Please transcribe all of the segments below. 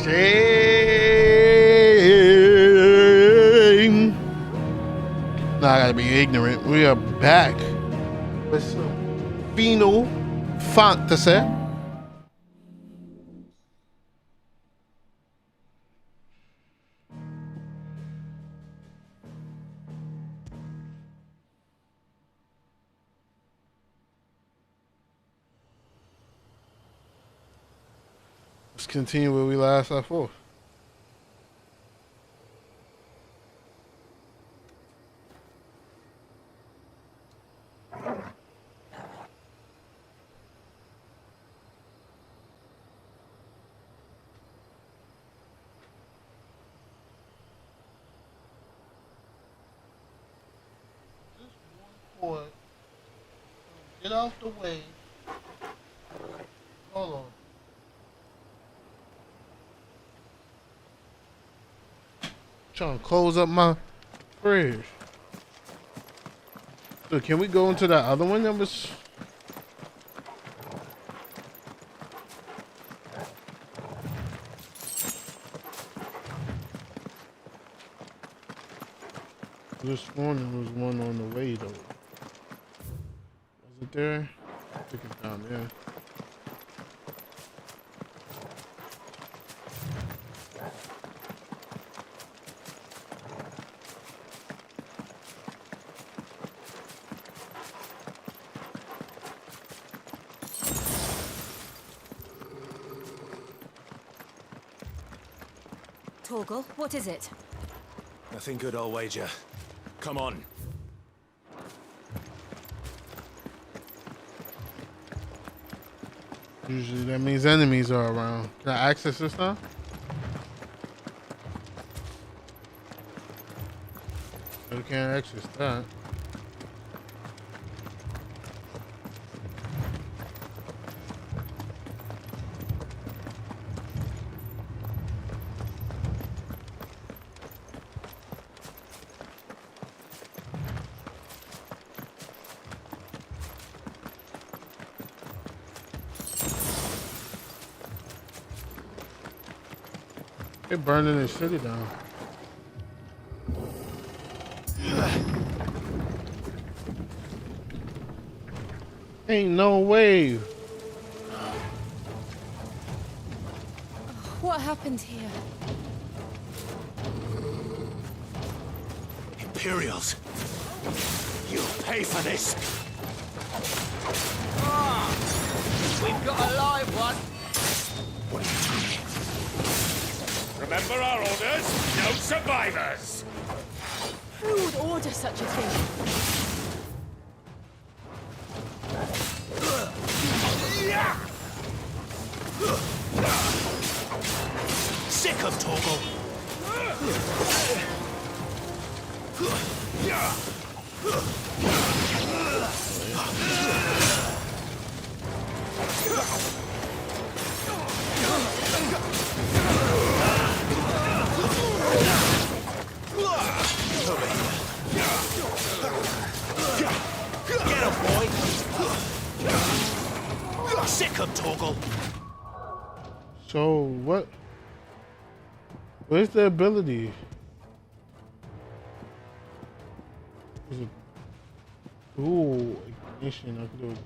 shame. Now I gotta be ignorant. We are back with some Final Fantasy. Let's continue where we last left off. Get out the way. Hold on. Trying to close up my fridge. So can we go into that other one that was? This morning was one on the way though. Was it there? I think it's down there. Torgal, what is it? Nothing good, I'll wager. Come on. Usually that means enemies are around. Can I access this now? I can't access that. They're burning the city down. Ain't no way. What happened here? Imperials. You'll pay for this. We've got a live one. What are you doing? Remember our orders? No survivors! Who would order such a thing? Sick of Torgal. Get him, boy! Sick of Torgal! So what? Where's the ability? Is it? Ooh, ignition. I could do it.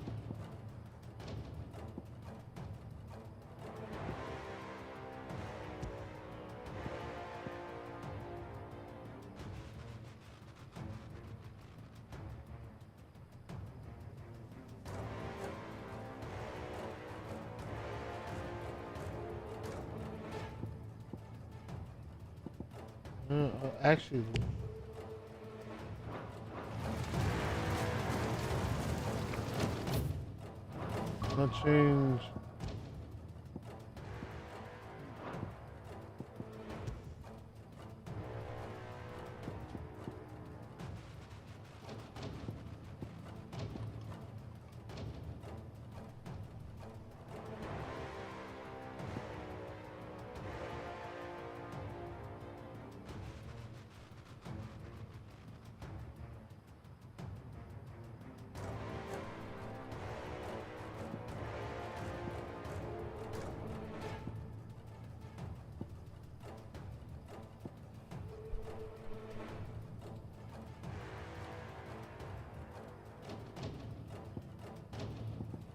Actually, not change.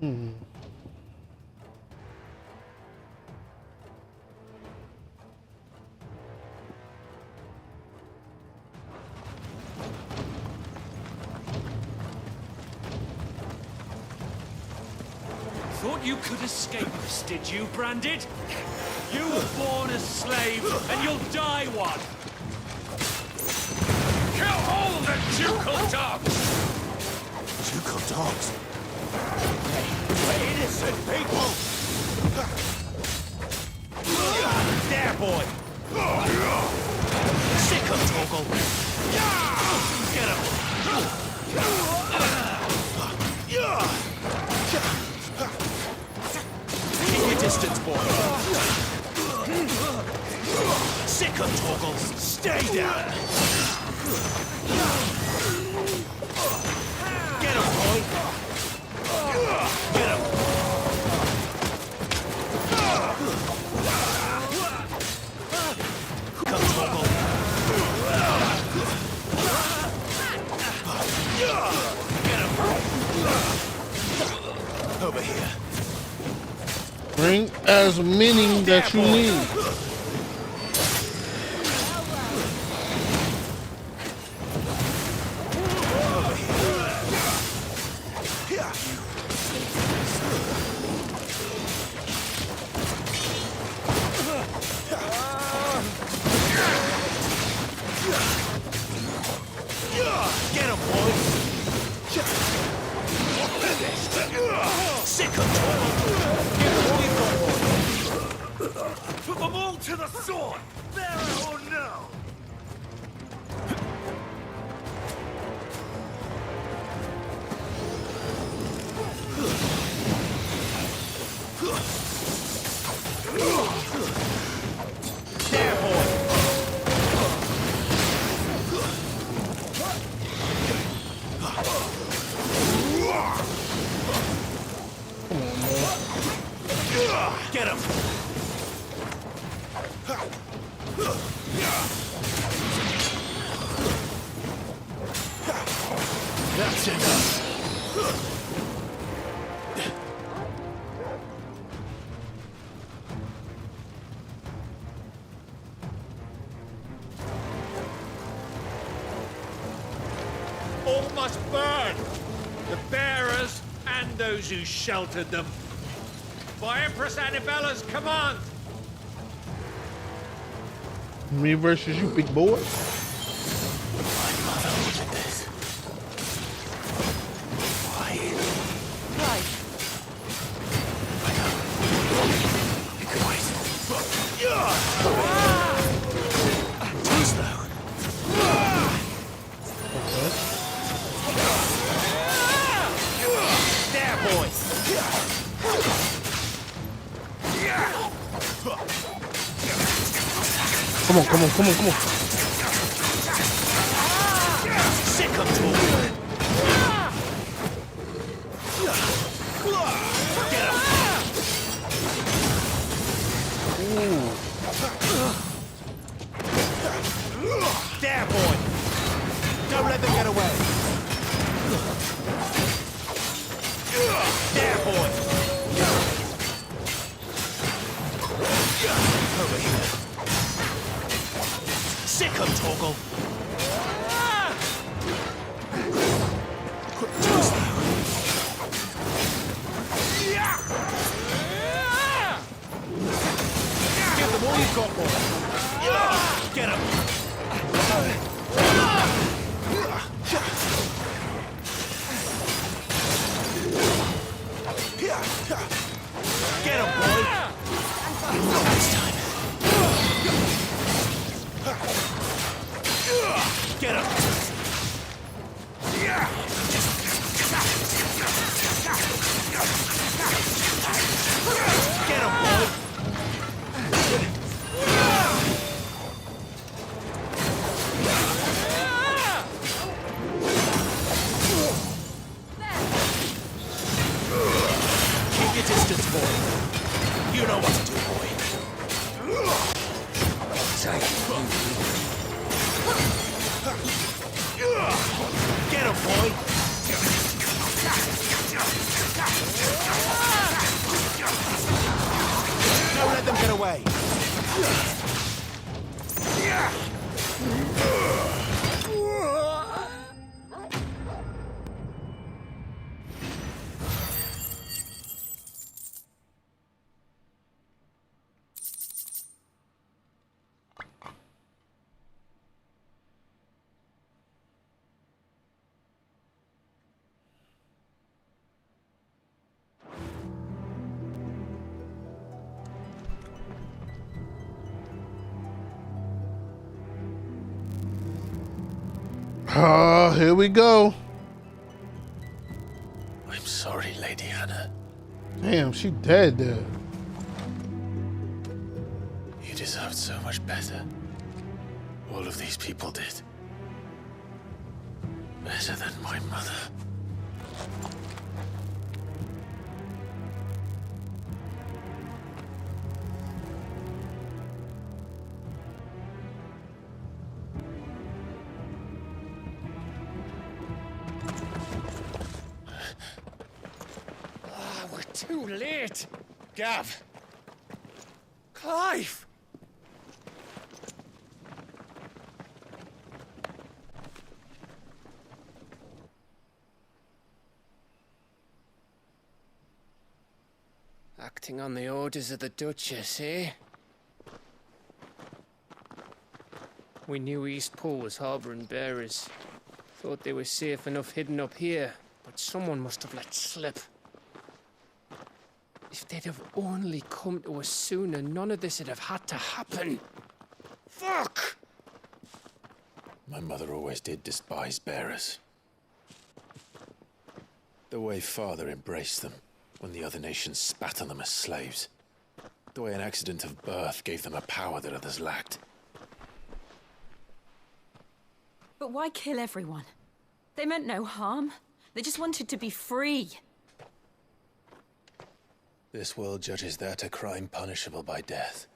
Thought you could escape us, did you, Branded? You were born a slave, and you'll die one! Kill all the ducal dogs! Ducal dogs? We're innocent people! There, boy! Sick of Torgal! Get him! Keep your distance, boy! Sick of Torgal! Stay down! Get him, boy! Get him! Come, Torgal! Get him! Over here. Bring as many that you need. Get him, boys! Sick of Torgal! Give them all you've got, boys! Put them all to the sword! There or no! There, boy! Get him! That's enough! All must burn! The bearers and those who sheltered them. By Empress Annibella's command! Me versus you, big boy. My mother ordered this. Why? Clive, I know. You can wait. Too slow. There, boys. Come on, come on, come on, come on. Sick of Torgal. Get him. There, boy. Don't let them get away. There, boy. Over here. Sick of Torgal. Too slow. Give them all you've got, boy. Get him. Get him, boy. Not this time. Get him. Get him, boy. Keep your distance, boy. You know what to do, boy. Get him, boy. way. Oh, here we go. I'm sorry, Lady Hannah. Damn, she dead there. You deserved so much better. All of these people did. Better than my mother. We're too late. Gav! Clive! Acting on the orders of the Duchess, eh? We knew East Pool was harbouring bearers. Thought they were safe enough hidden up here, but someone must have let slip. If they'd have only come to us sooner, none of this would have had to happen. Fuck! My mother always did despise bearers. The way Father embraced them when the other nations spat on them as slaves. The way an accident of birth gave them a power that others lacked. But why kill everyone? They meant no harm. They just wanted to be free. This world judges that a crime punishable by death.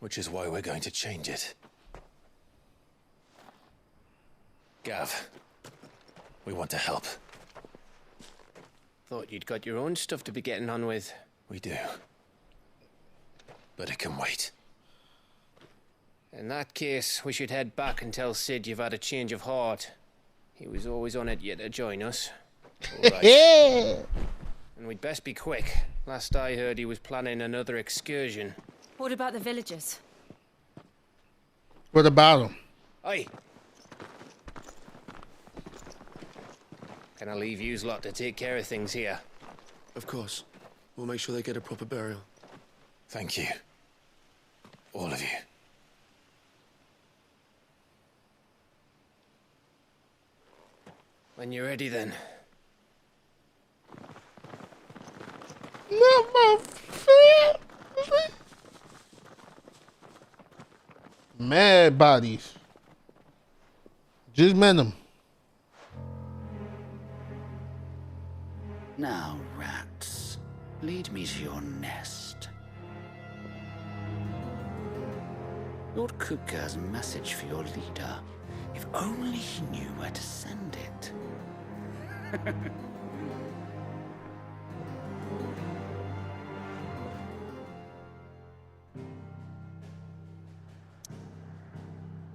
Which is why we're going to change it. Gav, we want to help. Thought you'd got your own stuff to be getting on with. We do. But it can wait. In that case, we should head back and tell Sid you've had a change of heart. He was always on it yet to join us. All right. Yeah. And we'd best be quick. Last I heard, he was planning another excursion. What about the villagers? What about him? Aye. Can I leave yous lot to take care of things here? Of course. We'll make sure they get a proper burial. Thank you. All of you. When you're ready, then. Mad bodies. Just met them. Now, rats, lead me to your nest. Lord Kupka has a message for your leader. If only he knew where to send it.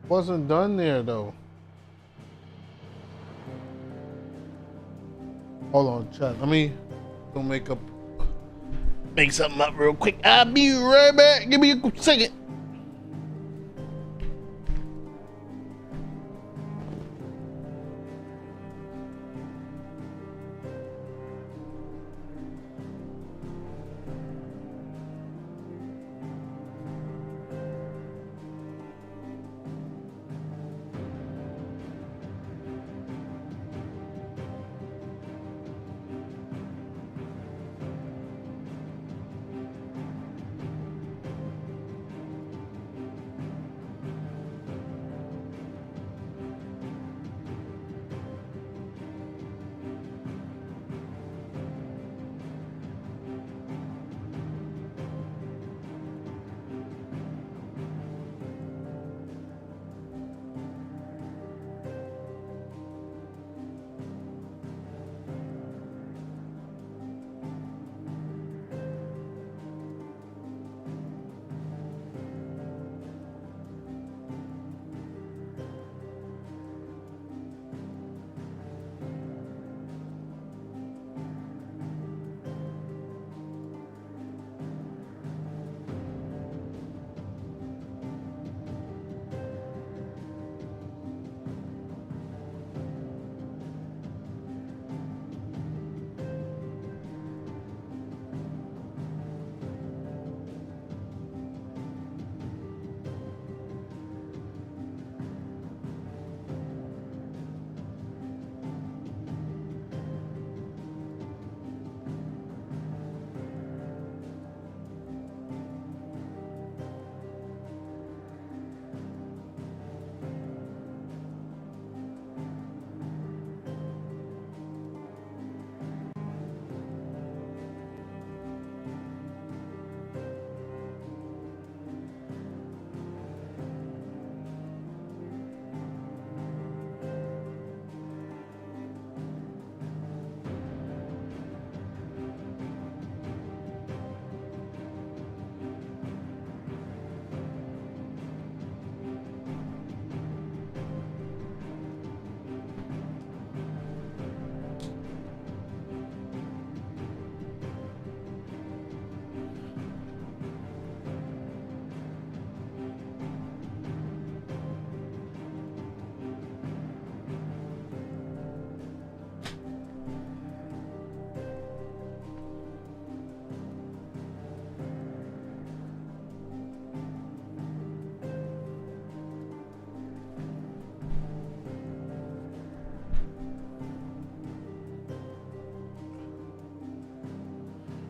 Wasn't done there though. Hold on, chat. Let me go make something up real quick. I'll be right back. Give me a second.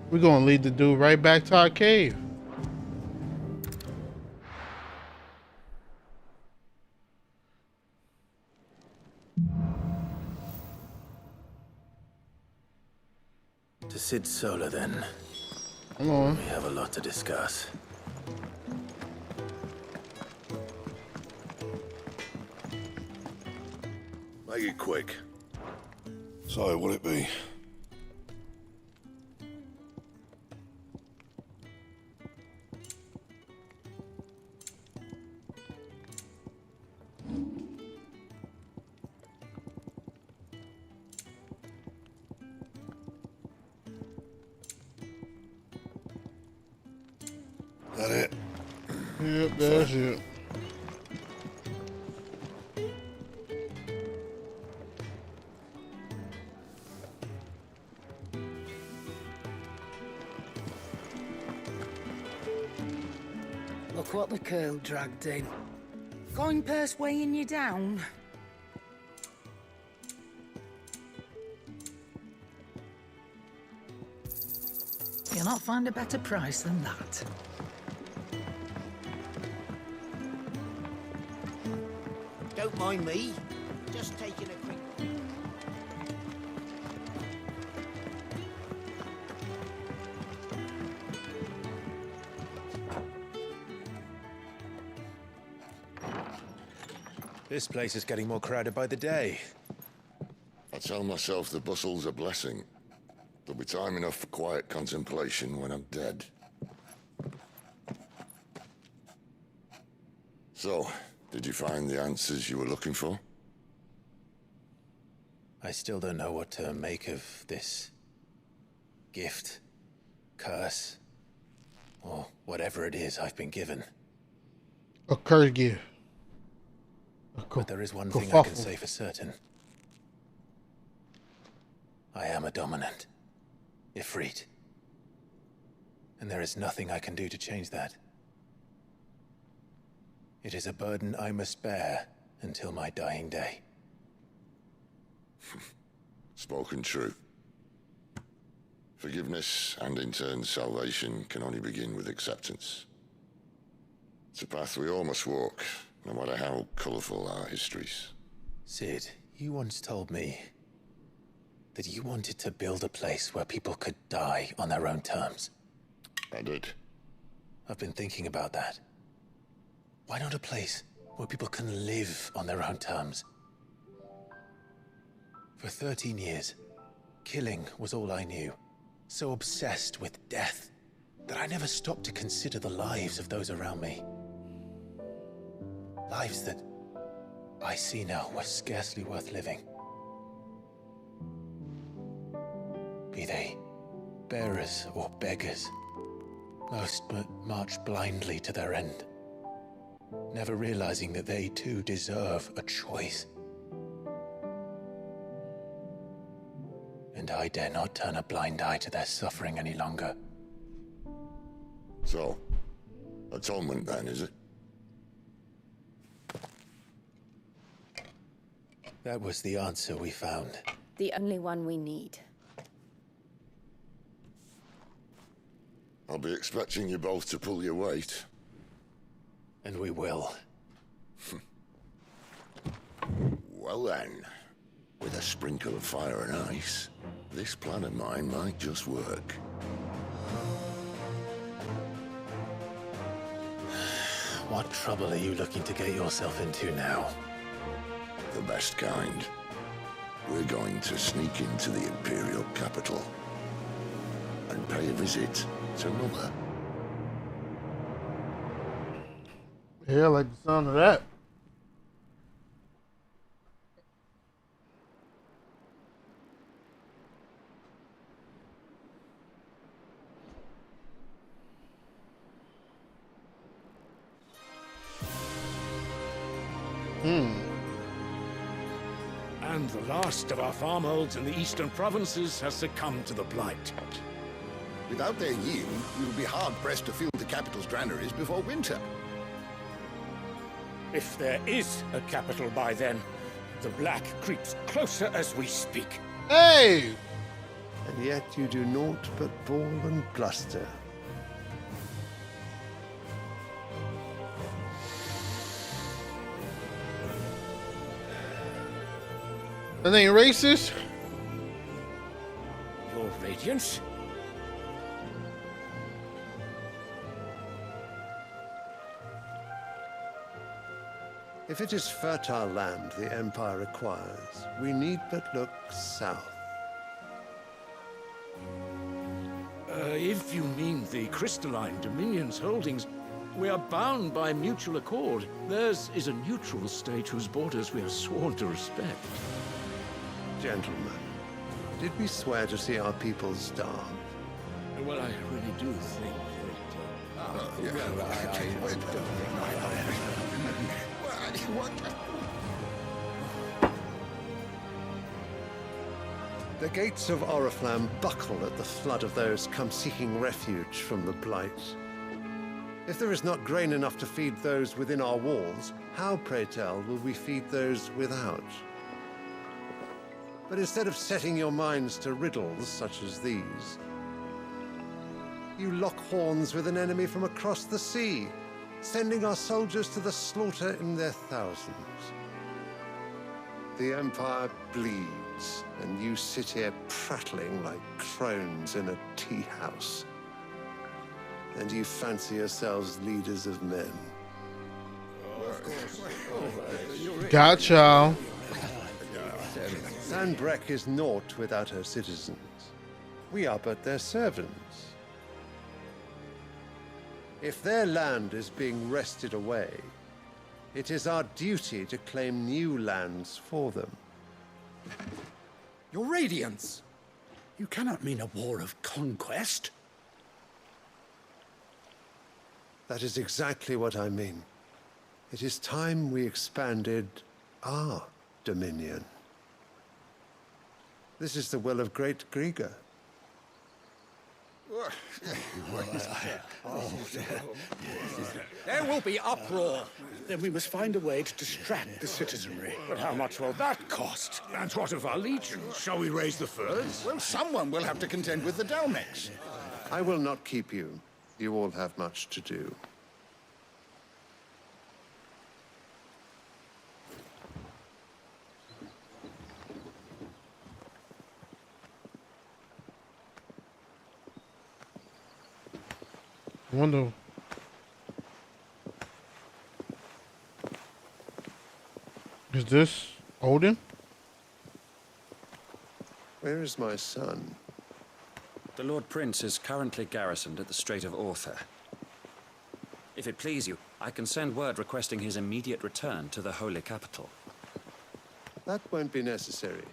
We're gonna lead the dude right back to our cave. To Sid Solar, then. Come on. We have a lot to discuss. Make it quick. So, what'll it be? That it? Yep, that's it. Look what the curl dragged in. Coin purse weighing you down. You'll not find a better price than that. Don't mind me. Just taking a quick... This place is getting more crowded by the day. I tell myself the bustle's a blessing. There'll be time enough for quiet contemplation when I'm dead. So, did you find the answers you were looking for? I still don't know what to make of this gift, curse, or whatever it is I've been given. A curse gift. But there is one thing I can say for certain. I am a dominant, Ifrit. And there is nothing I can do to change that. It is a burden I must bear until my dying day. Spoken true. Forgiveness and in turn salvation can only begin with acceptance. It's a path we all must walk, no matter how colourful our histories. Sid, you once told me that you wanted to build a place where people could die on their own terms. I did. I've been thinking about that. Why not a place where people can live on their own terms? For 13 years, killing was all I knew. So obsessed with death that I never stopped to consider the lives of those around me. Lives that I see now were scarcely worth living. Be they bearers or beggars, most march blindly to their end, never realizing that they too deserve a choice. And I dare not turn a blind eye to their suffering any longer. So, atonement then, is it? That was the answer we found. The only one we need. I'll be expecting you both to pull your weight. And we will. Well then, with a sprinkle of fire and ice, this plan of mine might just work. What trouble are you looking to get yourself into now? The best kind. We're going to sneak into the Imperial capital and pay a visit to Mother. Yeah, I like the sound of that. And the last of our farmholds in the eastern provinces has succumbed to the blight. Without their yield, we will be hard-pressed to fill the capital's granaries before winter. If there is a capital by then, the black creeps closer as we speak. Hey! And Yet you do naught but bawl and bluster. That ain't racist. Your Radiance? If it is fertile land the Empire requires, we need but look south. If you mean the crystalline Dominion's holdings, we are bound by mutual accord. Theirs is a neutral state whose borders we are sworn to respect. Gentlemen, did we swear to see our people starve? Well, I really do think The gates of Oriflamme buckle at the flood of those come seeking refuge from the Blight. If there is not grain enough to feed those within our walls, how, pray tell, will we feed those without? But instead of setting your minds to riddles such as these, you lock horns with an enemy from across the sea, sending our soldiers to the slaughter in their thousands. The Empire bleeds, and you sit here prattling like crones in a tea house. And you fancy yourselves leaders of men. Gotcha. Sanbreque is naught without her citizens. We are but their servants. If their land is being wrested away, it is our duty to claim new lands for them. Your Radiance! You cannot mean a war of conquest. That is exactly what I mean. It is time we expanded our dominion. This is the will of great Grieger. There will be uproar. Then we must find a way to distract the citizenry. But how much will that cost? And what of our legions? Shall we raise the furs? Well, someone will have to contend with the Dalmex. I will not keep you. You all have much to do. I wonder. Is this Odin? Where is my son? The Lord Prince is currently garrisoned at the Strait of Arthur. If it please you, I can send word requesting his immediate return to the Holy Capital. That won't be necessary.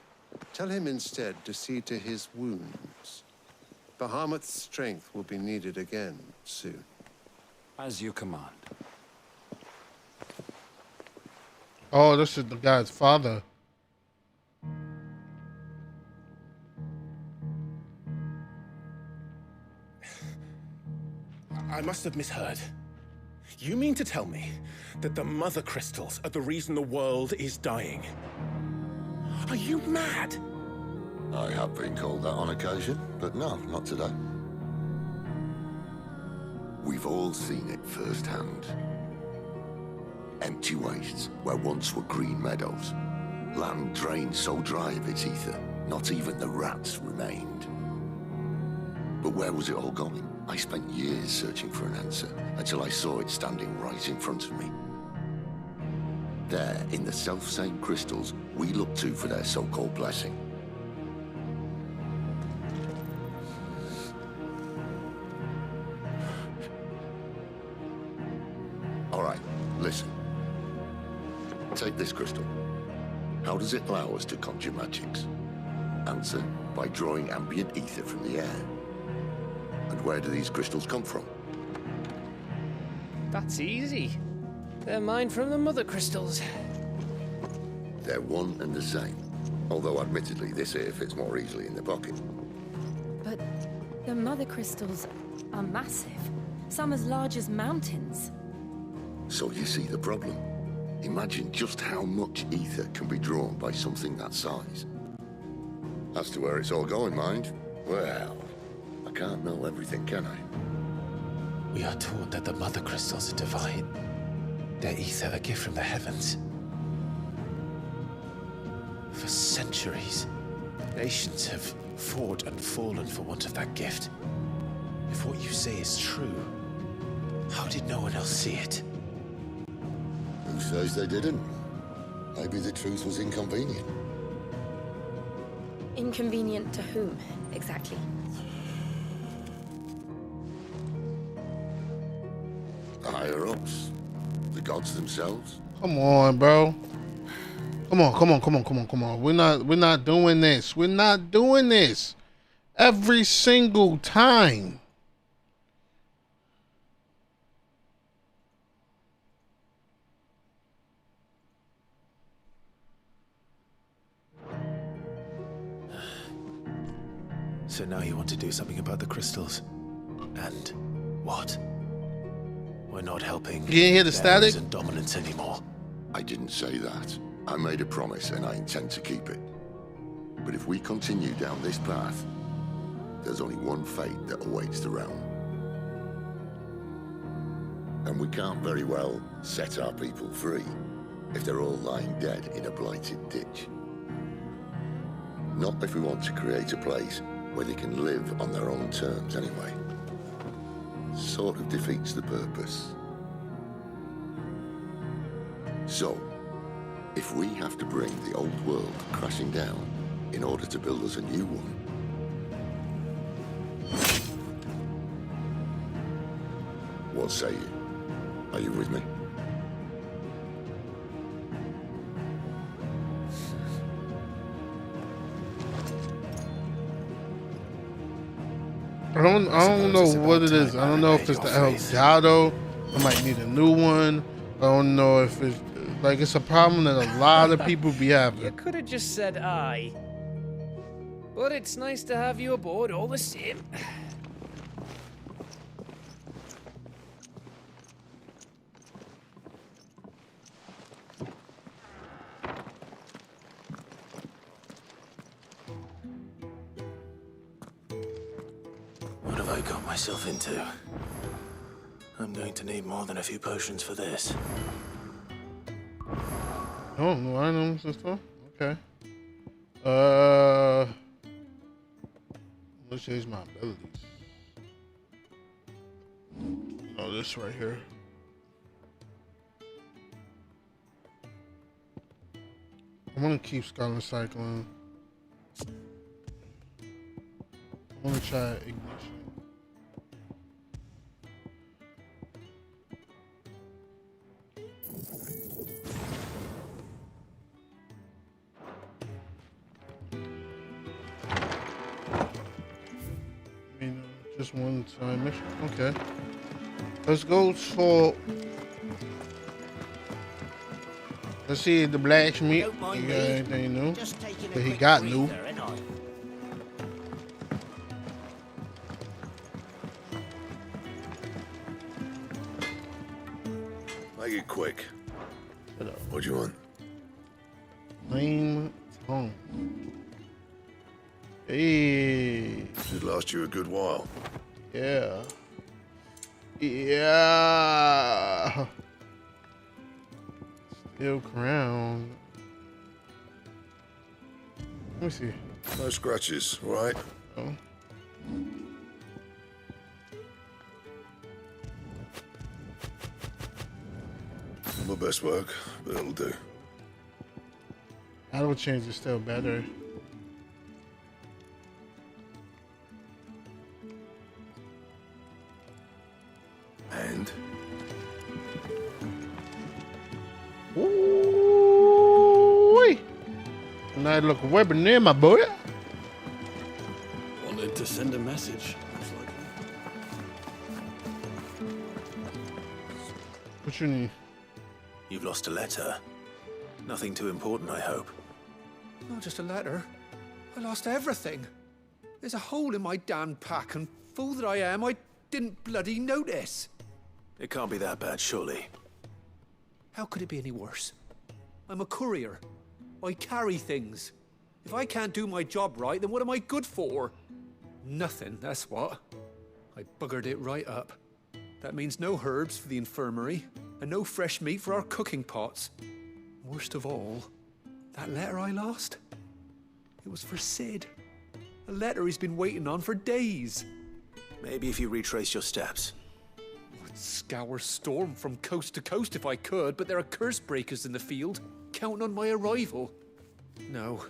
Tell him instead to see to his wounds. Bahamut's strength will be needed again soon. As you command. Oh, this is the guy's father. I must have misheard. You mean to tell me that the Mother Crystals are the reason the world is dying? Are you mad? I have been called that on occasion, but no, not today. We've all seen it firsthand. Empty wastes where once were green meadows. Land drained so dry of its ether, not even the rats remained. But where was it all going? I spent years searching for an answer, until I saw it standing right in front of me. There, in the self-same crystals we look to for their so-called blessing. All right, listen. Take this crystal. How does it allow us to conjure magics? Answer, by drawing ambient ether from the air. And where do these crystals come from? That's easy. They're mined from the Mother Crystals. They're one and the same. Although admittedly this here fits more easily in the pocket. But the Mother Crystals are massive. Some as large as mountains. So you see the problem. Imagine just how much ether can be drawn by something that size. As to where it's all going, mind, Well, I can't know everything, can I? We are taught that the mother crystals are divine. Their ether a gift from the heavens. For centuries, nations have fought and fallen for want of that gift. If what you say is true, how did no one else see it? Who says they didn't? Maybe the truth was inconvenient. Inconvenient to whom, exactly? The higher-ups. The gods themselves. Come on, bro. Come on. We're not doing this. We're not doing this. Every single time. So now you want to do something about the crystals? And what? We're not helping. You didn't hear the static? And dominance anymore. I didn't say that. I made a promise and I intend to keep it. But if we continue down this path, there's only one fate that awaits the realm. And we can't very well set our people free if they're all lying dead in a blighted ditch. Not if we want to create a place where they can live on their own terms anyway. Sort of defeats the purpose. So, if we have to bring the old world crashing down in order to build us a new one, what say you? Are you with me? I don't know what it is. I don't know if it's the El Gato. I might need a new one. I don't know if it's like it's a problem that a lot of people be having. You could have just said aye. But it's nice to have you aboard all the same. What have I got myself into? I'm going to need more than a few potions for this. Oh, no items and stuff? Okay. Let's change my abilities. Oh, this right here. I want to keep Scholar Cycling. I want to try Ignition. Just one time mission. Okay. Let's go for. Let's see the blacksmith. He got anything new? But he got new. Make it quick. What do you want? Lame tongue. Hey. Should last you a good while. Yeah. Yeah. Steel crown. Let me see. No scratches, all right? Oh. Not my best work, but it'll do. I would change the steel better. And? Ooh-wee. Nice looking weapon there, my boy. Wanted to send a message. What you need? You've lost a letter. Nothing too important, I hope. Not just a letter. I lost everything. There's a hole in my damn pack, and fool that I am, I didn't bloody notice. It can't be that bad, surely. How could it be any worse? I'm a courier. I carry things. If I can't do my job right, then what am I good for? Nothing, that's what. I buggered it right up. That means no herbs for the infirmary, and no fresh meat for our cooking pots. Worst of all, that letter I lost? It was for Sid. A letter he's been waiting on for days. Maybe if you retrace your steps. I'd scour Storm from coast to coast if I could, but there are curse breakers in the field, counting on my arrival. No,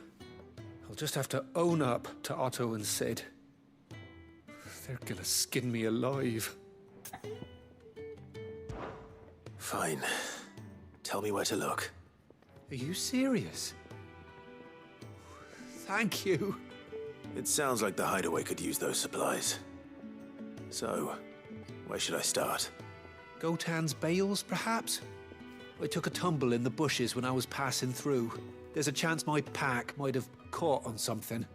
I'll just have to own up to Otto and Sid. They're gonna skin me alive. Fine. Tell me where to look. Are you serious? Thank you. It sounds like the hideaway could use those supplies. So, where should I start? Gotan's bales, perhaps? I took a tumble in the bushes when I was passing through. There's a chance my pack might have caught on something.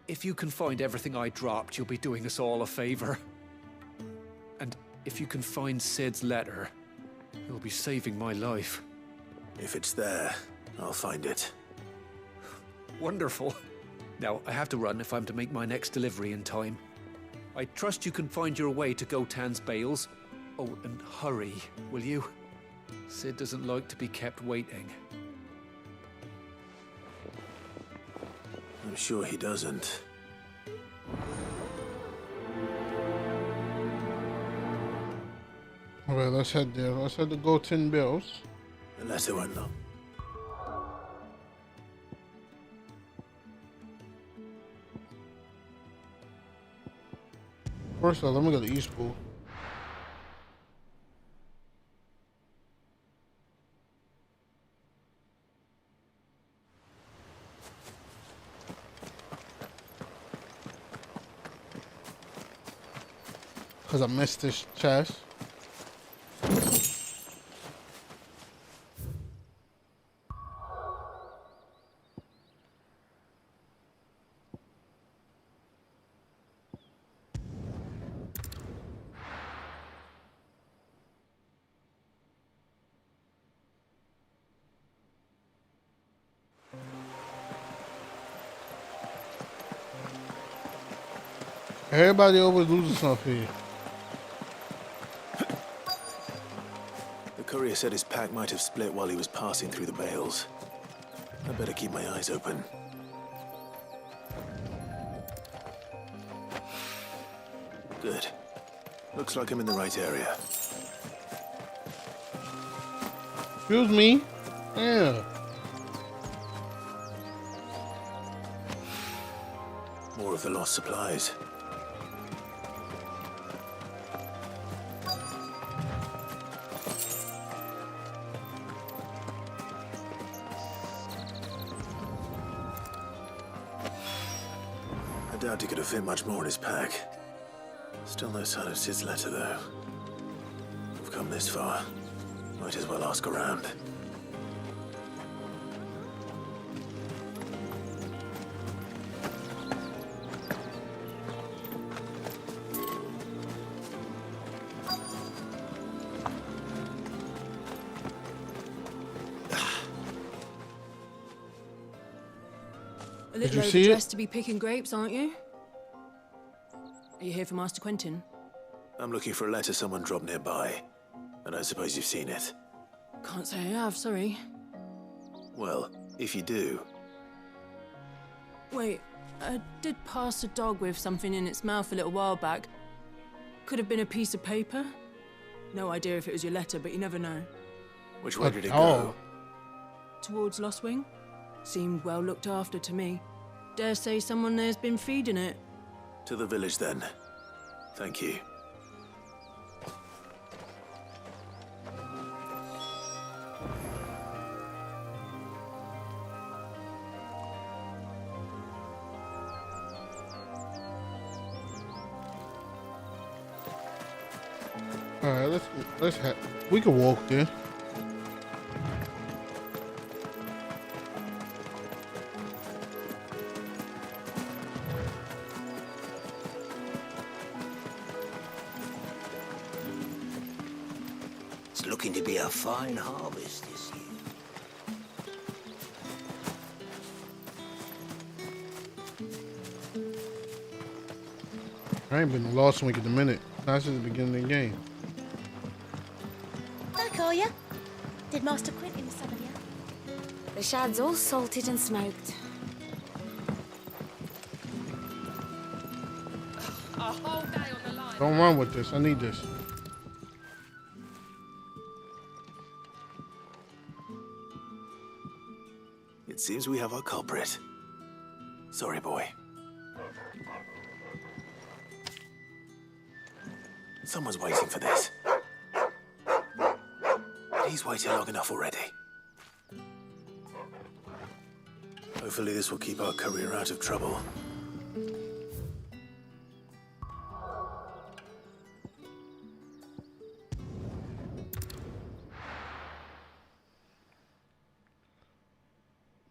If you can find everything I dropped, you'll be doing us all a favor. And if you can find Sid's letter, you'll be saving my life. If it's there, I'll find it. Wonderful. Now, I have to run if I'm to make my next delivery in time. I trust you can find your way to Gotan's bales. Oh, and hurry, will you? Sid doesn't like to be kept waiting. I'm sure he doesn't. Alright, let's head there. Let's head to Goten Bills. The letter went up. First off, let me go to East Pool. Because I missed this chest. Everybody always loses something here. The courier said his pack might have split while he was passing through the bales. I better keep my eyes open. Good. Looks like I'm in the right area. Excuse me? Yeah. More of the lost supplies. I doubt he could have fit much more in his pack. Still no sign of Sid's letter, though. We've come this far. Might as well ask around. A little you see overdressed to be picking grapes, aren't you? Are you here for Master Quentin? I'm looking for a letter someone dropped nearby. I don't suppose you've seen it. Can't say I have, sorry. Well, if you do, Wait, I did pass a dog with something in its mouth a little while back. Could have been a piece of paper. No idea if it was your letter, but you never know. which way did it go? Towards Lost Wing? Seemed well looked after to me. Dare say someone there's been feeding it. To the village, then. Thank you. All right, let's we can walk there. It's looking to be a fine harvest this year. I ain't been the lost week in a minute. Not since the beginning of the game. I call ya. Did Master Quentin summon ya? The shad's all salted and smoked. A whole day on the line. Don't run with this. I need this. It seems we have our culprit. Sorry, boy. Someone's waiting for this. He's waited long enough already. Hopefully this will keep our career out of trouble.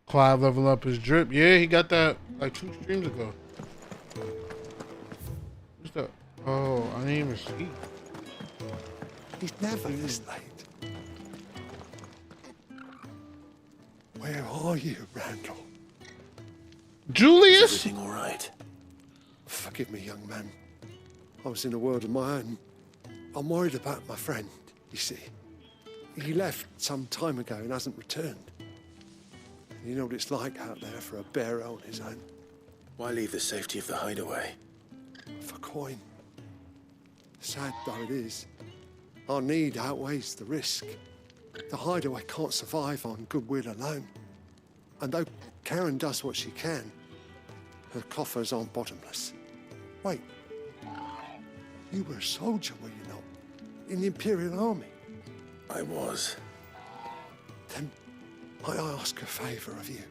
Clive level up his drip. Yeah, he got that like 2 streams ago. What's that? Oh, I didn't even see. He's never this late. Where are you, Randall? Julius? Is everything all right? Forgive me, young man. I was in a world of my own. I'm worried about my friend, you see. He left some time ago and hasn't returned. You know what it's like out there for a bearer on his own. Why leave the safety of the hideaway? For coin. Sad though it is, our need outweighs the risk. The hideaway can't survive on goodwill alone. And though Karen does what she can, her coffers aren't bottomless. Wait, you were a soldier, were you not? In the Imperial Army? I was. Then I ask a favour of you.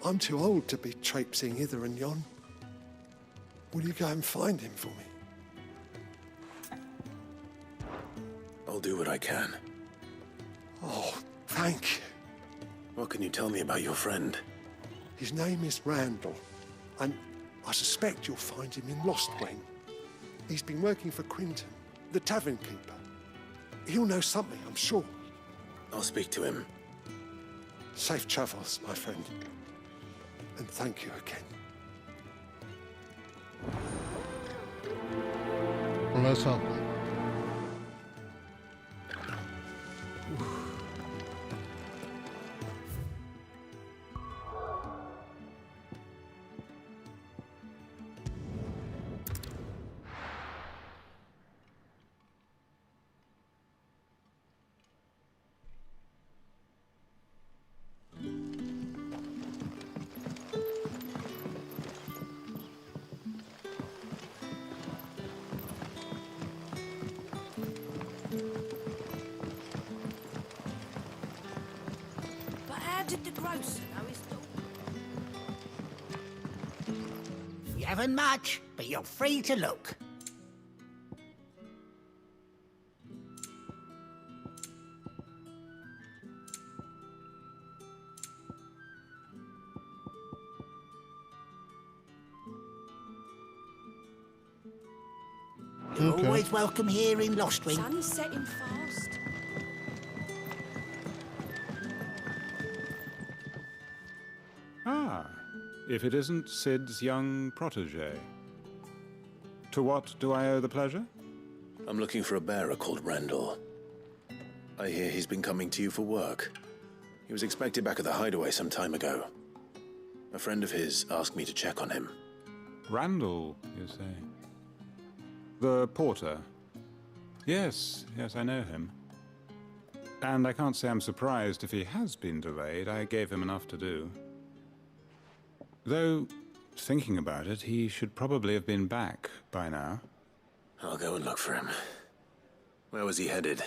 I'm too old to be traipsing hither and yon. Will you go and find him for me? I'll do what I can. Oh, thank you. What can you tell me about your friend? His name is Randall, and I suspect you'll find him in Lost Wing. He's been working for Quentin, the tavern keeper. He'll know something, I'm sure. I'll speak to him. Safe travels, my friend. And thank you again. Well, let's hope. Did the grocer know his dog? You haven't much, but you're free to look. You're Okay. always welcome here in Lostwing. Sun's setting fast. Ah, if it isn't Sid's young protege. To what do I owe the pleasure? I'm looking for a bearer called Randall. I hear he's been coming to you for work. He was expected back at the hideaway some time ago. A friend of his asked me to check on him. Randall, you say? The porter? Yes, I know him. And I can't say I'm surprised if he has been delayed. I gave him enough to do. Though, thinking about it, he should probably have been back by now. I'll go and look for him. Where was he headed?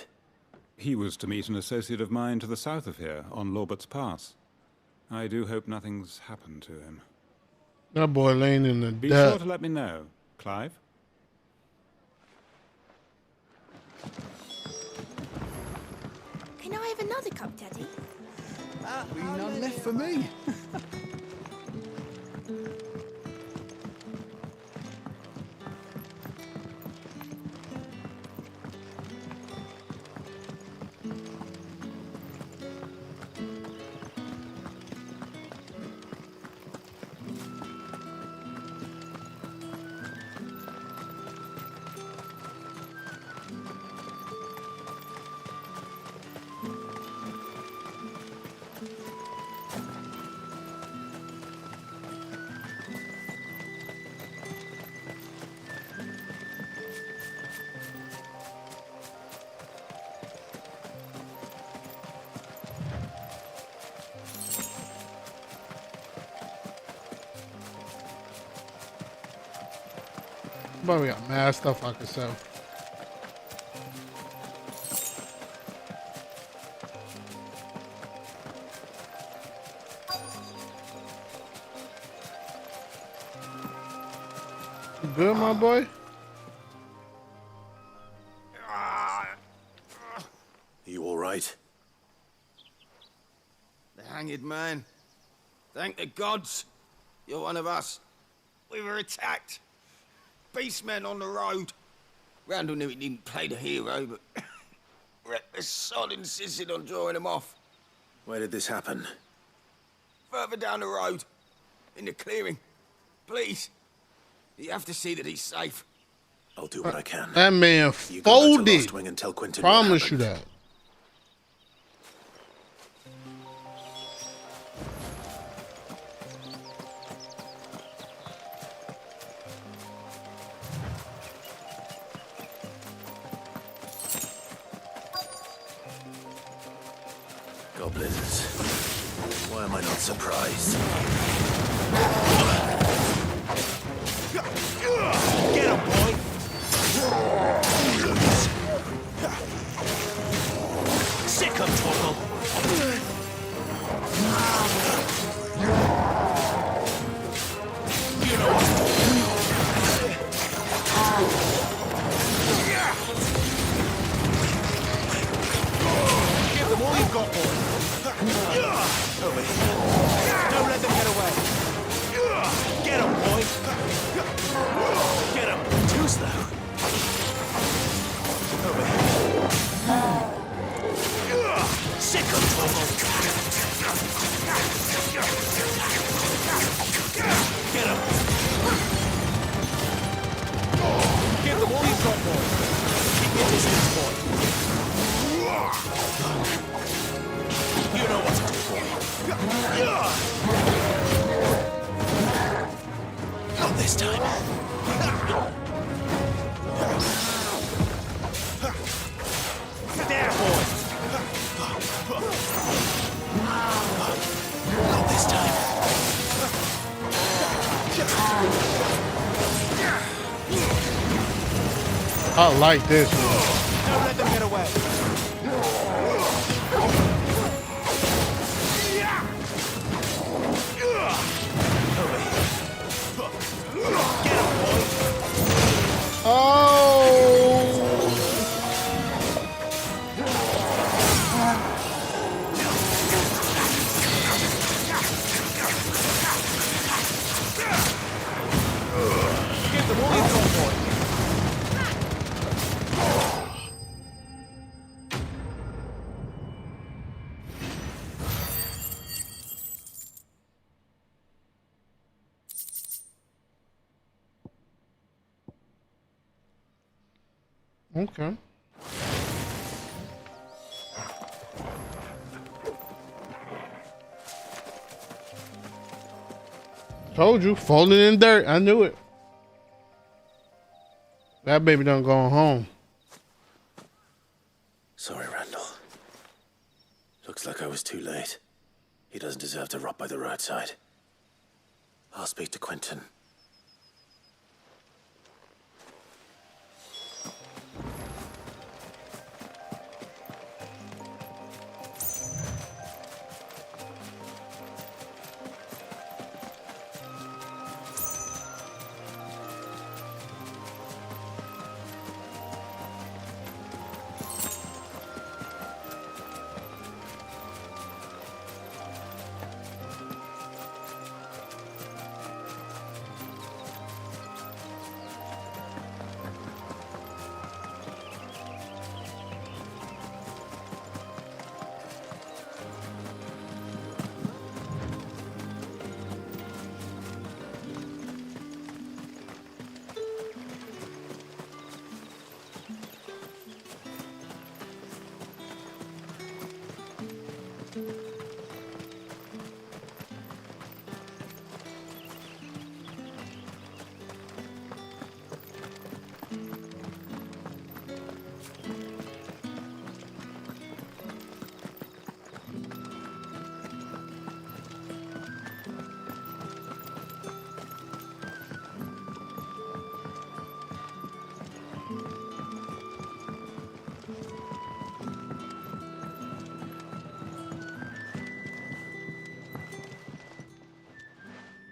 He was to meet an associate of mine to the south of here, on Lorbert's Pass. I do hope nothing's happened to him. That boy laying in the Be death. sure to let me know, Clive. Can I have another cup, Daddy? None left for me. But we got mad stuff I could sell. You good, my boy? You all right? The hanged man. Thank the gods. You're one of us. We were attacked. Beastmen on the road. Randall knew he didn't play the hero, but reckless sod insisted on drawing him off. Where did this happen? Further down the road. In the clearing. Please. You have to see that he's safe. I'll do what I can. That man You go back to folded. Lost Wing and tell Quentin what Promise you happened. that. Goblins. Why am I not surprised? Get him, boy! Sick of trouble! You know what? Give them all you've got, boy! Over here. Don't let them get away! Get him, boy! Get him! Too slow! Over here. Sick of trouble! Get him! Give them all you've got, boy! Keep your distance, boy! You know what to do, boy! Not this time. There, boy! Not this time. I like this one. Don't let them get away. Give them all you've got, boy. Okay. Told you, folding in dirt. I knew it. That baby done going home. Sorry, Randall. Looks like I was too late. He doesn't deserve to rot by the roadside. I'll speak to Quentin.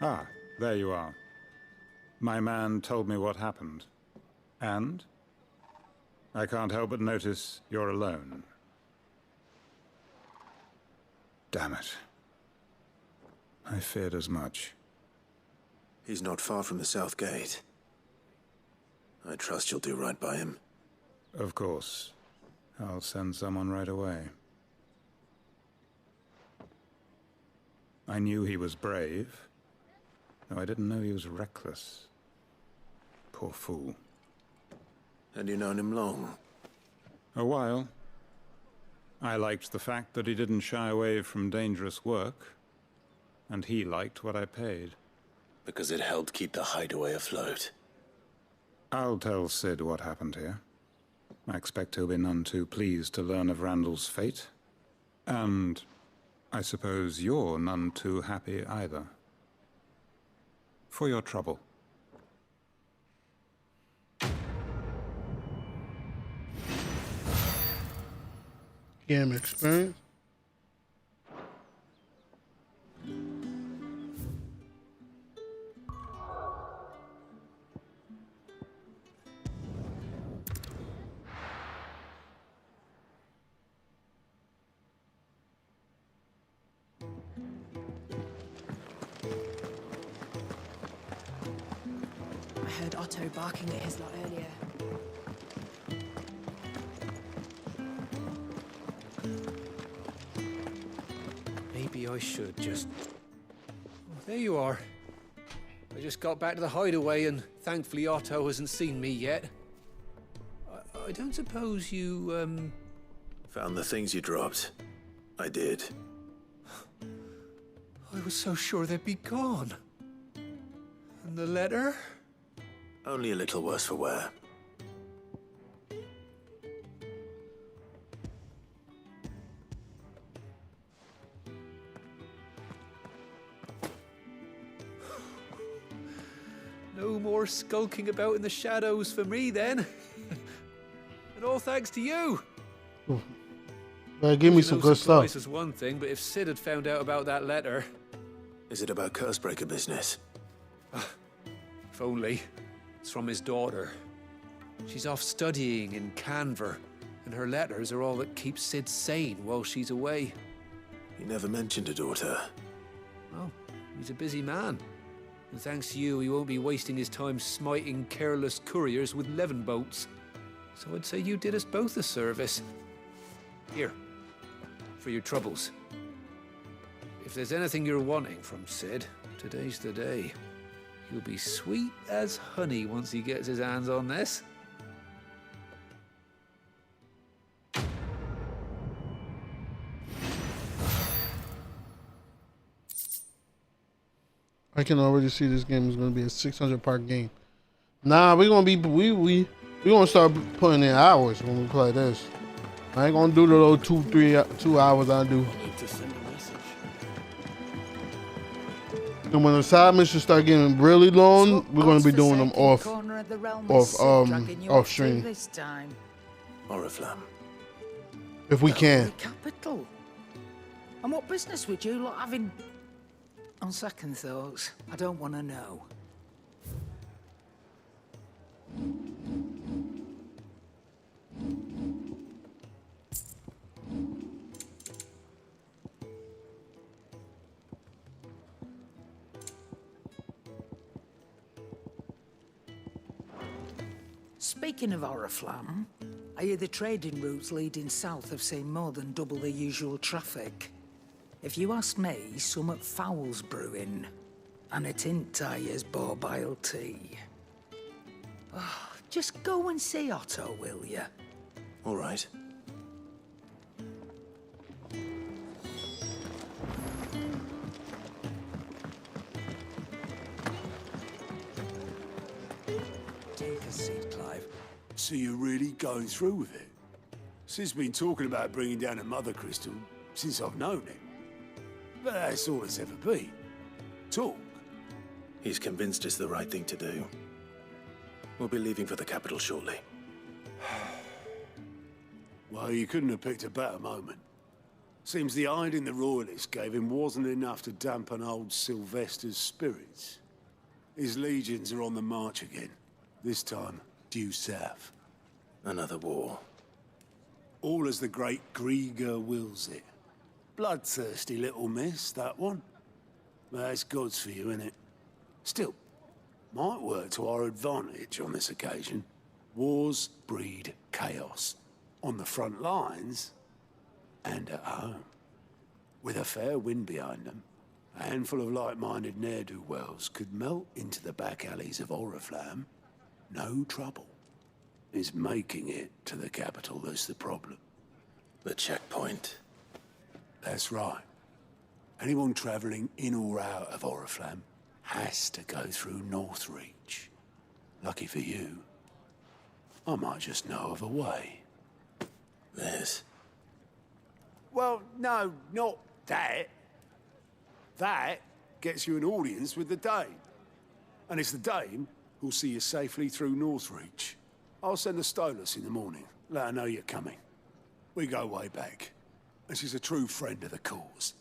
Ah, there you are. My man told me what happened. And? I can't help but notice you're alone. Damn it. I feared as much. He's not far from the South Gate. I trust you'll do right by him. Of course. I'll send someone right away. I knew he was brave, though I didn't know he was reckless. Poor fool. And you've known him long? A while. I liked the fact that he didn't shy away from dangerous work, and he liked what I paid. Because it helped keep the hideaway afloat. I'll tell Sid what happened here. I expect he'll be none too pleased to learn of Randall's fate. And I suppose you're none too happy either. For your trouble. Game experience. I heard Otto barking at his lot earlier. Maybe I should just... Oh, there you are. I just got back to the hideaway and thankfully Otto hasn't seen me yet. I don't suppose you, Found the things you dropped. I did. I was so sure they'd be gone. And the letter? Only a little worse for wear. No more skulking about in the shadows for me, then. And all thanks to you. Give me some good stuff. Surprise is one thing, but if Sid had found out about that letter... Is it about Cursebreaker business? If only. It's from his daughter. She's off studying in Canver, and her letters are all that keeps Sid sane while she's away. He never mentioned a daughter. Oh, he's a busy man. And thanks to you, he won't be wasting his time smiting careless couriers with levin boats. So I'd say you did us both a service. Here, for your troubles. If there's anything you're wanting from Sid, today's the day. He'll be sweet as honey once he gets his hands on this. I can already see this game is going to be a 600-part game. Nah, we're going to be we going to start putting in hours when we play this. I ain't going to do the little 2 hours I do. And when the side missions start getting really long, we're going to be doing them off stream. Oriflamme. If we can. Capital. And what business would you lot having? On second thoughts, I don't want to know. Speaking of Oriflamme, I hear the trading routes leading south have seen more than double the usual traffic. If you ask me, summat foul's brewing, and it ain't Tyre's borbile tea. Oh, just go and see Otto, will you? All right. Take a seat, Clive. So you're really going through with it? Sid's been talking about bringing down a mother crystal since I've known him. But that's all it's ever been. Talk. He's convinced it's the right thing to do. We'll be leaving for the capital shortly. Well, you couldn't have picked a better moment. Seems the hiding the Royalists gave him wasn't enough to dampen old Sylvester's spirits. His legions are on the march again, this time due south. Another war. All as the great Grieger wills it. Bloodthirsty little miss, that one. That's God's for you, innit? Still, might work to our advantage on this occasion. Wars breed chaos. On the front lines, and at home. With a fair wind behind them, a handful of like-minded ne'er-do-wells could melt into the back alleys of Oriflamme. No trouble. It's making it to the capital that's the problem. The checkpoint. That's right. Anyone travelling in or out of Oriflamme has to go through Northreach. Lucky for you, I might just know of a way. This? Well, no, not that. That gets you an audience with the Dame. And it's the Dame who'll see you safely through Northreach. I'll send the Stolas in the morning. Let her know you're coming. We go way back. And she's a true friend of the cause.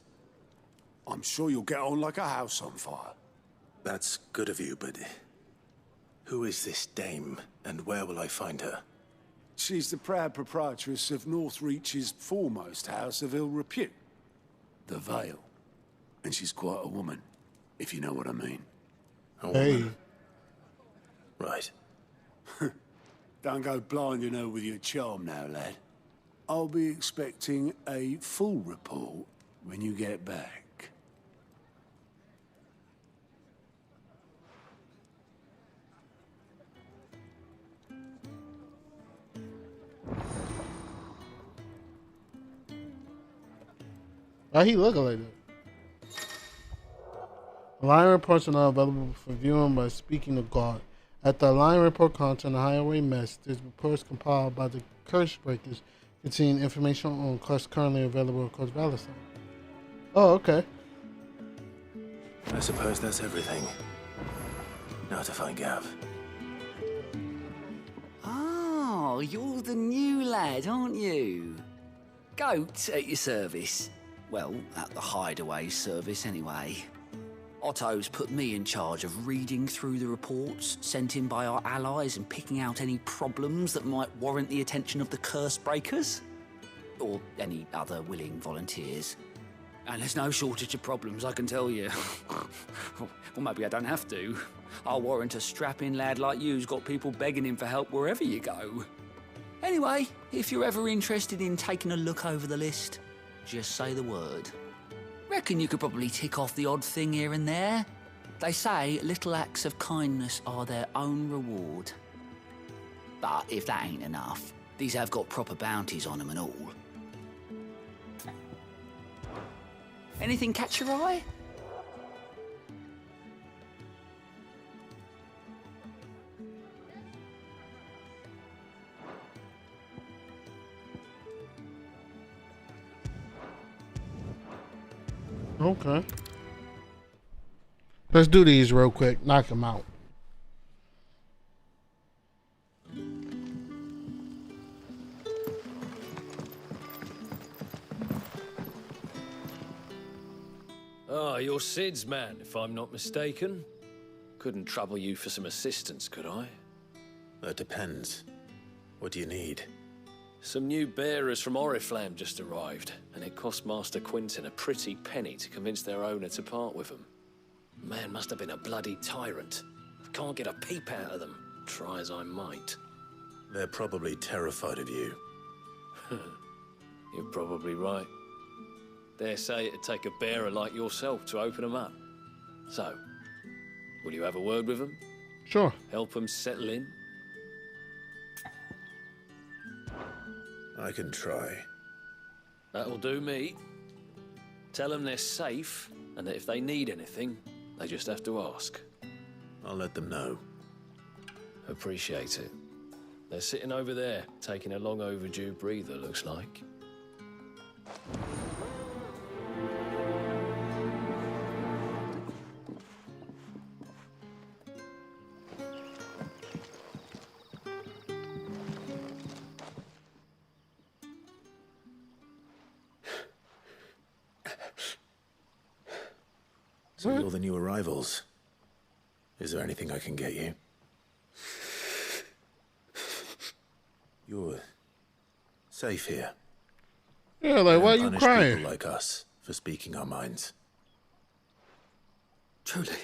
I'm sure you'll get on like a house on fire. That's good of you, but who is this Dame, and where will I find her? She's the proud proprietress of Northreach's foremost house of ill repute, the Vale. And she's quite a woman, if you know what I mean. A woman? Right. Don't go blinding her with your charm now, lad. I'll be expecting a full report when you get back. Why he looking like that? Line reports are now available for viewing by speaking to God. At the line report content, the highway mess, there's reports compiled by the curse breakers containing information on quests currently available across Valentine. Oh, okay. I suppose that's everything. Now to find Gav. Oh, you're the new lad, aren't you? Goat at your service. Well, at the hideaway service anyway. Otto's put me in charge of reading through the reports sent in by our allies and picking out any problems that might warrant the attention of the curse breakers. Or any other willing volunteers. And there's no shortage of problems, I can tell you. Well, maybe I don't have to. I'll warrant a strapping lad like you's got people begging him for help wherever you go. Anyway, if you're ever interested in taking a look over the list, just say the word. Reckon you could probably tick off the odd thing here and there. They say little acts of kindness are their own reward. But if that ain't enough, these have got proper bounties on them and all. Anything catch your eye? Okay. Let's do these real quick. Knock them out. Ah, you're Sid's man, if I'm not mistaken. Couldn't trouble you for some assistance, could I? That depends. What do you need? Some new bearers from Oriflamme just arrived, and it cost Master Quinton a pretty penny to convince their owner to part with them. Man must have been a bloody tyrant. Can't get a peep out of them, try as I might. They're probably terrified of you. You're probably right. Dare say it'd take a bearer like yourself to open them up. So, will you have a word with them? Sure. Help them settle in? I can try. That'll do me. Tell them they're safe, and that if they need anything, they just have to ask. I'll let them know. Appreciate it. They're sitting over there, taking a long overdue breather, looks like. So you're the new arrivals. Is there anything I can get you? You're safe here. Yeah, like, why are you Punish crying? people like us for speaking our minds. Truly.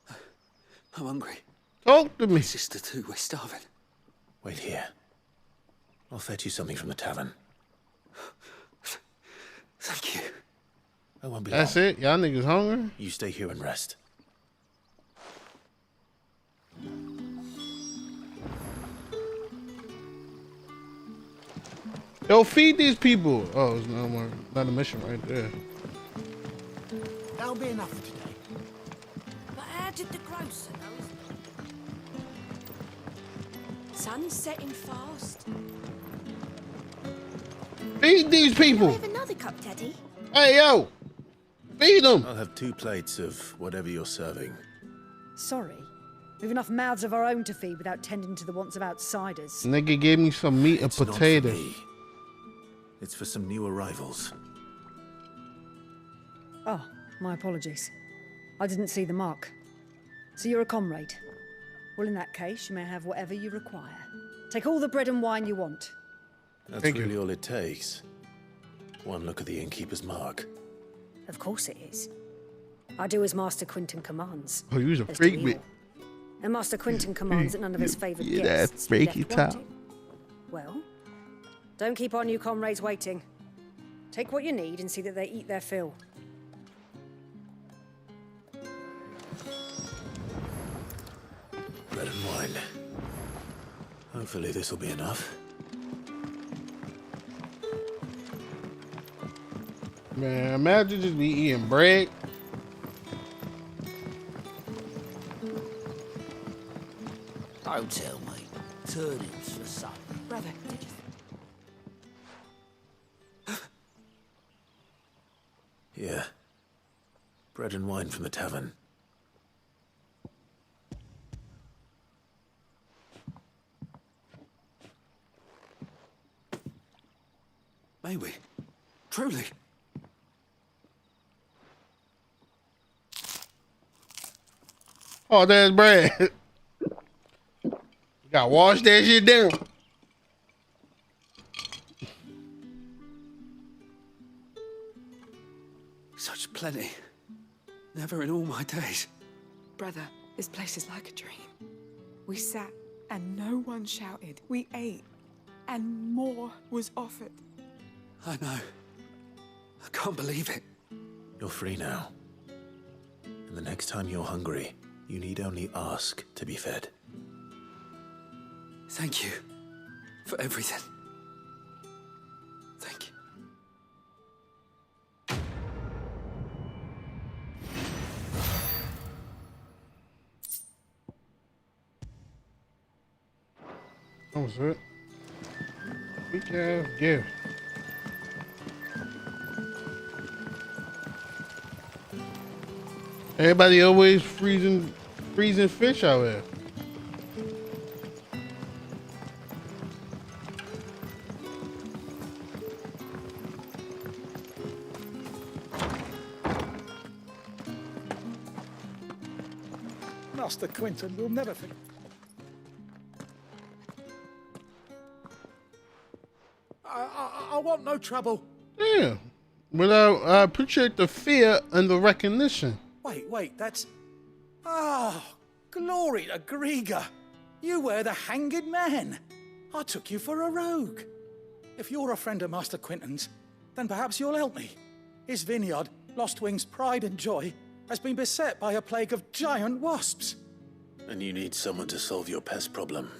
I'm hungry. Talk to me. My sister too, we're starving. Wait here. I'll fetch you something from the tavern. Thank you. I won't be That's long. it? Y'all niggas hungry? You stay here and rest. Yo, feed these people. Oh, it's no more. Not a mission right there. That'll be enough for today. But how did the grocer know? Sun's setting fast. Feed these people. Have another cup, Teddy. Hey, yo. Feed them. I'll have 2 plates of whatever you're serving. Sorry. We've enough mouths of our own to feed without tending to the wants of outsiders. Nigga gave me some meat and It's not for potatoes. me. It's for some new arrivals. Oh, my apologies. I didn't see the mark. So you're a comrade. Well, in that case, you may have whatever you require. Take all the bread and wine you want. That's Thank really you. all it takes. One look at the innkeeper's mark. Of course it is. I do as Master Quinton commands. Oh, you was a as do freak, we bitch. all. And Master Quinton commands that none of his favoured Yeah, guests that be freaky left top. wanting. Well, don't keep our new comrades waiting. Take what you need and see that they eat their fill. Bread and wine. Hopefully this will be enough. Man, imagine just be eating bread. Don't tell me. Turnips for supper. Brother, did you... Yeah. Bread and wine from the tavern. May we? Truly? Oh, there's bread. You gotta wash that shit down. Such plenty. Never in all my days. Brother, this place is like a dream. We sat and no one shouted. We ate and more was offered. I know. I can't believe it. You're free now. And the next time you're hungry, you need only ask to be fed. Thank you for everything. Thank you. That was it. Weak ass gift. Everybody always freezing fish out here. Master Quinton will never forget. I want no trouble. Yeah. But I appreciate the fear and the recognition. Wait, that's... Oh, glory to Griga. You were the hanged man. I took you for a rogue. If you're a friend of Master Quinton's, then perhaps you'll help me. His vineyard, Lostwing's pride and joy, has been beset by a plague of giant wasps. And you need someone to solve your pest problem.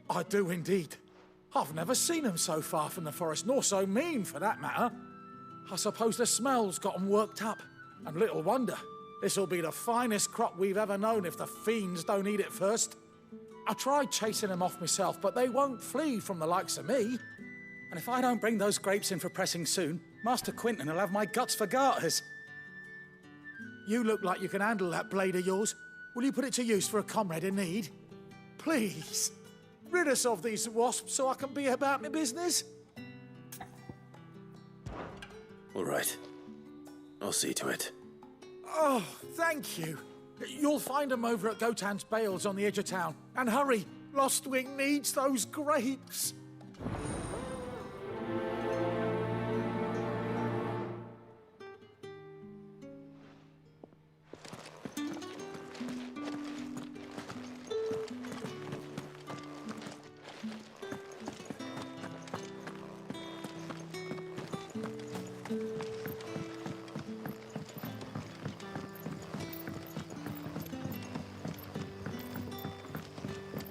I do indeed. I've never seen them so far from the forest, nor so mean, for that matter. I suppose the smell's got them worked up. And little wonder. This'll be the finest crop we've ever known if the fiends don't eat it first. I tried chasing them off myself, but they won't flee from the likes of me. And if I don't bring those grapes in for pressing soon, Master Quinton will have my guts for garters. You look like you can handle that blade of yours. Will you put it to use for a comrade in need? Please. Rid us of these wasps so I can be about my business. All right. I'll see to it. Oh, thank you. You'll find them over at Gotan's Bales on the edge of town. And hurry, Lostwing needs those grapes.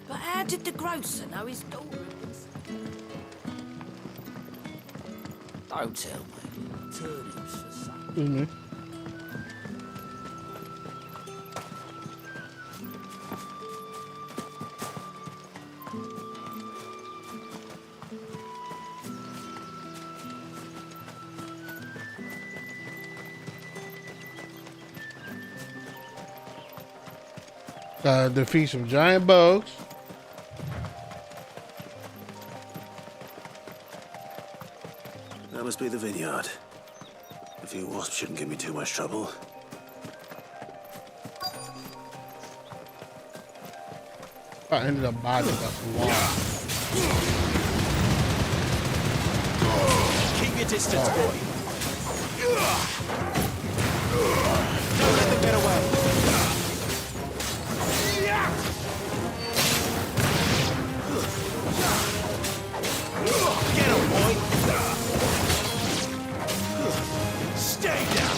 But how did the grocer know his daughter was... Don't tell me. Turnips for some. Excuse me. Gotta defeat some giant bugs. That must be the vineyard. A few wasps shouldn't give me too much trouble. I ended up biting that wall. Keep your distance, boy. Don't let them get away. Get him, boy. Stay down.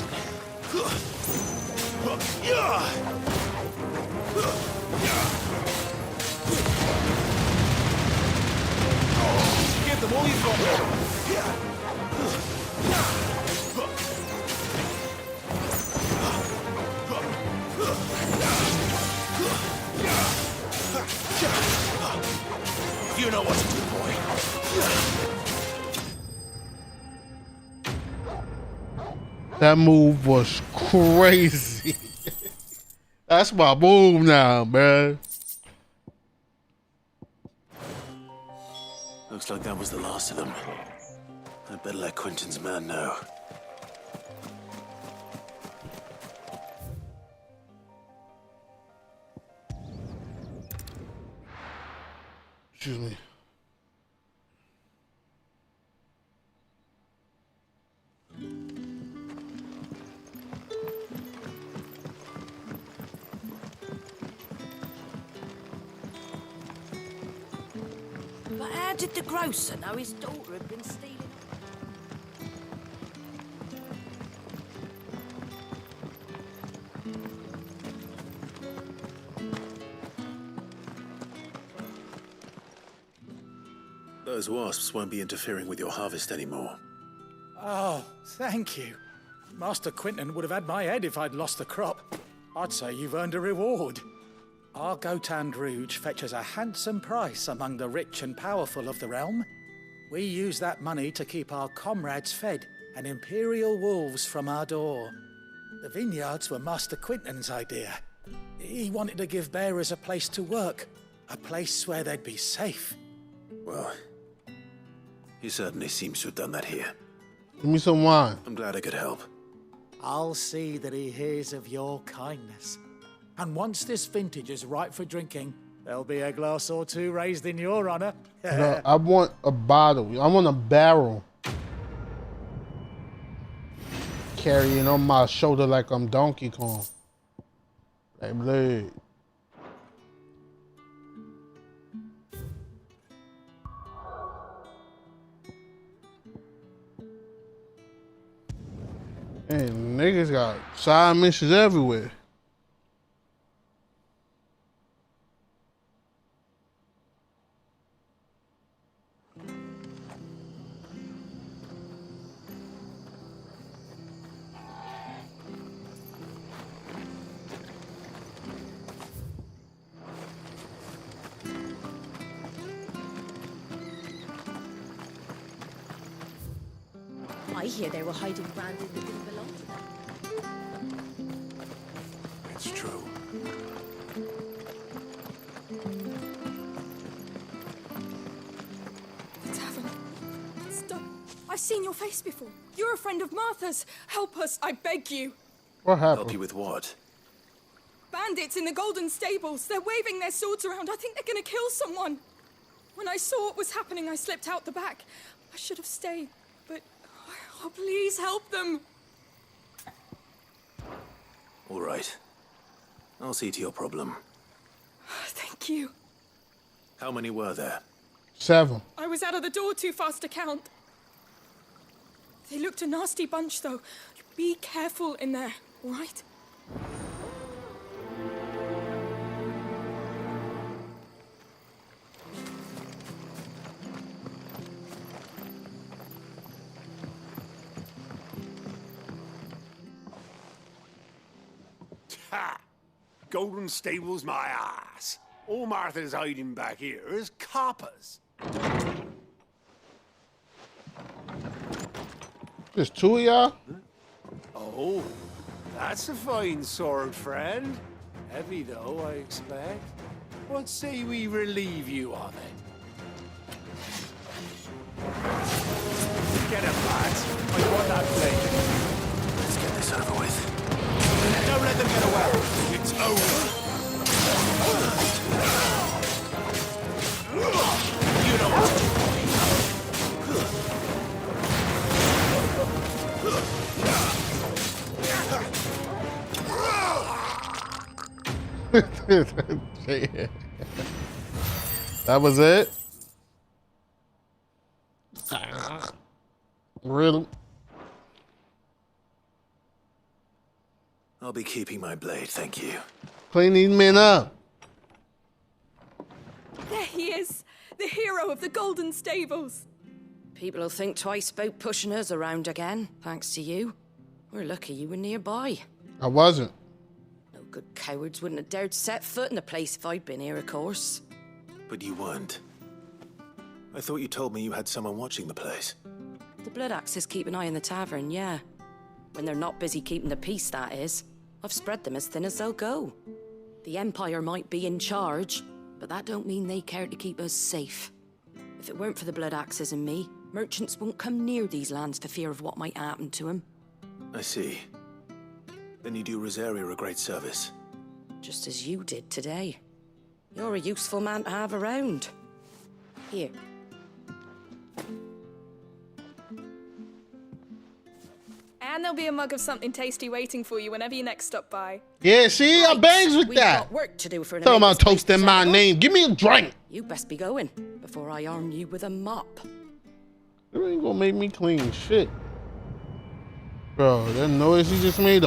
Give them all you've got. You know what to do, boy. That move was crazy. That's my move now, man. Looks like that was the last of them. I better let Quentin's man know. Excuse me. But how did the grocer know his daughter had been stealing? Those wasps won't be interfering with your harvest anymore. Oh, thank you. Master Quentin would have had my head if I'd lost the crop. I'd say you've earned a reward. Our Gotan Rouge fetches a handsome price among the rich and powerful of the realm. We use that money to keep our comrades fed and imperial wolves from our door. The vineyards were Master Quentin's idea. He wanted to give bearers a place to work, a place where they'd be safe. Well, he certainly seems to have done that here. Give me some wine. I'm glad I could help. I'll see that he hears of your kindness. And once this vintage is ripe for drinking, there'll be a glass or two raised in your honor. No, I want a bottle. I want a barrel. Carrying on my shoulder like I'm Donkey Kong. Like blade. And niggas got side missions everywhere. I hear they were hiding branded that didn't belong to them. It's true. The tavern. Stop. I've seen your face before. You're a friend of Martha's. Help us, I beg you. What happened? Help you with what? Bandits in the Golden Stables. They're waving their swords around. I think they're gonna kill someone. When I saw what was happening, I slipped out the back. I should have stayed, but... Oh, please help them. All right. I'll see to your problem. Thank you. How many were there? 7. I was out of the door too fast to count. They looked a nasty bunch, though. Be careful in there, all right? Ha! Golden Stables, my ass. All Martha's hiding back here is coppers. There's 2 of y'all? Oh, that's a fine sword, friend. Heavy, though, I expect. What say we relieve you of it? Get him, lads. I want that blade. Let's get this over with. Don't let them get away. It's over. You don't want to. That was it? Really? I'll be keeping my blade, thank you. Clean these men up. There he is, the hero of the Golden Stables. People will think twice about pushing us around again, thanks to you. We're lucky you were nearby. I wasn't. No good cowards wouldn't have dared set foot in the place if I'd been here, of course. But you weren't. I thought you told me you had someone watching the place. The Blood Axes keep an eye on the tavern, yeah. When they're not busy keeping the peace, that is. I've spread them as thin as they'll go. The Empire might be in charge, but that don't mean they care to keep us safe. If it weren't for the Blood Axes and me, merchants won't come near these lands for fear of what might happen to them. I see. Then you do Rosaria a great service. Just as you did today. You're a useful man to have around. Here. And there'll be a mug of something tasty waiting for you whenever you next stop by. Yeah, see, I bangs with We've that. got work to do for Talking about toasting my name. Give me a drink. You best be going before I arm you with a mop. You ain't gonna make me clean shit. Bro, that noise he just made.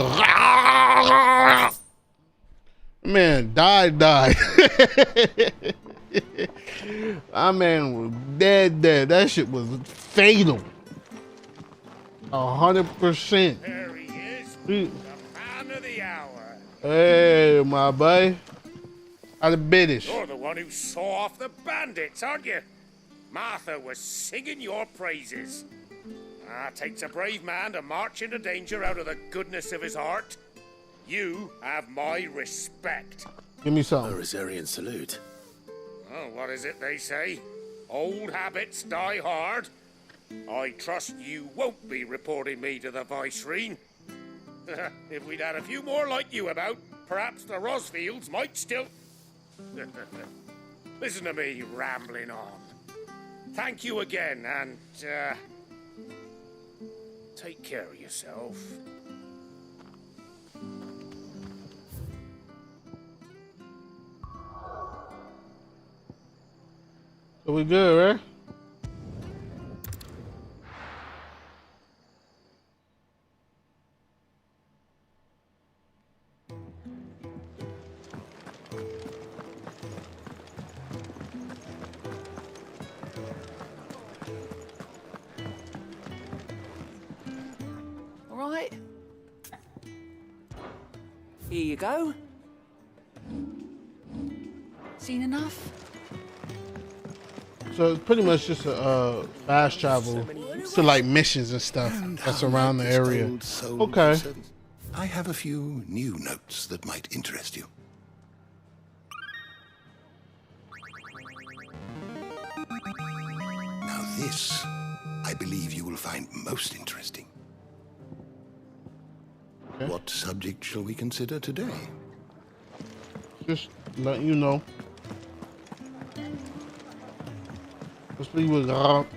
Man, died. My man was dead. That shit was fatal. 100%. There he is, the man of the hour. Hey, my boy. How the business? You're the one who saw off the bandits, aren't you? Martha was singing your praises. Takes a brave man to march into danger out of the goodness of his heart. You have my respect. Give me something. A Rosarian salute. Oh, what is it they say? Old habits die hard. I trust you won't be reporting me to the Viceroy. If we'd had a few more like you about, perhaps the Rosfields might still... Listen to me rambling on. Thank you again, and, take care of yourself. So we good, right? All right. Here you go. Seen enough? So it's pretty much just a fast travel to like missions and stuff that's around the area. Okay. I have a few new notes that might interest you. Now this, I I believe you will find most interesting. Okay. What subject shall we consider today? Just letting you know. Let's leave with God.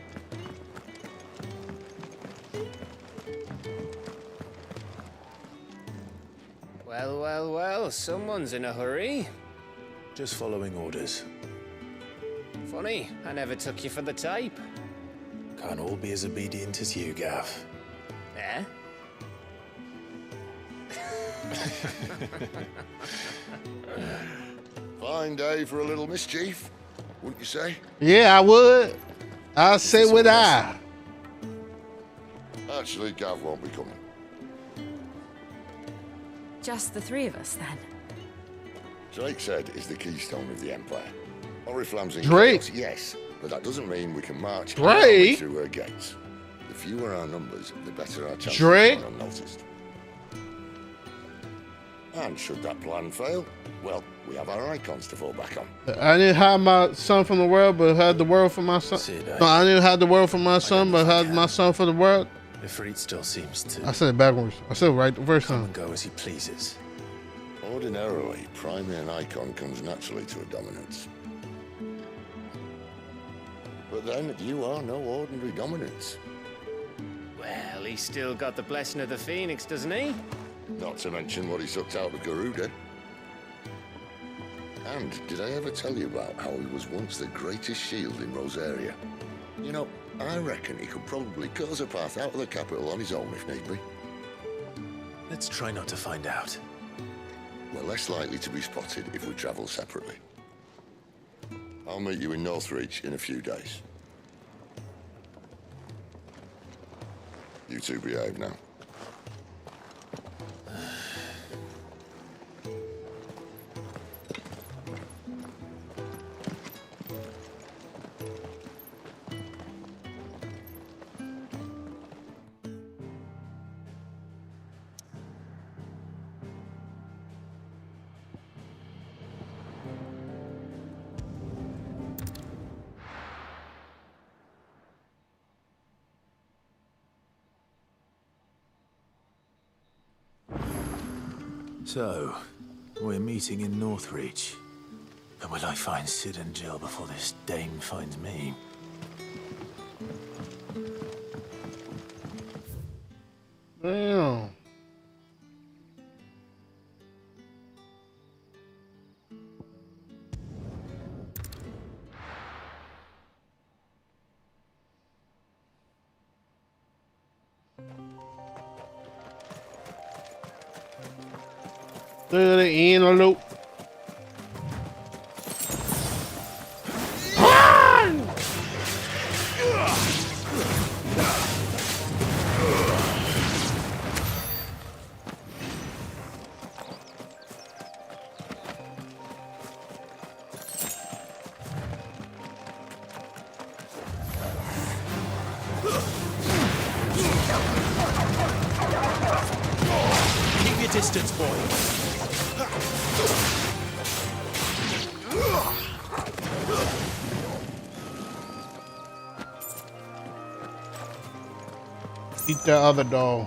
Well, well, well, someone's in a hurry. Just following orders. Funny, I never took you for the type. Can't all be as obedient as you, Gav. Eh? Fine day for a little mischief, wouldn't you say? Yeah, I would. I'll say what I. Actually, Gav won't be coming. Just the three of us, then. Drake said is the keystone of the Empire. Oriflamme's in Drake? chaos, yes, but that doesn't mean we can march Drake? through her gates. The fewer our numbers, the better our chances Drake? of going unnoticed. And should that plan fail, well, we have our icons to fall back on. I didn't have my son from the world, but had the world for my son. No, I didn't have the world for my son, but had my son for the world. Ifrit still seems to... I said it backwards. I said it right the first time. Go as he pleases. Ordinarily, priming an icon comes naturally to a dominance. But then, you are no ordinary dominance. Well, he's still got the blessing of the Phoenix, doesn't he? Not to mention what he sucked out of Garuda. And did I ever tell you about how he was once the greatest shield in Rosaria? You know, I reckon he could probably cut us a path out of the capital on his own if need be. Let's try not to find out. We're less likely to be spotted if we travel separately. I'll meet you in Northreach in a few days. You two behave now. So, we're meeting in Northreach. But will I find Sid and Jill before this dame finds me? Damn. Look at the antelope. Keep your distance, boy. Eat that other dog.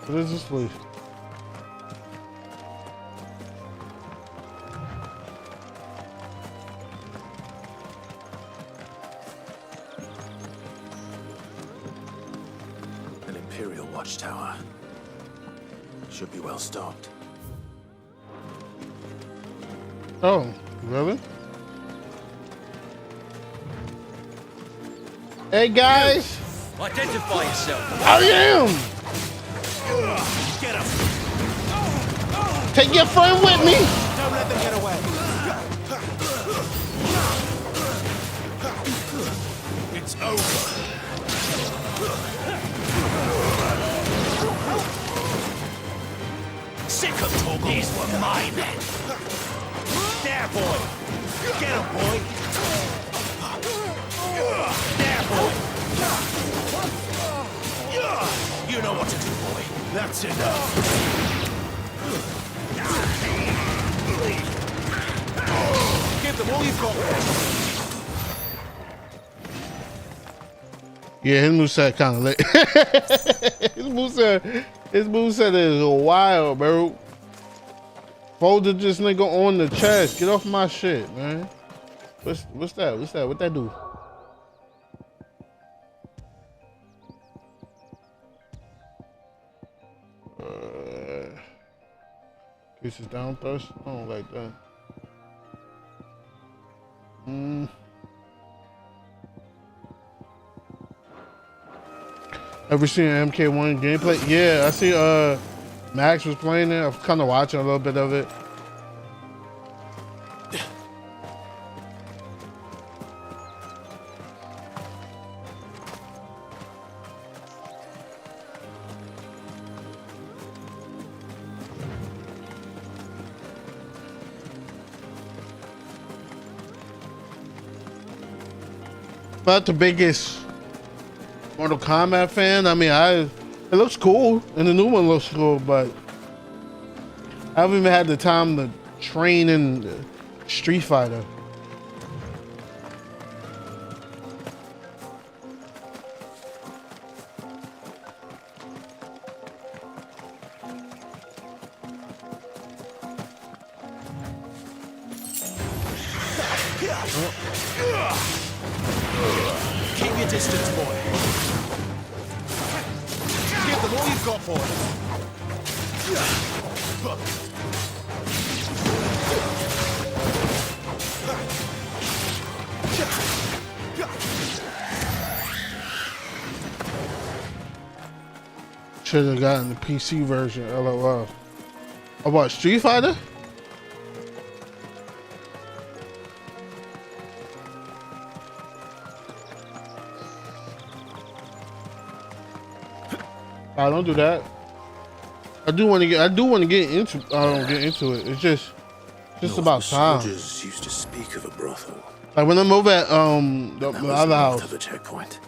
What is this leaf? An Imperial watchtower. Should be well stocked. Oh, really? Hey guys! Identify yourself. I am! Get him. Take your friend with me! Don't let them get away. It's over. Sick of talking. These were my men. There, boy. Get him, boy. There, boy. You know what to do, boy. That's enough. Give them all you've got. Yeah, his moveset kind of lit. His moveset is wild, bro. Folded this nigga on the chest. Get off my shit, man. What's that? What's that? What that do? Pieces down thrust. I don't like that. Ever seen MK1 gameplay? Yeah, I see Max was playing it. I'm kind of watching a little bit of it. Not the biggest Mortal Kombat fan. I mean, it looks cool, and the new one looks cool, but I haven't even had the time to train in Street Fighter. Keep your distance, boy. Give them all you've got, boy. Should have gotten the PC version. LOL. About Street Fighter? I don't do that. I do want to get into it. It's just about time. Soldiers used to speak of a brothel. Like when I'm over at the other house, of the checkpoint.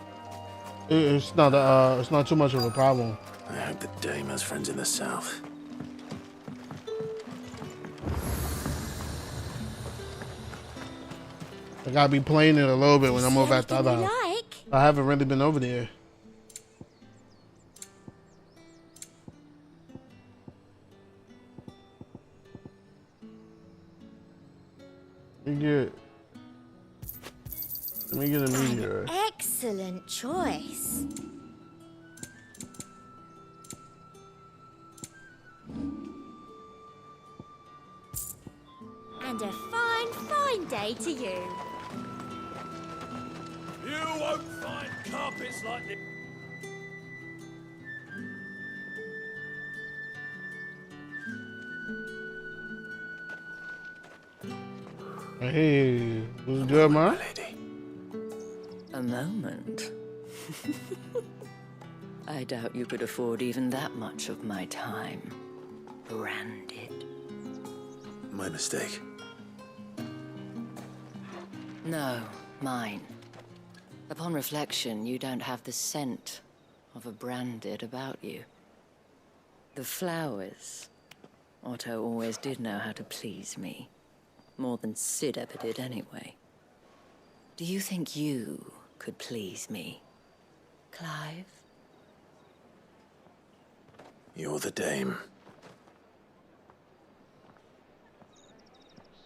it's not too much of a problem. I hope the dame has friends in the south. I gotta be playing it a little bit when I'm over at the other house. I haven't really been over there. Let me get a meteor. Excellent choice. And a fine day to you. You won't find carpets like this. Hey, what's good, man? A moment. I doubt you could afford even that much of my time. Branded. My mistake. No, mine. Upon reflection, you don't have the scent of a branded about you. The flowers. Otto always did know how to please me. More than Sid ever did anyway. Do you think you could please me, Clive? You're the dame.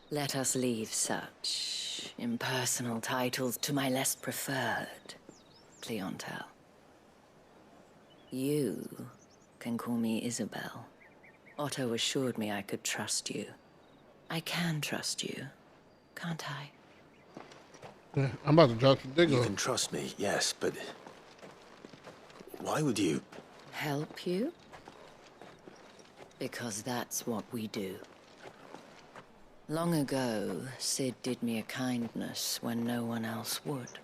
Let us leave such impersonal titles to my less preferred clientele. You can call me Isabel. Otto assured me I could trust you. I can trust you, can't I? Yeah, I'm about to drop the digger. You can trust me, yes, but why would you? Help you? Because that's what we do. Long ago, Sid did me a kindness when no one else would.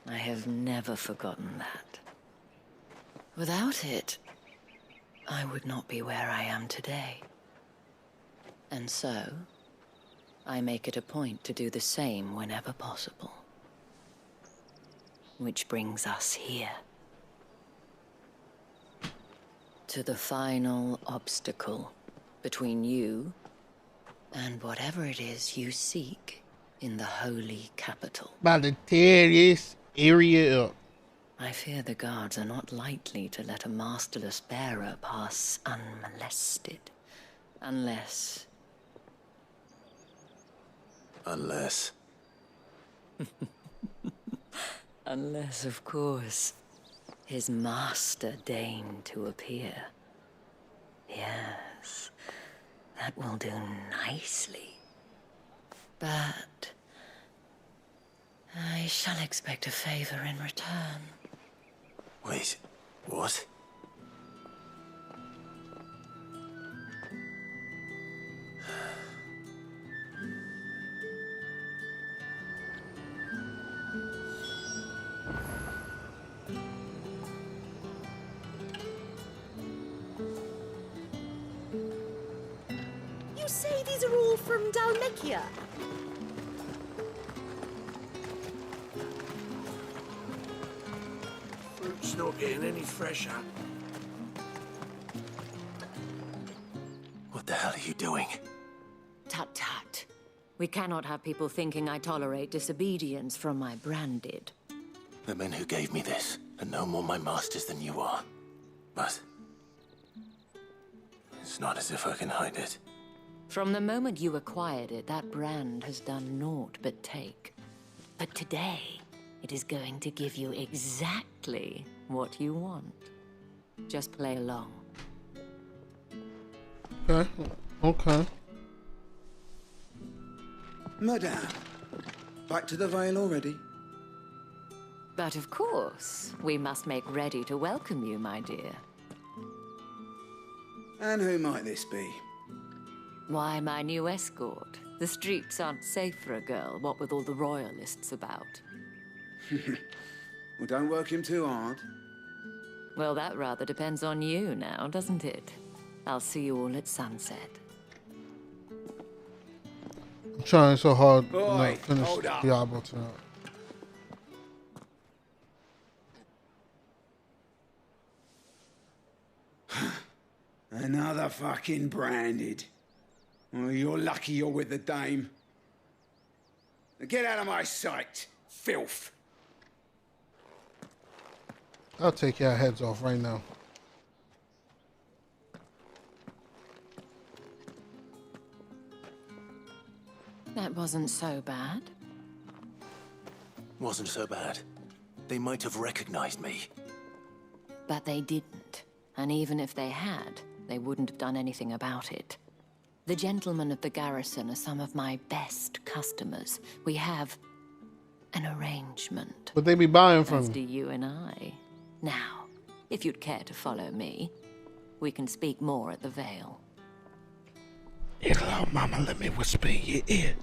I have never forgotten that. Without it, I would not be where I am today. And so, I make it a point to do the same whenever possible. Which brings us here. To the final obstacle between you And whatever it is you seek in the holy capital. About to tear this area up. I fear the guards are not likely to let a masterless bearer pass unmolested. Unless... Unless... Unless, of course, his master deigned to appear. Yes, that will do nicely. But I shall expect a favor in return. Wait, what? You say these are all from Dalmekia? Fruit's not getting any fresher. What the hell are you doing? Tut tut. We cannot have people thinking I tolerate disobedience from my branded. The men who gave me this are no more my masters than you are. But... it's not as if I can hide it. From the moment you acquired it, that brand has done naught but take. But today, it is going to give you exactly what you want. Just play along. Okay. Okay. Madame, back to the Vale already? But of course, we must make ready to welcome you, my dear. And who might this be? Why, my new escort. The streets aren't safe for a girl, what with all the royalists about. Well, don't work him too hard. Well, that rather depends on you now, doesn't it? I'll see you all at sunset. I'm trying so hard to Boy, not finish hold up. Diablo tonight. Another fucking branded. Well, you're lucky you're with the dame. Now get out of my sight, filth. I'll take your heads off right now. That wasn't so bad. Wasn't so bad. They might have recognized me. But they didn't. And even if they had, they wouldn't have done anything about it. The gentlemen of the garrison are some of my best customers. We have an arrangement. But they be buying from As me. do you and I. Now, if you'd care to follow me, we can speak more at the Vale. Hello, Mama, let me whisper in your ear.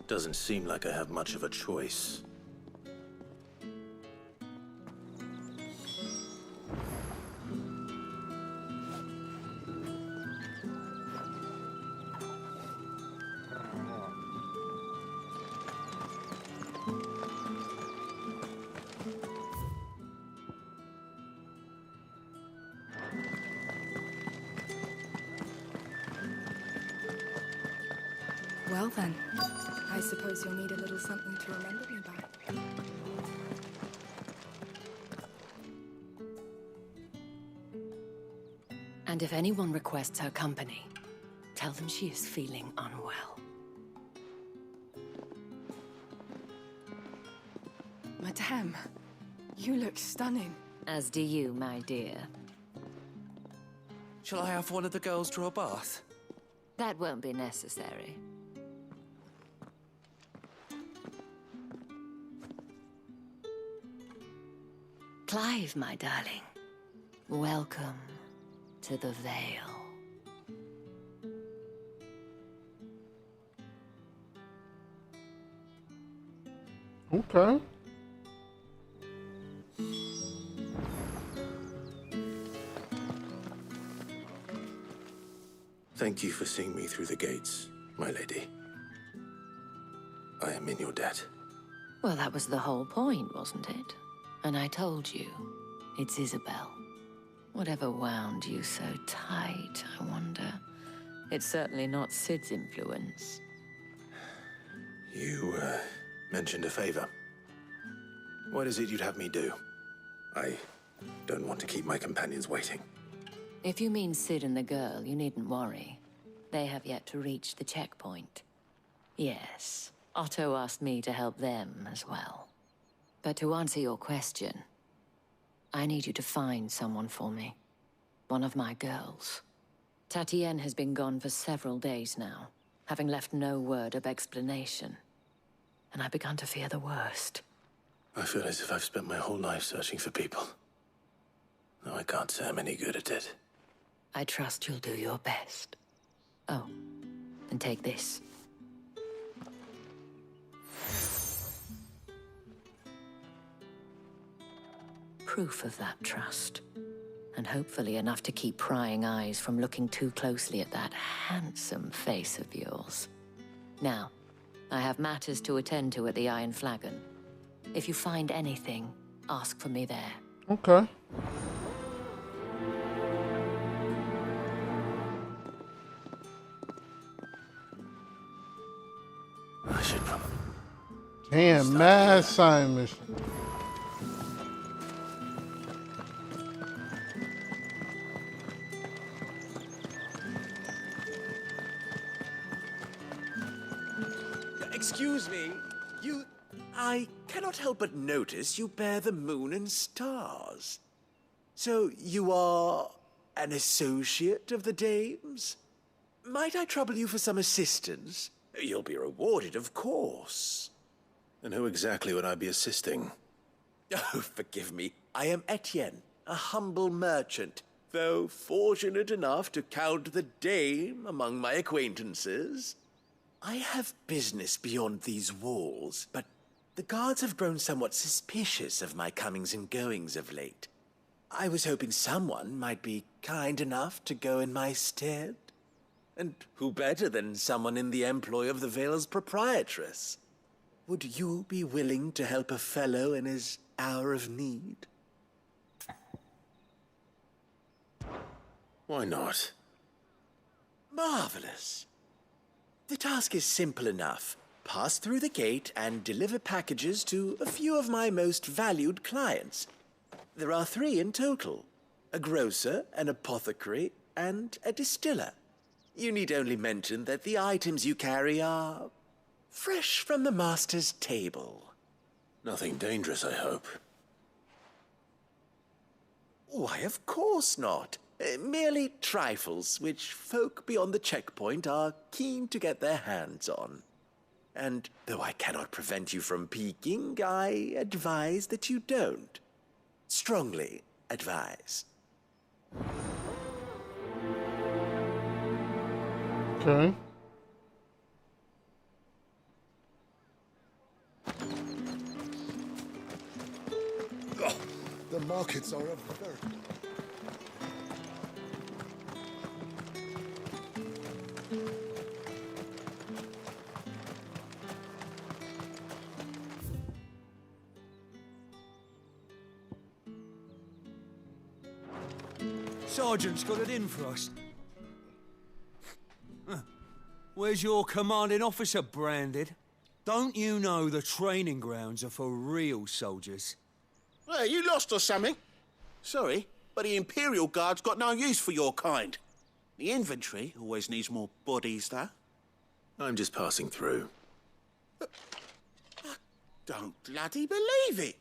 Doesn't seem like I have much of a choice. Well then, I suppose you'll need a little something to remember me by. And if anyone requests her company, tell them she is feeling unwell. Madame, you look stunning. As do you, my dear. Shall I have one of the girls draw a bath? That won't be necessary. Clive, my darling. Welcome to the Vale. Okay. Thank you for seeing me through the gates, my lady. I am in your debt. Well, that was the whole point, wasn't it? And I told you, it's Isabel. Whatever wound you so tight, I wonder. It's certainly not Sid's influence. You, mentioned a favor. What is it you'd have me do? I don't want to keep my companions waiting. If you mean Sid and the girl, you needn't worry. They have yet to reach the checkpoint. Yes, Otto asked me to help them as well. But to answer your question, I need you to find someone for me. One of my girls. Tatienne has been gone for several days now, having left no word of explanation. And I've begun to fear the worst. I feel as if I've spent my whole life searching for people. No, I can't say I'm any good at it. I trust you'll do your best. Oh, and take this. Proof of that trust. And hopefully enough to keep prying eyes from looking too closely at that handsome face of yours. Now, I have matters to attend to at the Iron Flagon. If you find anything, ask for me there. Okay. I should probably... Damn, mad side mission. Excuse me, I cannot help but notice you bear the moon and stars. So you are an associate of the dames? Might I trouble you for some assistance? You'll be rewarded, of course. And who exactly would I be assisting? Oh, forgive me. I am Etienne, a humble merchant, though fortunate enough to count the dame among my acquaintances. I have business beyond these walls, but the guards have grown somewhat suspicious of my comings and goings of late. I was hoping someone might be kind enough to go in my stead. And who better than someone in the employ of the Vale's proprietress? Would you be willing to help a fellow in his hour of need? Why not? Marvelous. The task is simple enough. Pass through the gate and deliver packages to a few of my most valued clients. There are 3 in total. A grocer, an apothecary, and a distiller. You need only mention that the items you carry are fresh from the master's table. Nothing dangerous, I hope. Why, of course not. Merely trifles which folk beyond the checkpoint are keen to get their hands on. And though I cannot prevent you from peeking, I advise that you don't. Strongly advise. Okay. Oh, the markets are a very... Sergeant's got it in for us. Where's your commanding officer, Branded? Don't you know the training grounds are for real soldiers? Well, you lost or something? Sorry, but the Imperial Guard's got no use for your kind. The infantry always needs more bodies, though. I'm just passing through. I don't bloody believe it.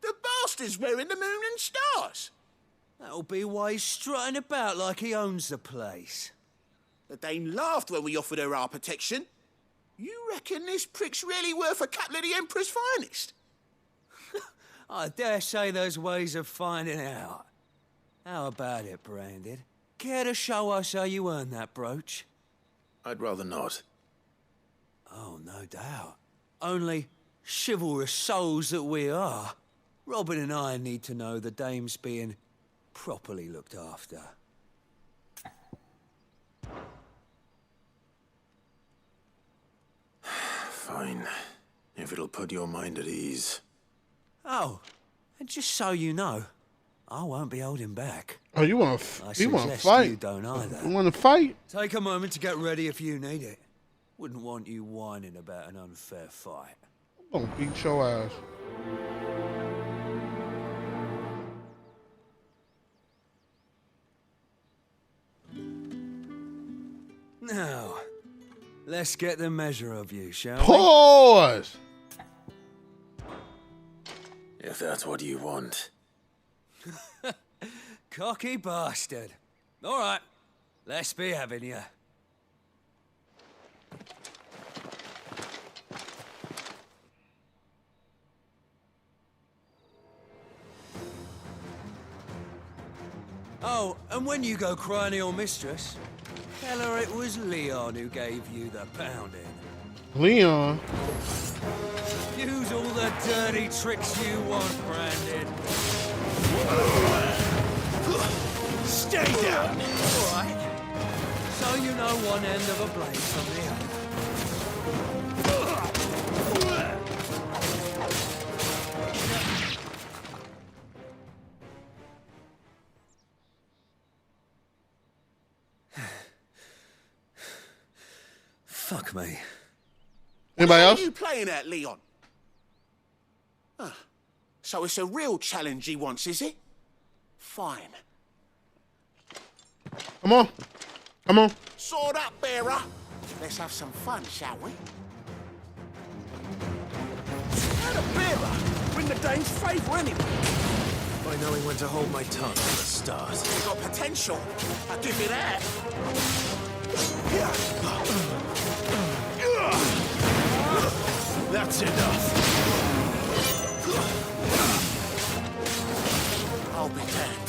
The bastard's wearing the moon and stars. That'll be why he's strutting about like he owns the place. The Dane laughed when we offered her our protection. You reckon this prick's really worth a couple of the Emperor's finest? I dare say there's ways of finding out. How about it, Branded? Care to show us how you earned that brooch? I'd rather not. Oh, no doubt. Only chivalrous souls that we are. Robin and I need to know the dame's being properly looked after. Fine. If it'll put your mind at ease. Oh, and just so you know, I won't be holding back. Oh, you want I to suggest fight? you don't either. You want to fight? Take a moment to get ready if you need it. Wouldn't want you whining about an unfair fight. I'm gonna beat your ass. Now, let's get the measure of you, shall Pause. If that's what you want. we? Cocky bastard. All right, let's be having you. Oh, and when you go crying to your mistress, tell her it was Leon who gave you the pounding. Leon. Use all the dirty tricks you want, Brandon. Stay down! All right. So you know one end of a blade from the other. Fuck me. Anybody else? What are you playing at, Leon? Ah, so it's a real challenge he wants, is it? Fine. Come on. Come on. Sword up, bearer. Let's have some fun, shall we? How the bearer win the dame's favour anyway? By knowing when to hold my tongue for the start. You got potential. I'll give you that. That's enough. I'll be damned.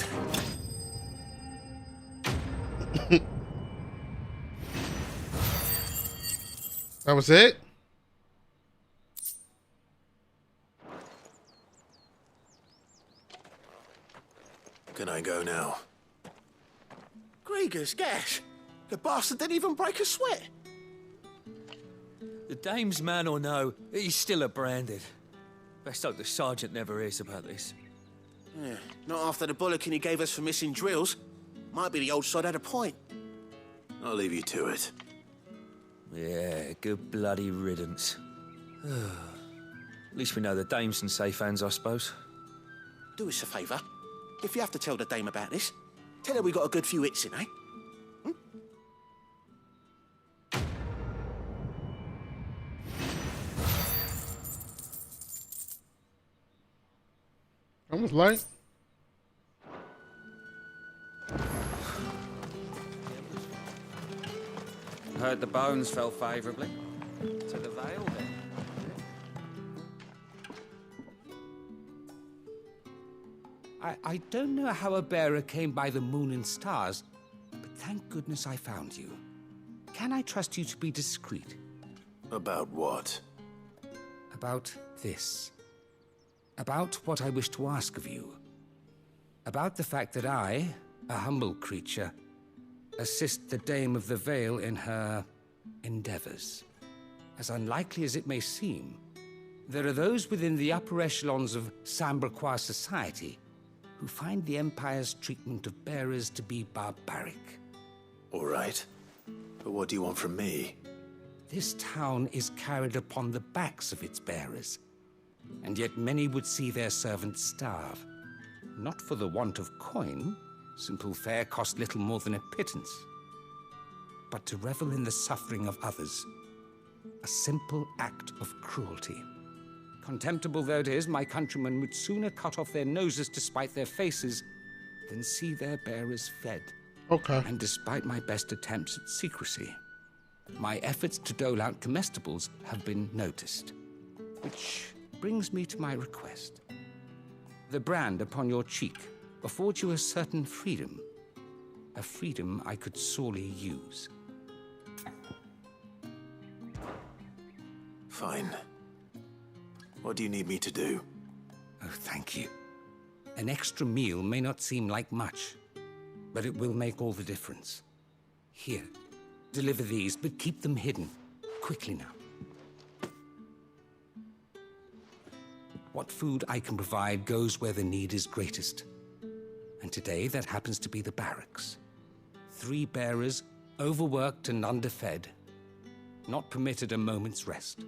That was it? Can I go now? Grieger's gas. The bastard didn't even break a sweat. The dame's man or no, he's still a branded. Best hope the sergeant never hears about this. Yeah, not after the bullocking he gave us for missing drills. Might be the old sod had a point. I'll leave you to it. Yeah, good bloody riddance. At least we know the dame's in safe hands, I suppose. Do us a favour. If you have to tell the dame about this, tell her we got a good few hits in, eh? I was light. Heard the bones fell favourably to the Vale then. I don't know how a bearer came by the moon and stars, but thank goodness I found you. Can I trust you to be discreet? About what? About this. About what I wish to ask of you. About the fact that I, a humble creature, assist the Dame of the Vale in her endeavors. As unlikely as it may seem, there are those within the upper echelons of Samberquois society who find the Empire's treatment of bearers to be barbaric. All right. But what do you want from me? This town is carried upon the backs of its bearers, and yet many would see their servants starve. Not for the want of coin, simple fare cost little more than a pittance, but to revel in the suffering of others, a simple act of cruelty. Contemptible though it is, my countrymen would sooner cut off their noses to spite their faces than see their bearers fed. Okay. And despite my best attempts at secrecy, my efforts to dole out comestibles have been noticed. Which brings me to my request. The brand upon your cheek affords you a certain freedom. A freedom I could sorely use. Fine. What do you need me to do? Oh, thank you. An extra meal may not seem like much, but it will make all the difference. Here, deliver these, but keep them hidden. Quickly now. What food I can provide goes where the need is greatest. And today that happens to be the barracks. 3 bearers, overworked and underfed, not permitted a moment's rest.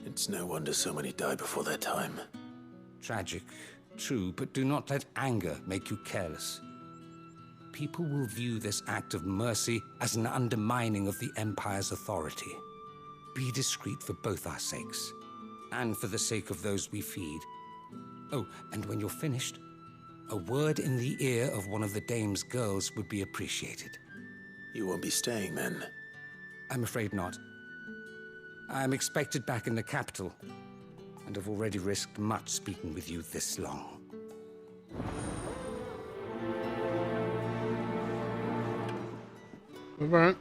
It's no wonder so many die before their time. Tragic, true, but do not let anger make you careless. People will view this act of mercy as an undermining of the Empire's authority. Be discreet for both our sakes, and for the sake of those we feed. Oh, and when you're finished, a word in the ear of one of the dame's girls would be appreciated. You won't be staying, then? I'm afraid not. I am expected back in the capital, and have already risked much speaking with you this long. All right.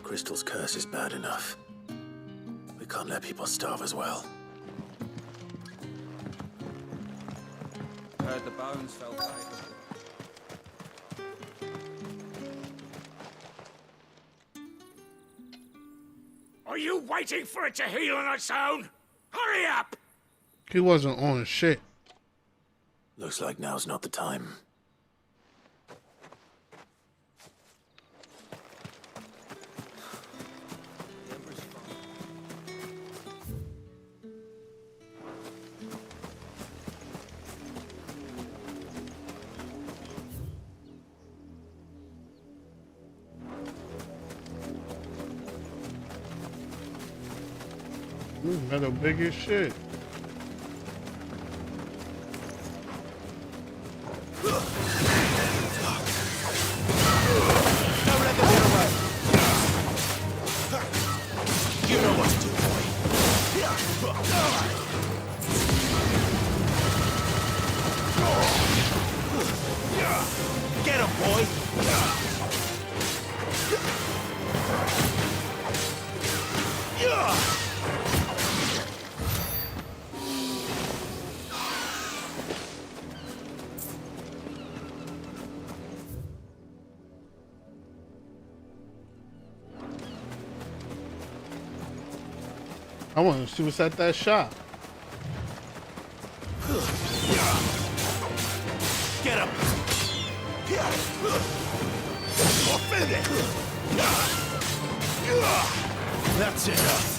Crystal's curse is bad enough. We can't let people starve as well. Heard the bones fell favorably. Are you waiting for it to heal on its own? Hurry up! He wasn't on shit. Looks like now's not the time. This metal big as shit. Don't let them get away. You know what to do, boy. Get him, boy. I want to see what's at that shop. Get him. That's enough.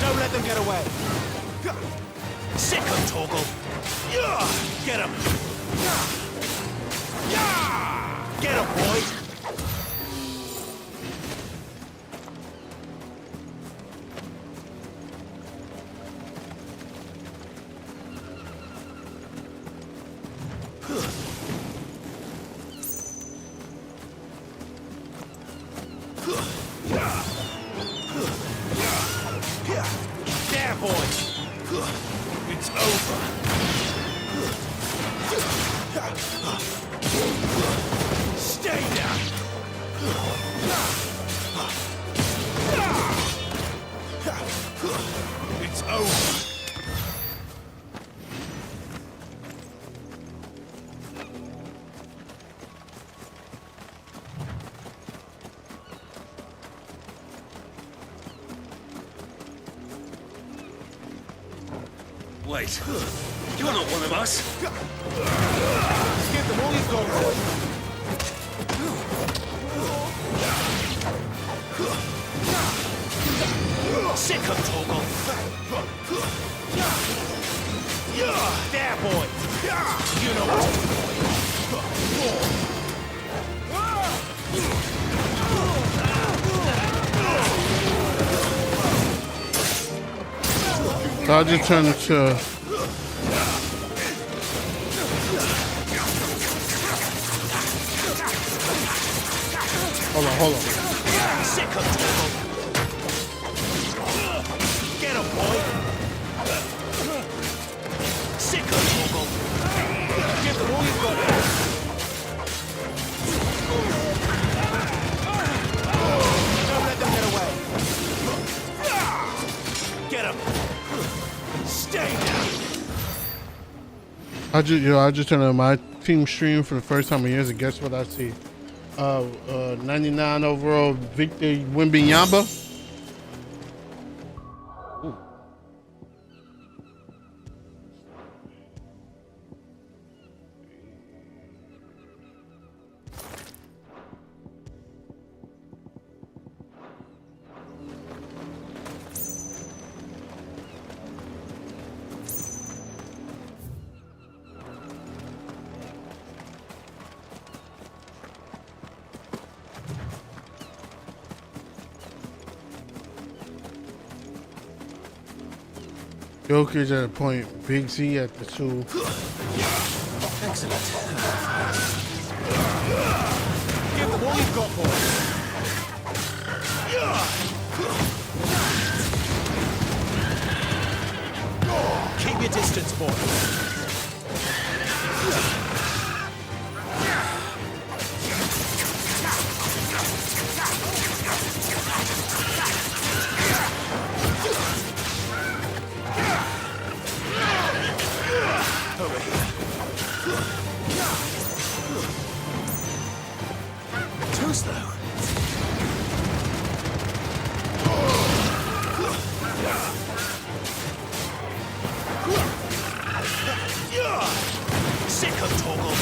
Don't let them get away. Sick of Torgal. Get him. Get him, boy. There, boys. It's over. Stay down. It's over. Wait, you're not one of us. Give them all you've got, boy. Sick of Torgal. There, boy. You know what So I just turned it to hold on. Sick of Torgal. Get him, boy. Sick of Torgal. Give them all you've got. Don't let them get away. Get him. Stay down. I just turned on my team stream for the first time in years, and guess what I see? 99 overall Victor Wembanyama. Jokic at a point, Big Z at the 2. Excellent. Give them all you've got, boys. Keep your distance, boys. Too slow. Sick of Toggle.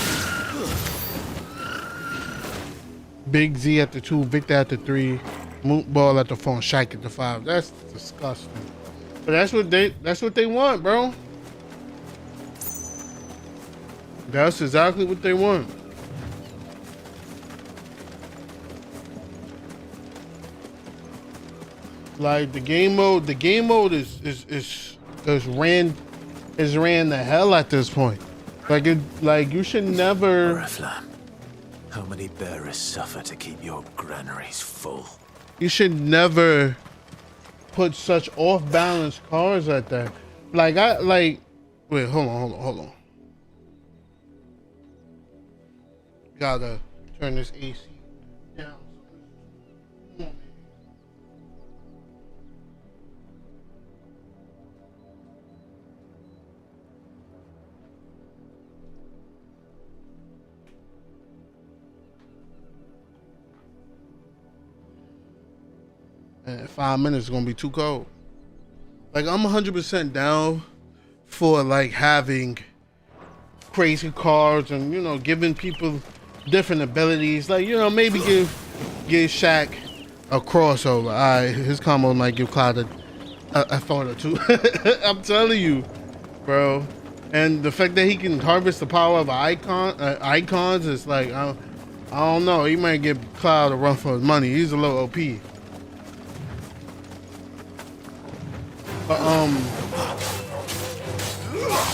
Big Z at the 2, Victor at the 3, Moot Ball at the 4, and Shaq at the 5. That's disgusting. But that's what they want, bro. That's exactly what they want. Like the game mode is ran the hell at this point. Like you should never. Oriflamme, how many bearers suffer to keep your granaries full? You should never put such off-balance cars at that. Wait, hold on. Gotta turn this AC down. Come on, and 5 minutes is gonna be too cold. Like I'm 100% down for like having crazy cars and giving people different abilities. Like maybe give Shaq a crossover. Alright, his combo might give Clive a thought or two. I'm telling you, bro. And the fact that he can harvest the power of icons is like I don't know. He might give Clive a run for his money. He's a little OP. But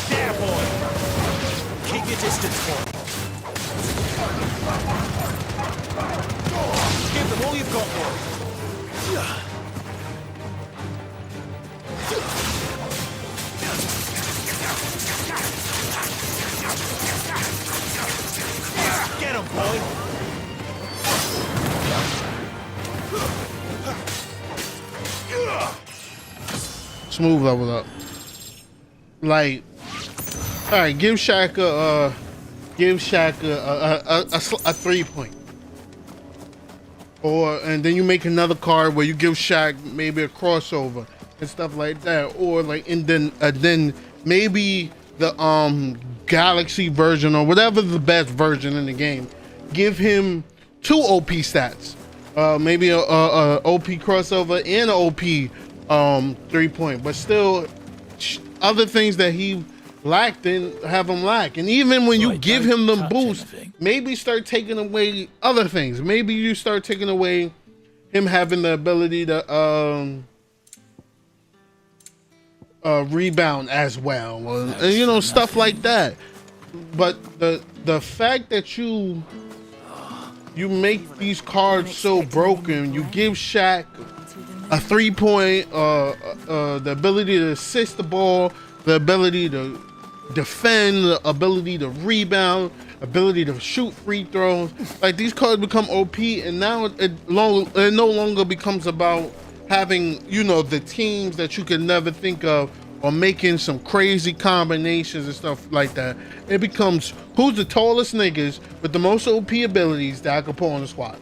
there, boy. Keep your distance, boy. Give them all you've got, boy. Get him, boy. Smooth level up. Like, all right, give Shaq a 3-point, and then you make another card where you give Shaq maybe a crossover and stuff like that, or like and then maybe the Galaxy version or whatever the best version in the game, give him 2 OP stats, maybe a OP crossover and an OP 3-point, but still other things that he lacked, then have him lack. And even when you give him them boosts, maybe start taking away other things. Maybe you start taking away him having the ability to rebound as well, or, stuff like that. But the fact that you make these cards so broken, you give Shaq a 3-point, the ability to assist the ball, the ability to defend, the ability to rebound, ability to shoot free throws. Like, these cards become OP, and now it no longer becomes about having, the teams that you could never think of or making some crazy combinations and stuff like that, it becomes who's the tallest niggas with the most OP abilities that I could put on the squad.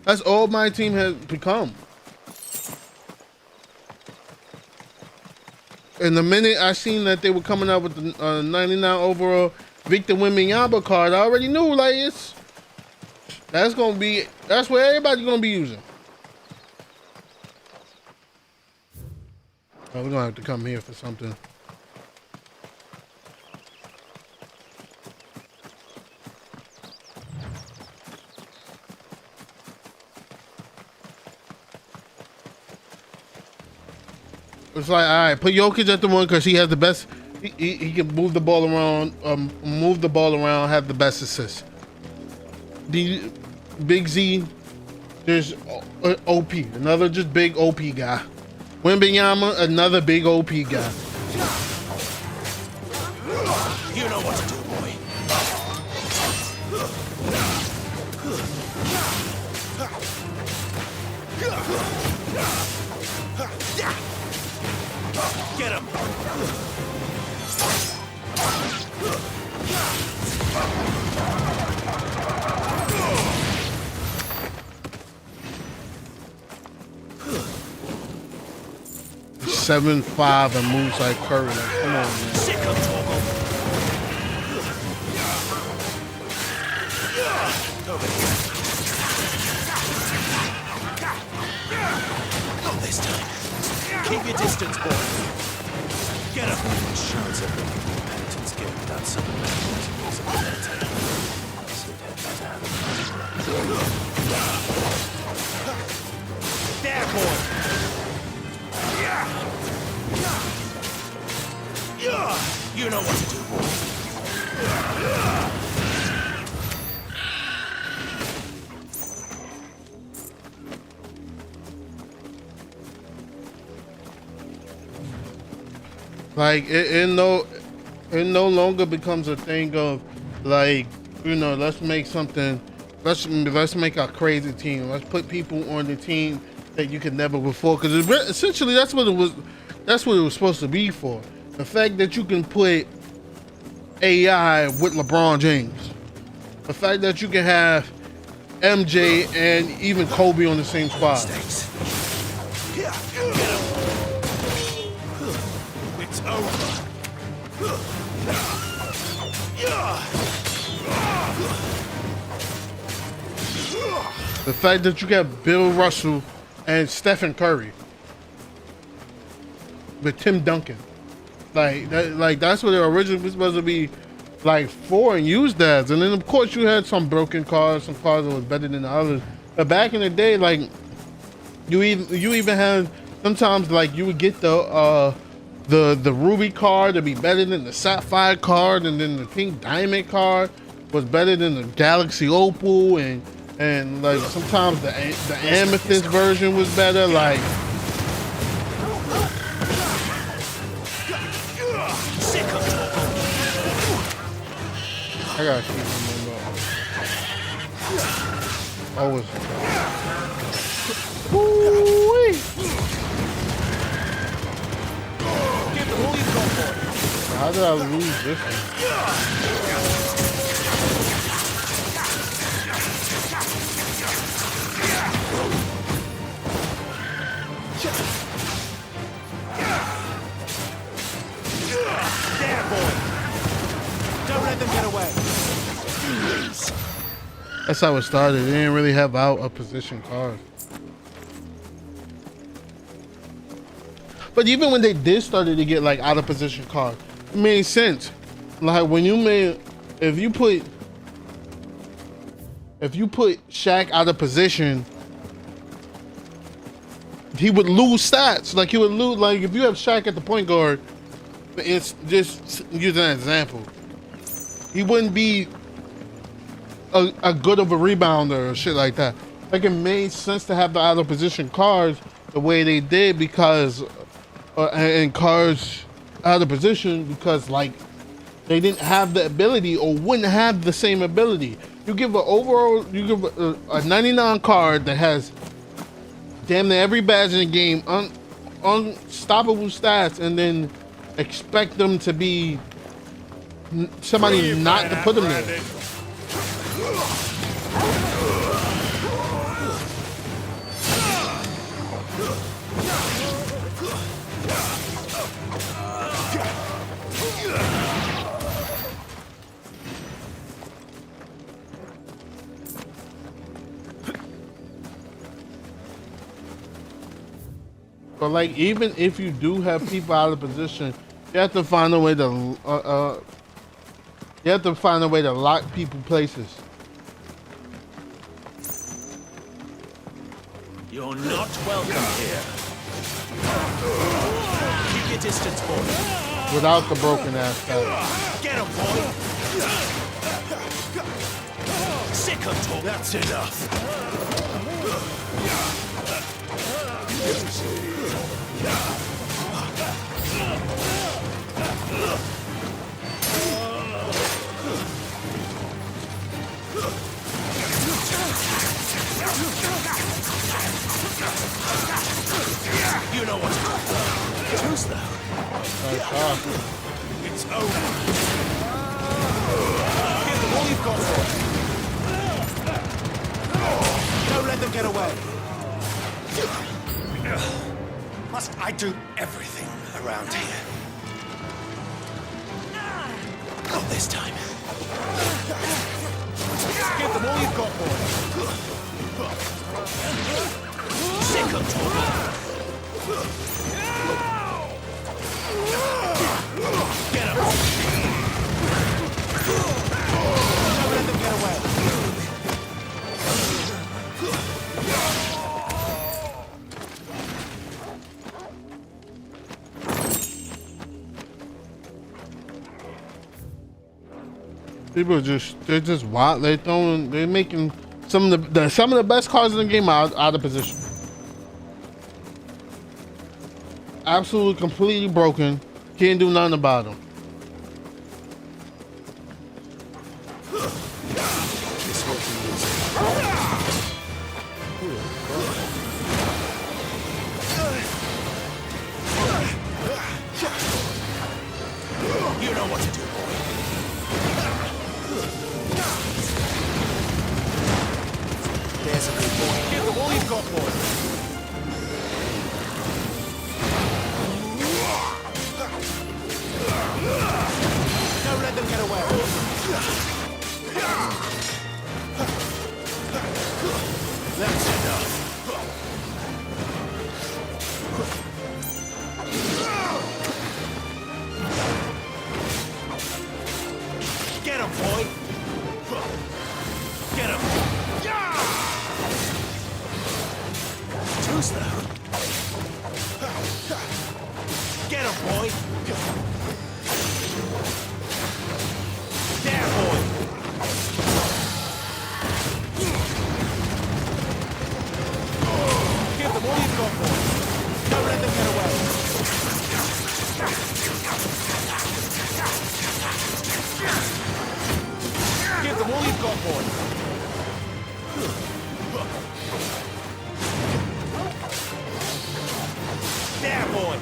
That's all my team has become. And the minute I seen that they were coming out with the 99 overall Victor Wembanyama card, I already knew, like, that's what everybody's gonna be using. Oh, we're gonna have to come here for something. It's like, all right, put Jokic at the one because he has the best. He can move the ball around, have the best assists. The Big Z, there's OP, another just big OP guy. Wembanyama, another big OP guy. You know what to do, boy. Get him. Seven 5 and moves like Curry. Like, come on, man. Not this time. Keep your distance, boy. Get him. Shows a bit of repentance given that some there, boy. You know what to do, boy. Like it no longer becomes a thing of like, you know, let's make something, let's make a crazy team. Let's put people on the team that you could never before, because essentially that's what it was supposed to be for. The fact that you can put AI with LeBron James, the fact that you can have MJ and even Kobe on the same squad. It's over. The fact that you got Bill Russell and Stephen Curry with Tim Duncan, that's what it originally was supposed to be, like, for and used as. And then of course you had some broken cards, some cards that was better than the others. But back in the day, like, you even had sometimes, like, you would get the Ruby card to be better than the Sapphire card, and then the Pink Diamond card was better than the Galaxy Opal, and like sometimes the Amethyst version was better. Like, I gotta keep remember. Always. How did I lose this one? There, boy. Don't let them get away. That's how it started. They didn't really have out of position cards. But even when they did started to get like out of position cards, it made sense. Like when if you put Shaq out of position, he would lose stats. Like he would lose. Like if you have Shaq at the point guard, it's just using an example, he wouldn't be a good of a rebounder or shit like that. Like it made sense to have the out of position cards the way they did because and cards out of position because like they didn't have the ability or wouldn't have the same ability. You give a 99 card that has damn near every badge in the game unstoppable stats and then expect them to be somebody not to put them there. But like, even if you do have people out of position, you have to find a way to lock people places. You're not welcome here. Keep your distance, boy. Without the broken ass guy. Get him, boy. Sick of talk. That's enough. You know what? Too slow. It's over. Give them all you've got for it. Don't let them get away. Must I do everything around here? Not this time. Give them all you've got, boy. Sick of talking. Get up. Don't let them get away. People they're just wild. They're making some of the best cards in the game out of position. Absolutely, completely broken. Can't do nothing about them. You know what to do, boy. There's a good boy. Give them all you've got, boy. Don't let them get away. That's enough. Get him, boy. Get him. Too slow. Get him, boy. There, boy. Give them all you've got, boy. Don't let them get away. Give them all you've got, boy. There, boy.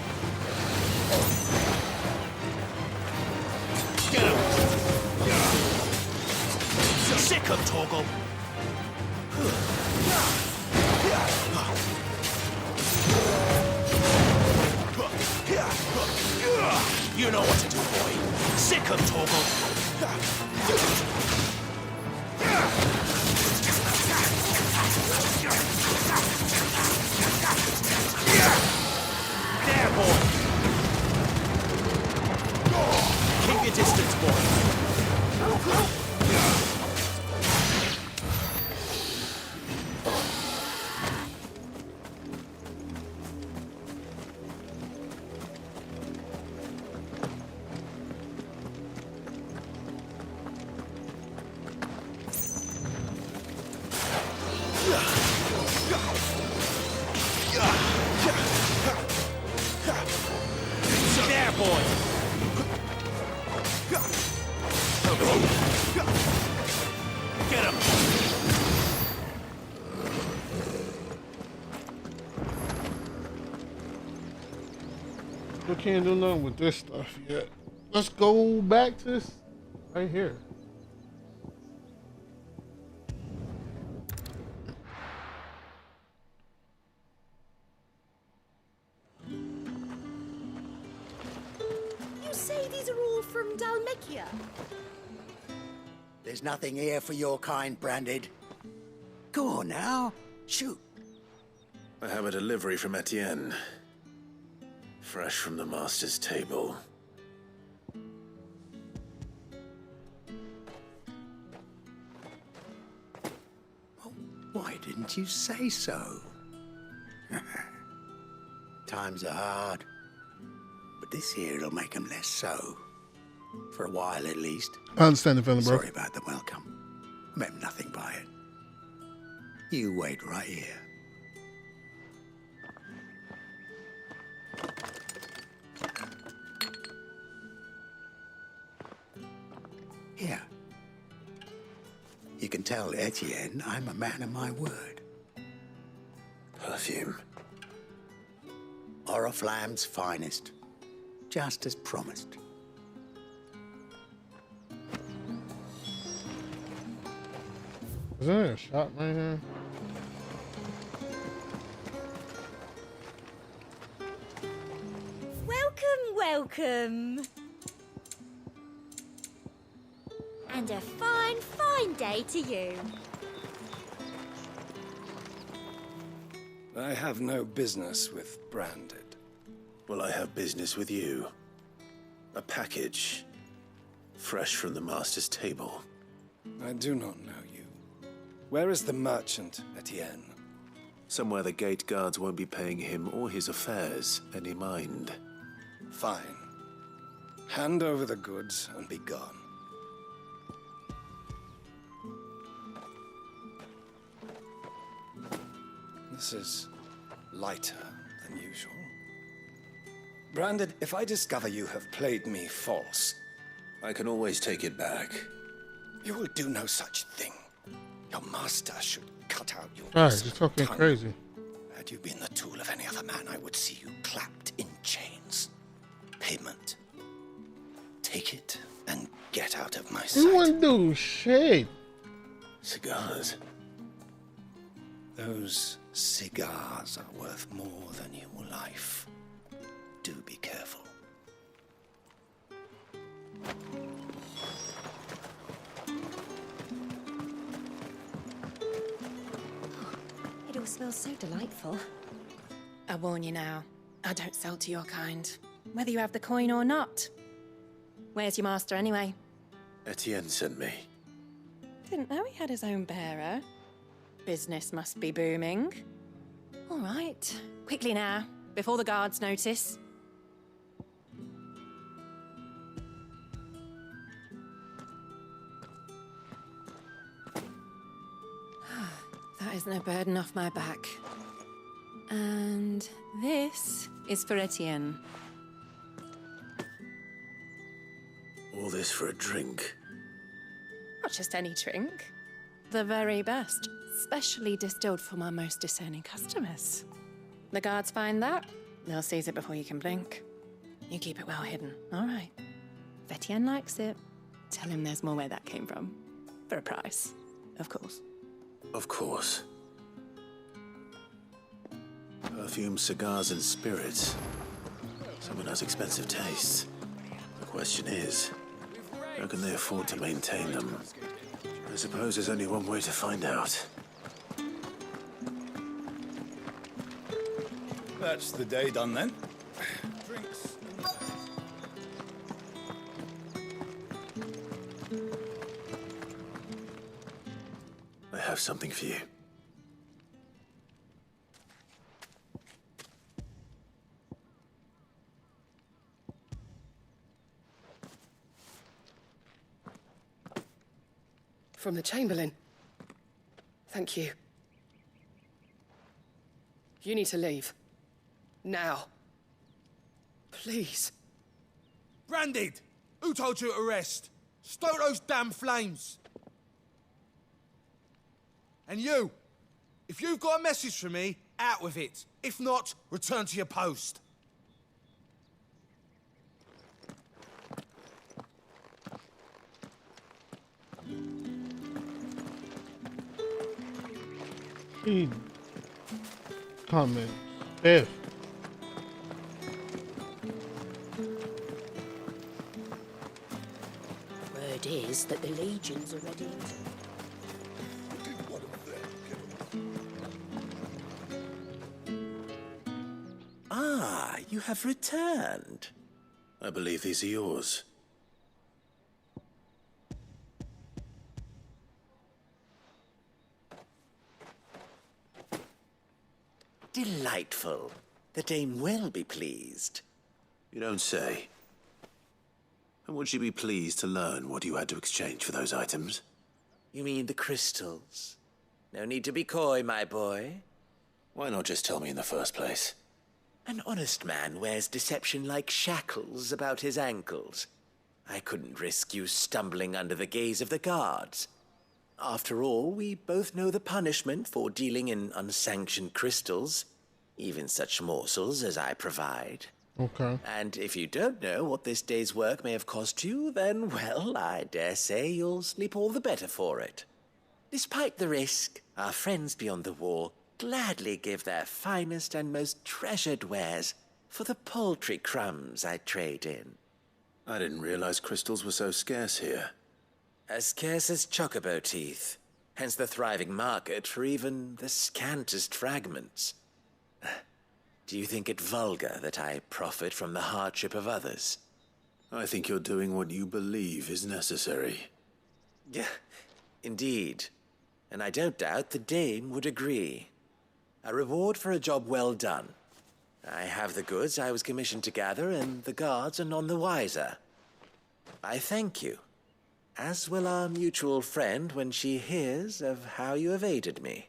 Get him. Sick of Torgal. You know what to do, boy. Sick of Torgal. There, boy. Keep your distance, boy. There, boy. Get him. can't do nothing with this stuff yet. Let's go back to this right here. You say these are all from Dalmekia? There's nothing here for your kind, Branded. Go on now, shoot. I have a delivery from Etienne. Fresh from the master's table. Why didn't you say so? Times are hard, but this here'll make them less so. For a while, at least. I understand the feeling, bro. Sorry about the welcome. I meant nothing by it. You wait right here. Here. You can tell Etienne I'm a man of my word. Perfume. Oriflamme's finest. Just as promised. Is there a shop right here? Welcome. And a fine, fine day to you. I have no business with Branded. Well, I have business with you. A package. Fresh from the master's table. I do not know you. Where is the merchant, Etienne? Somewhere the gate guards won't be paying him or his affairs any mind. Fine. Hand over the goods and be gone. This is lighter than usual. Branded, if I discover you have played me false... I can always take it back. You will do no such thing. Your master should cut out your Right, you're talking tongue. crazy. Had you been the tool of any other man, I would see you clapped in chains. Payment. Take it and get out of my sight. You wouldn't do shit. Cigars. Those cigars are worth more than your life. Do be careful. It all smells so delightful. I warn you now, I don't sell to your kind, whether you have the coin or not. Where's your master anyway? Etienne sent me. Didn't know he had his own bearer. Business must be booming. All right, quickly now, before the guards notice. That is no burden off my back. And this is for Etienne. All this for a drink. Not just any drink. The very best, specially distilled for my most discerning customers. The guards find that, they'll seize it before you can blink. You keep it well hidden, all right. If Etienne likes it, tell him there's more where that came from. For a price, of course. Of course. Perfume, cigars, and spirits. Someone has expensive tastes. The question is, how can they afford to maintain them? I suppose there's only one way to find out. That's the day done then. I have something for you. From the Chamberlain. Thank you. You need to leave. Now. Please. Branded! Who told you to arrest? Stoke those damn flames! And you, if you've got a message for me, out with it. If not, return to your post. He comments. If. Word is that the legions are ready. Ah, you have returned. I believe these are yours. Delightful. The dame will be pleased. You don't say. And would she be pleased to learn what you had to exchange for those items? You mean the crystals? No need to be coy, my boy. Why not just tell me in the first place? An honest man wears deception like shackles about his ankles. I couldn't risk you stumbling under the gaze of the guards. After all, we both know the punishment for dealing in unsanctioned crystals, even such morsels as I provide. Okay. And if you don't know what this day's work may have cost you, then, well, I dare say you'll sleep all the better for it. Despite the risk, our friends beyond the wall gladly give their finest and most treasured wares for the paltry crumbs I trade in. I didn't realize crystals were so scarce here. As scarce as chocobo teeth, hence the thriving market for even the scantest fragments. Do you think it vulgar that I profit from the hardship of others? I think you're doing what you believe is necessary. Yeah, indeed. And I don't doubt the dame would agree. A reward for a job well done. I have the goods I was commissioned to gather, and the guards are none the wiser. I thank you, as will our mutual friend when she hears of how you have aided me.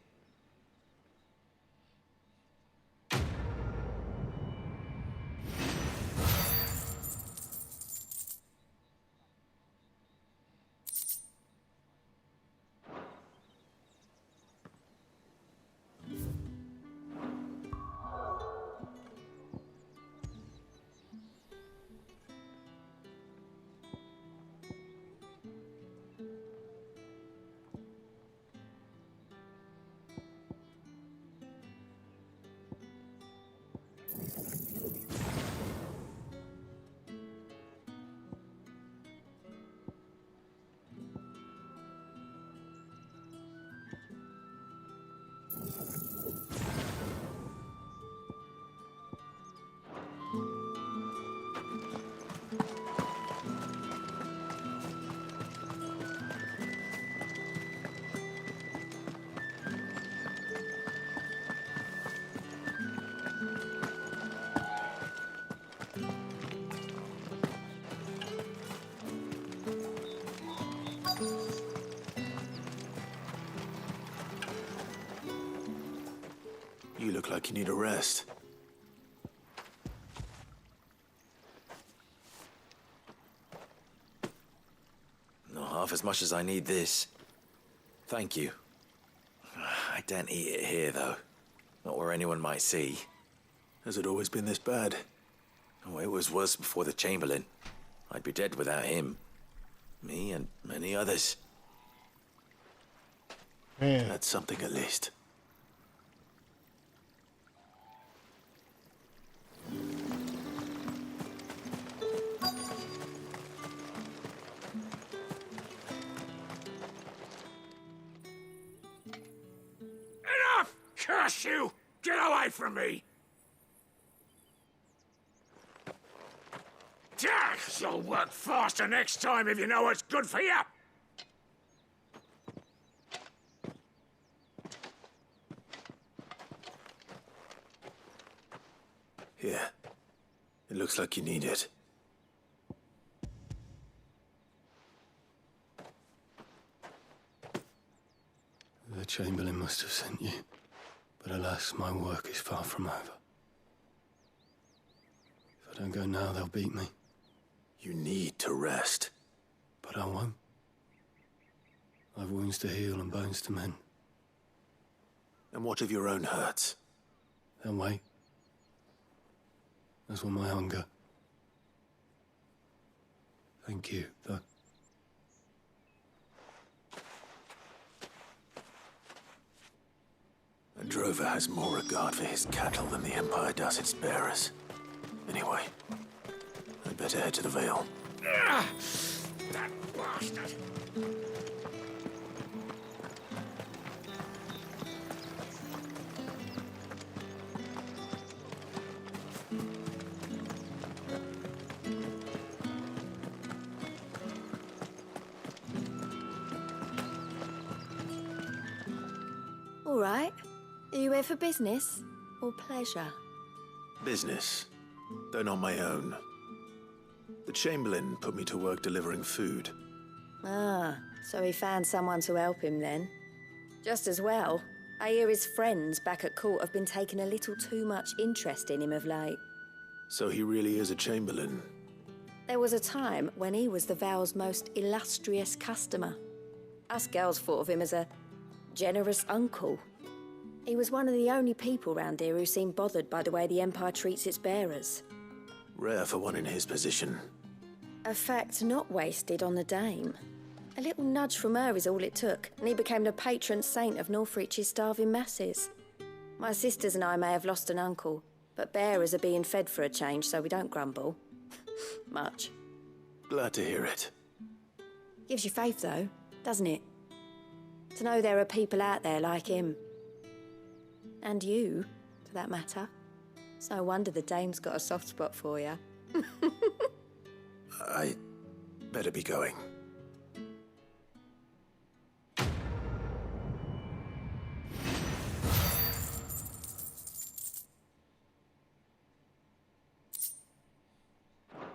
You look like you need a rest. Not half as much as I need this. Thank you. I daren't eat it here, though. Not where anyone might see. Has it always been this bad? Oh, it was worse before the Chamberlain. I'd be dead without him. Me and many others. Man. That's something at least. Enough! Curse you! Get away from me! You'll work faster next time if you know what's good for you! Here. It looks like you need it. The Chamberlain must have sent you, but alas, my work is far from over. If I don't go now, they'll beat me. You need to rest. But I won't. I've wounds to heal and bones to mend. And what of your own hurts? They'll wait. As will my hunger. Thank you, though. drover has more regard for his cattle than the Empire does its bearers. Anyway, I'd better head to the Vale. That bastard! All right. Are you here for business or pleasure? Business, though not my own. The Chamberlain put me to work delivering food. Ah, so he found someone to help him then. Just as well. I hear his friends back at court have been taking a little too much interest in him of late. So he really is a Chamberlain. There was a time when he was the Vale's most illustrious customer. Us girls thought of him as a generous uncle. He was one of the only people round here who seemed bothered by the way the Empire treats its bearers. Rare for one in his position. A fact not wasted on the Dame. A little nudge from her is all it took, and he became the patron saint of Northreach's starving masses. My sisters and I may have lost an uncle, but bearers are being fed for a change, so we don't grumble. Much. Glad to hear it. Gives you faith, though, doesn't it? To know there are people out there like him. And you, for that matter. It's no wonder the Dame's got a soft spot for you. I better be going.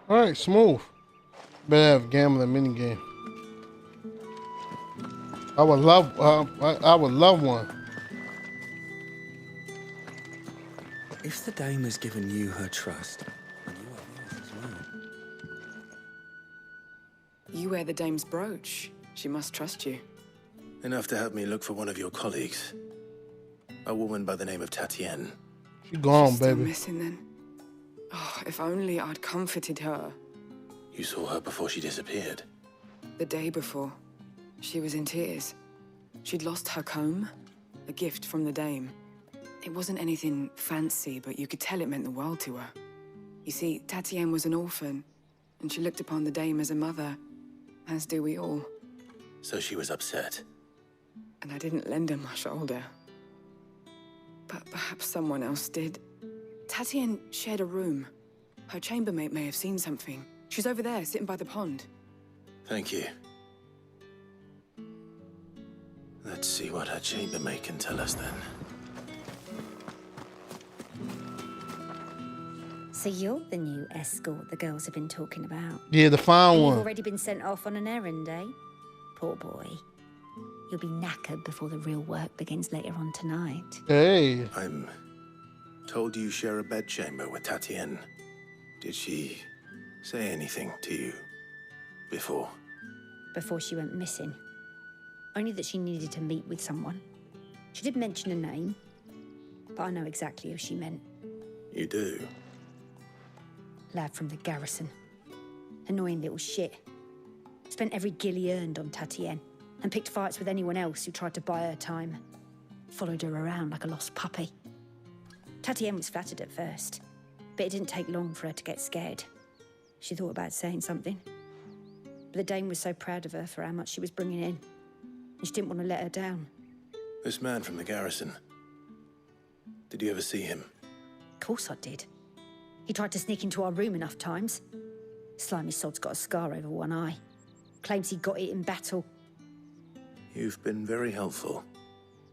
All right, smooth. Better have gambling minigame. I would love one. If the Dame has given you her trust, then you are yours as well. You wear the Dame's brooch. She must trust you. Enough to help me look for one of your colleagues. A woman by the name of Tatienne. She gone, Still baby. missing then. Oh, if only I'd comforted her. You saw her before she disappeared. The day before, she was in tears. She'd lost her comb, a gift from the Dame. It wasn't anything fancy, but you could tell it meant the world to her. You see, Tatienne was an orphan, and she looked upon the Dame as a mother, as do we all. So she was upset. And I didn't lend her my shoulder. But perhaps someone else did. Tatienne shared a room. Her chambermaid may have seen something. She's over there, sitting by the pond. Thank you. Let's see what her chambermaid can tell us then. So you're the new escort the girls have been talking about? Yeah, the fine You've one. already been sent off on an errand, eh? Poor boy. You'll be knackered before the real work begins later on tonight. Hey. I'm told you share a bedchamber with Tatienne. Did she say anything to you before? Before she went missing. Only that she needed to meet with someone. She did mention a name, but I know exactly who she meant. You do? Lad from the garrison. Annoying little shit. Spent every guil he earned on Tatienne, and picked fights with anyone else who tried to buy her time. Followed her around like a lost puppy. Tatienne was flattered at first, but it didn't take long for her to get scared. She thought about saying something. But the Dame was so proud of her for how much she was bringing in, and she didn't want to let her down. This man from the garrison. Did you ever see him? Of course I did. He tried to sneak into our room enough times. Slimy sod's got a scar over one eye. Claims he got it in battle. You've been very helpful.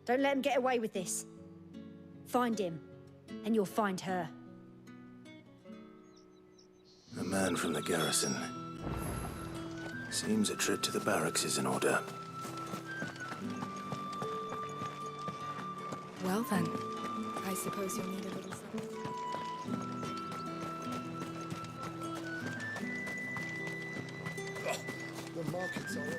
Don't let him get away with this. Find him, and you'll find her. A man from the garrison. Seems a trip to the barracks is in order. Well then, I suppose you'll need a little something. The markets are up.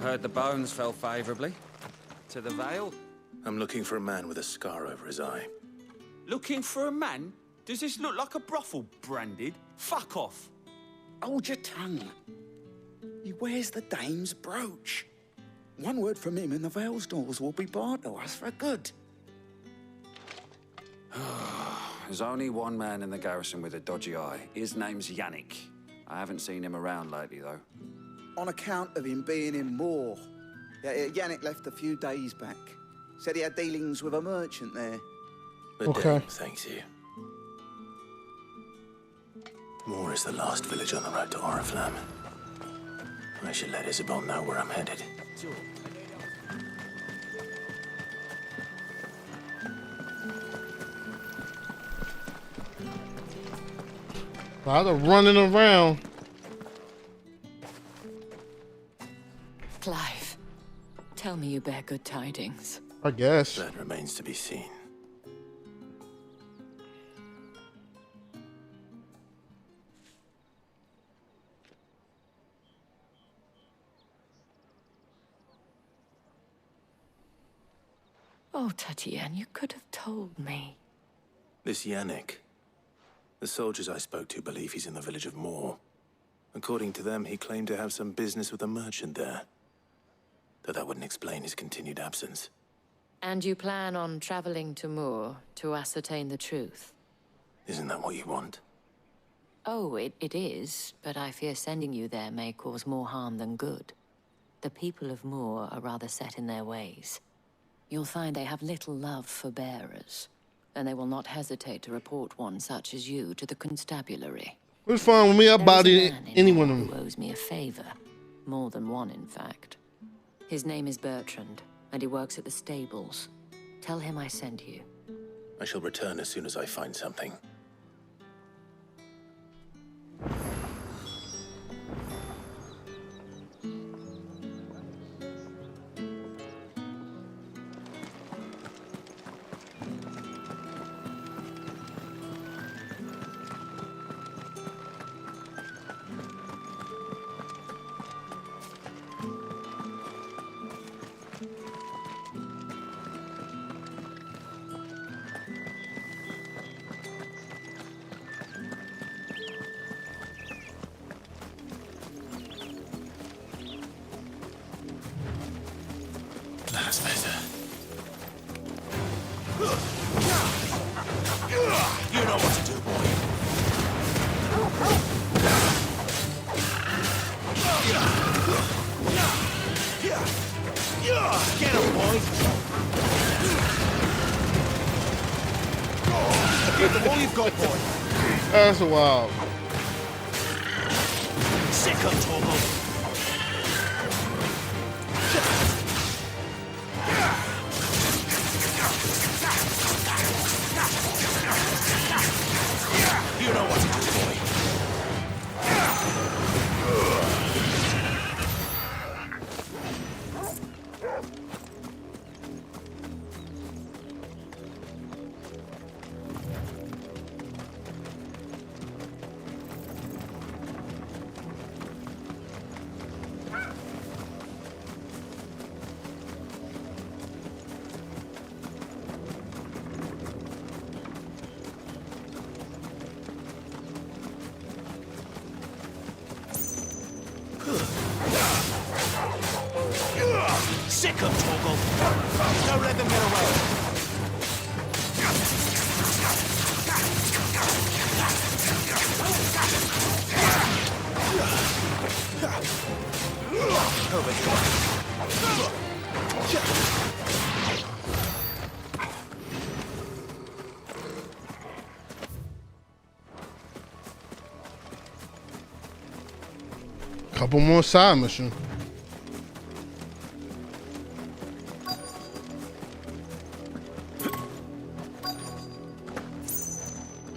Heard the bones fell favorably. To the Vale? I'm looking for a man with a scar over his eye. Looking for a man? Does this look like a brothel, Branded? Fuck off. Hold your tongue. He wears the dame's brooch. One word from him and the Vale's doors will be barred to us for good. There's only one man in the garrison with a dodgy eye. His name's Yannick. I haven't seen him around lately, though. On account of him being in Moor. Yannick left a few days back. Said he had dealings with a merchant there. The Dame thanks you. Moor is the last village on the road to Oriflamme. I should let Isabel know where I'm headed. A lot of running around. Clive, tell me you bear good tidings. I guess. That remains to be seen. Oh, Tatienne, you could have told me. This Yannick. The soldiers I spoke to believe he's in the village of Moor. According to them, he claimed to have some business with a merchant there. Though that wouldn't explain his continued absence. And you plan on traveling to Moor to ascertain the truth? Isn't that what you want? Oh, it is, but I fear sending you there may cause more harm than good. The people of Moor are rather set in their ways. You'll find they have little love for bearers, and they will not hesitate to report one such as you to the constabulary. What's fun with me? I body anyone of Who them. owes me a favor. More than one, in fact. His name is Bertrand, and he works at the stables. Tell him I sent you. I shall return as soon as I find something. That's better. You know what to do, boy. Get him, boy. Give them all you've got, boy. That's wild. Sick of Torgal. You know what to do, boy. Sick of Torgal. Don't let them get away. Over here. Couple more side missions.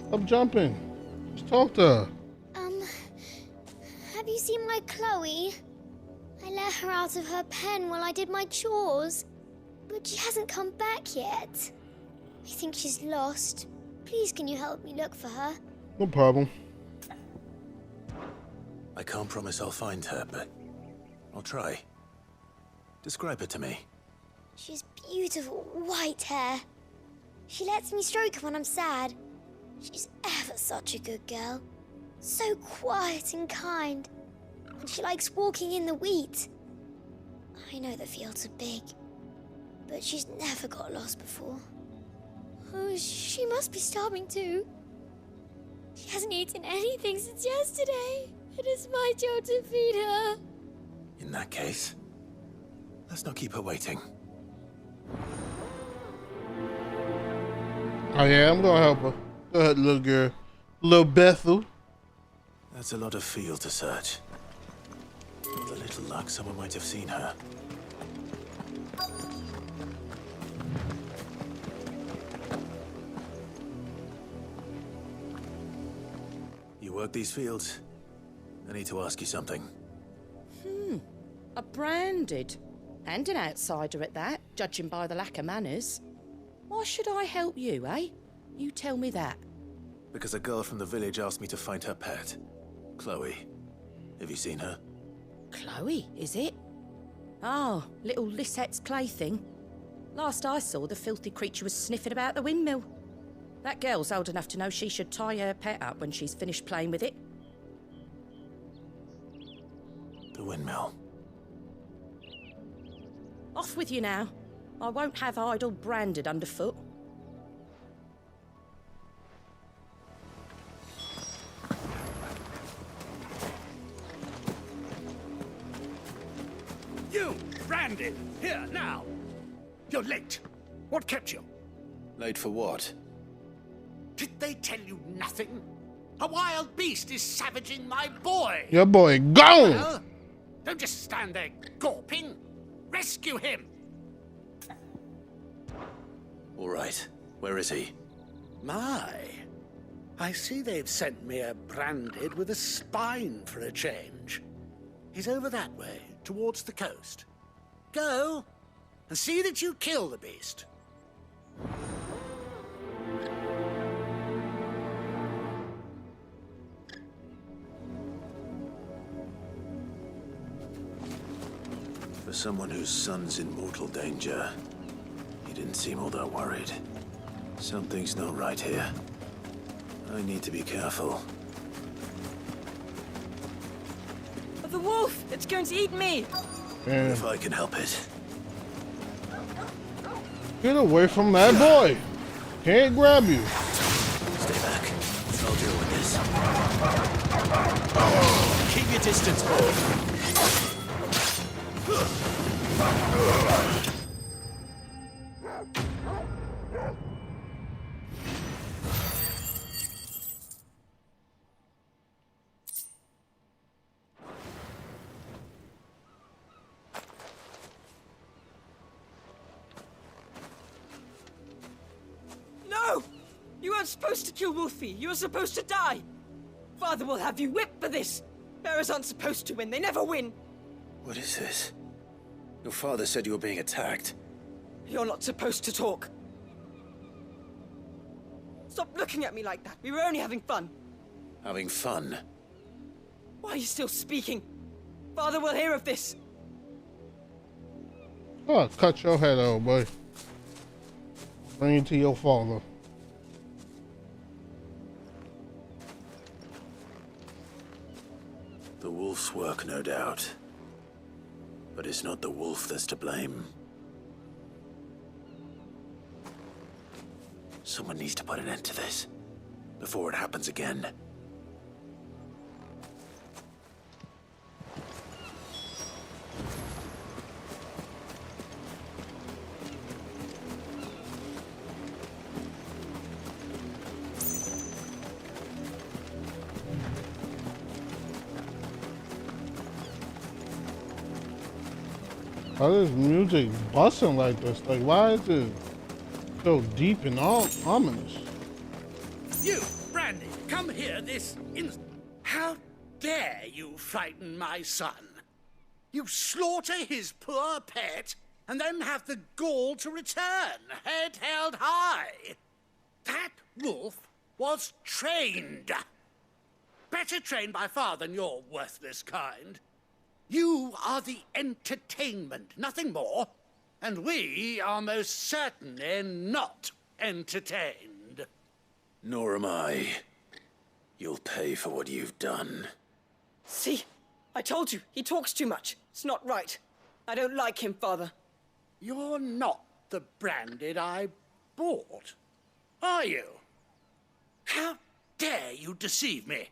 Stop jumping. Just talk to her. Have you seen my Chloe? I let her out of her pen while I did my chores, but she hasn't come back yet. I think she's lost. Please, can you help me look for her? No problem. I can't promise I'll find her, but I'll try. Describe her to me. She's beautiful white hair. She lets me stroke her when I'm sad. She's ever such a good girl. So quiet and kind. And she likes walking in the wheat. I know the fields are big, but she's never got lost before. Oh, she must be starving too. She hasn't eaten anything since yesterday. It is my job to feed her. In that case, let's not keep her waiting. Oh yeah, I'm gonna help her. Go ahead, little girl. Little Bethel. That's a lot of field to search. With a little luck, someone might have seen her. You work these fields? I need to ask you something. A branded. And an outsider at that, judging by the lack of manners. Why should I help you, eh? You tell me that. Because a girl from the village asked me to find her pet, Chloe. Have you seen her? Chloe, is it? Oh, little Lisette's plaything. Last I saw, the filthy creature was sniffing about the windmill. That girl's old enough to know she should tie her pet up when she's finished playing with it. The windmill. Off with you now. I won't have idle branded underfoot. You, branded, here, now. You're late. What kept you? Late for what? Did they tell you nothing? A wild beast is savaging my boy. Your boy gone. Well, don't just stand there gawping. Rescue him. All right. Where is he? My. I see they've sent me a branded with a spine for a change. He's over that way, towards the coast. Go, and see that you kill the beast. For someone whose son's in mortal danger, he didn't seem all that worried. Something's not right here. I need to be careful. The wolf! It's going to eat me! If I can help it. Get away from that boy. Can't grab you. Stay back. I'll deal with this. Keep your distance, boy. No! You weren't supposed to kill Wolfie. You were supposed to die. Father will have you whipped for this. Bearers aren't supposed to win. They never win. What is this? Your father said you were being attacked. You're not supposed to talk. Stop looking at me like that. We were only having fun. Having fun? Why are you still speaking? Father will hear of this. Oh, cut your head off, boy. Bring it to your father. The wolf's work, no doubt. But it's not the wolf that's to blame. Someone needs to put an end to this before it happens again. Why is music busting like this? Like, why is it so deep and ominous? You, Brandy, come here this instant. How dare you frighten my son? You slaughter his poor pet and then have the gall to return, head held high. That wolf was trained. Better trained by far than your worthless kind. You are the entertainment, nothing more. And we are most certainly not entertained. Nor am I. You'll pay for what you've done. See? I told you, he talks too much. It's not right. I don't like him, Father. You're not the Branded I bought, are you? How dare you deceive me?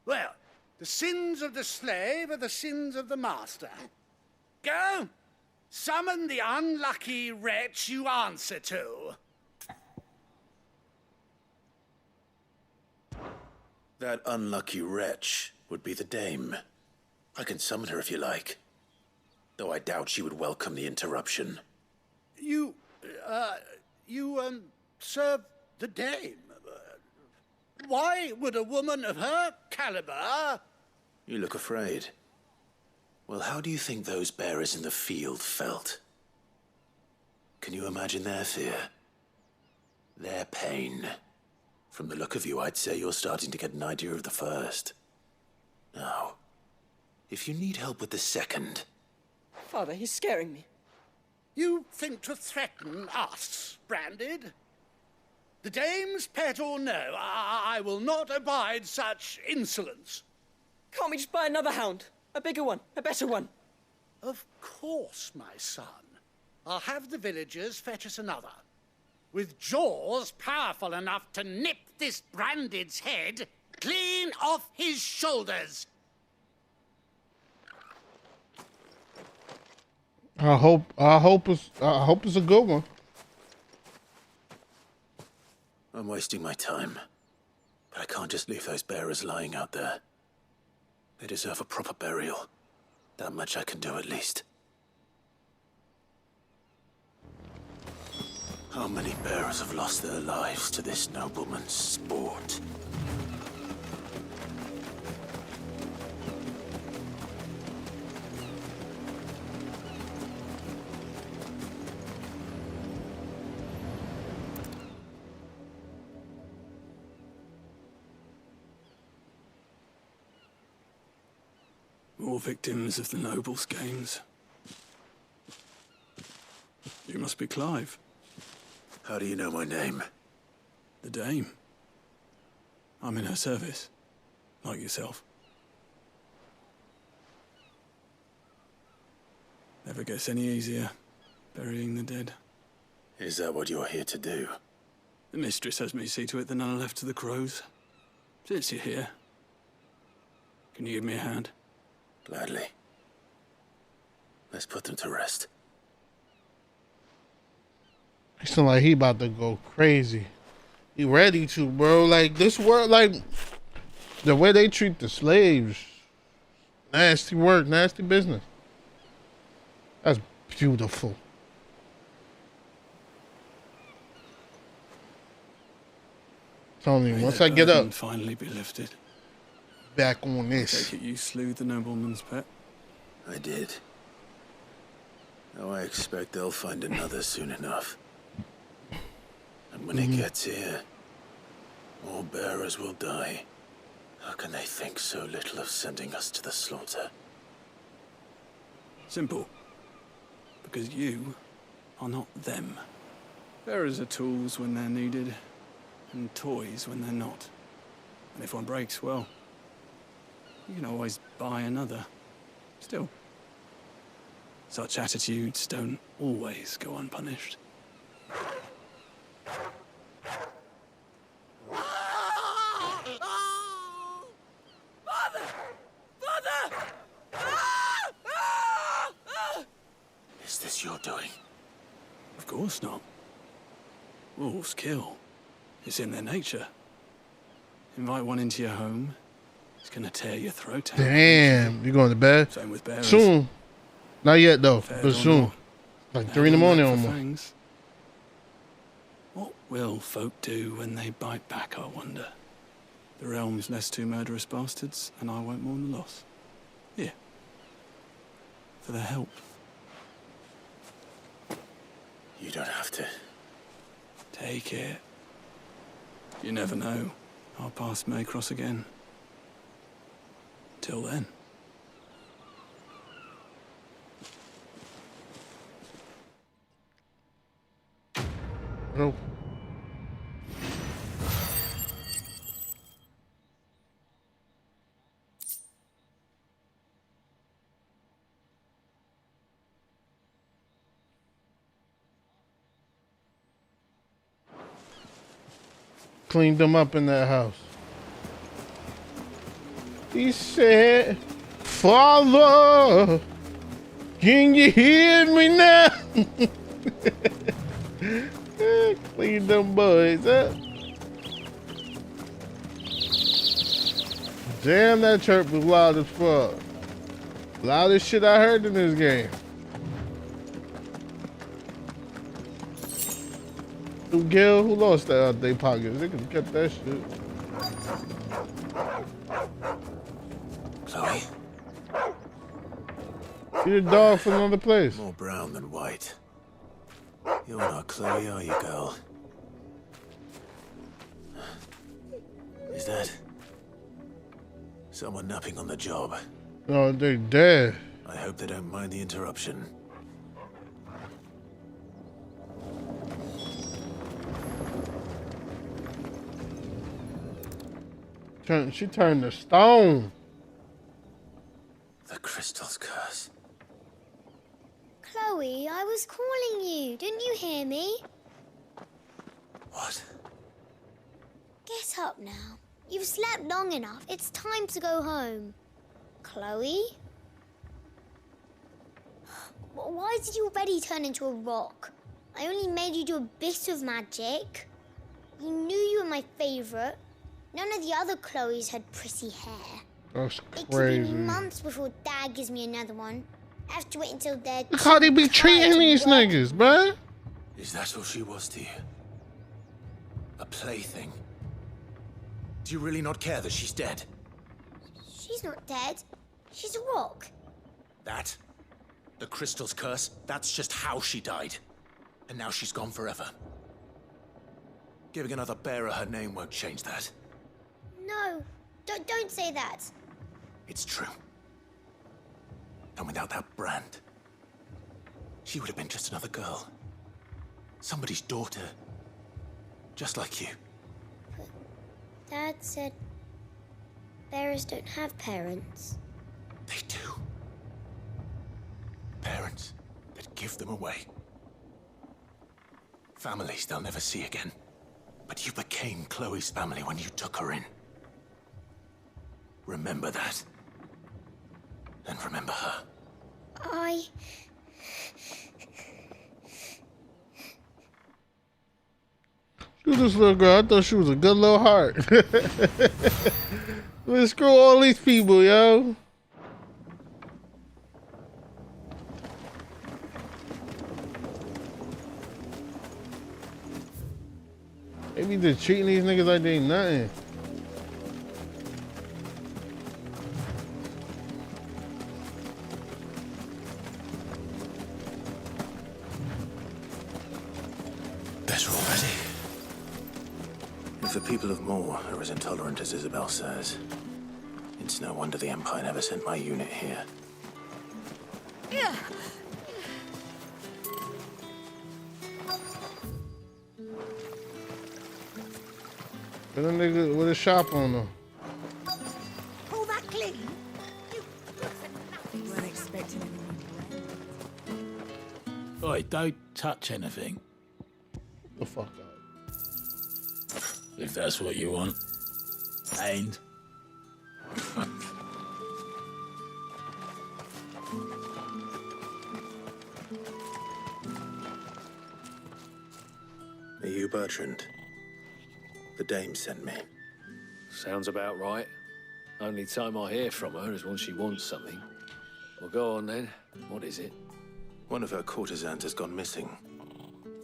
Well, the sins of the slave are the sins of the master. Go, summon the unlucky wretch you answer to. That unlucky wretch would be the dame. I can summon her if you like. Though I doubt she would welcome the interruption. You serve the dame. Why would a woman of her caliber... You look afraid. Well, how do you think those bearers in the field felt? Can you imagine their fear? Their pain? From the look of you, I'd say you're starting to get an idea of the first. Now, if you need help with the second... Father, he's scaring me. You think to threaten us, Branded? The dame's pet or no, I will not abide such insolence. Can't we just buy another hound? A bigger one, a better one. Of course, my son. I'll have the villagers fetch us another. With jaws powerful enough to nip this Branded's head clean off his shoulders. I hope it's a good one. I'm wasting my time. But I can't just leave those bearers lying out there. They deserve a proper burial. That much I can do at least. How many bearers have lost their lives to this nobleman's sport? More victims of the nobles' games. You must be Clive. How do you know my name? The Dame. I'm in her service, like yourself. Never gets any easier, burying the dead. Is that what you're here to do? The mistress has me see to it that none are left to the crows. Since you're here, can you give me a hand? Gladly. Let's put them to rest. It sound like he about to go crazy. He ready to, bro. Like, this work, like, the way they treat the slaves. Nasty work, nasty business. That's beautiful. Tony, once I get up, finally be lifted. Back on this. Take it you slew the nobleman's pet? I did. Now I expect they'll find another soon enough. And when it gets here, more bearers will die. How can they think so little of sending us to the slaughter? Simple. Because you are not them. Bearers are tools when they're needed, and toys when they're not. And if one breaks, well, you can always buy another. Still, such attitudes don't always go unpunished. Father! Father! Is this your doing? Of course not. Wolves kill. It's in their nature. Invite one into your home, it's gonna tear your throat out. Damn, you going to bed? Same with bearers. Soon. Not yet though, Fair but or soon. not, Like 3 in the morning almost. Fangs. What will folk do when they bite back, I wonder? The realm's less two murderous bastards, and I won't mourn the loss. Here. For their help. You don't have to. Take it. You never know. Our paths may cross again. Till then. cleaned them up in that house. He said, Father, can you hear me now? Clean them boys up. Damn, that chirp was loud as fuck. Loudest shit I heard in this game. Gil, who lost that out their pockets? They could cut that shit. Chloe? You're a dog from another place. More brown than white. You're not Chloe, are you, girl? Is that someone napping on the job? Oh, they're dead. I hope they don't mind the interruption. She turned to stone. The crystal's curse. Chloe, I was calling you. Didn't you hear me? What? Get up now. You've slept long enough. It's time to go home. Chloe? Why did you already turn into a rock? I only made you do a bit of magic. You knew you were my favourite. None of the other Chloes had pretty hair. That's It crazy. could be months before Dad gives me another one. I have to wait until they're Look how they be too tired treating to these work. niggas, bruh. Is that all she was to you? A plaything? Do you really not care that she's dead? She's not dead. She's a rock. That? The crystal's curse? That's just how she died. And now she's gone forever. Giving another bearer her name won't change that. No, don't say that. It's true. And without that brand, she would have been just another girl. Somebody's daughter. Just like you. Dad said bearers don't have parents. They do. Parents that give them away. Families they'll never see again. But you became Chloe's family when you took her in. Remember that. And remember her. Screw this little girl. I thought she was a good little heart. Let's screw all these people, yo. They be just treating these niggas like they ain't nothing. Better already. If the people of Moor are as intolerant as Isabel says, it's no wonder the Empire never sent my unit here. Got a nigga with a shop on them. Pull that clean. You weren't expecting anyone. Oi, don't touch anything. The fuck out. If that's what you want. And Are you Bertrand? The dame sent me. Sounds about right. Only time I hear from her is when she wants something. Well, go on then. What is it? One of her courtesans has gone missing,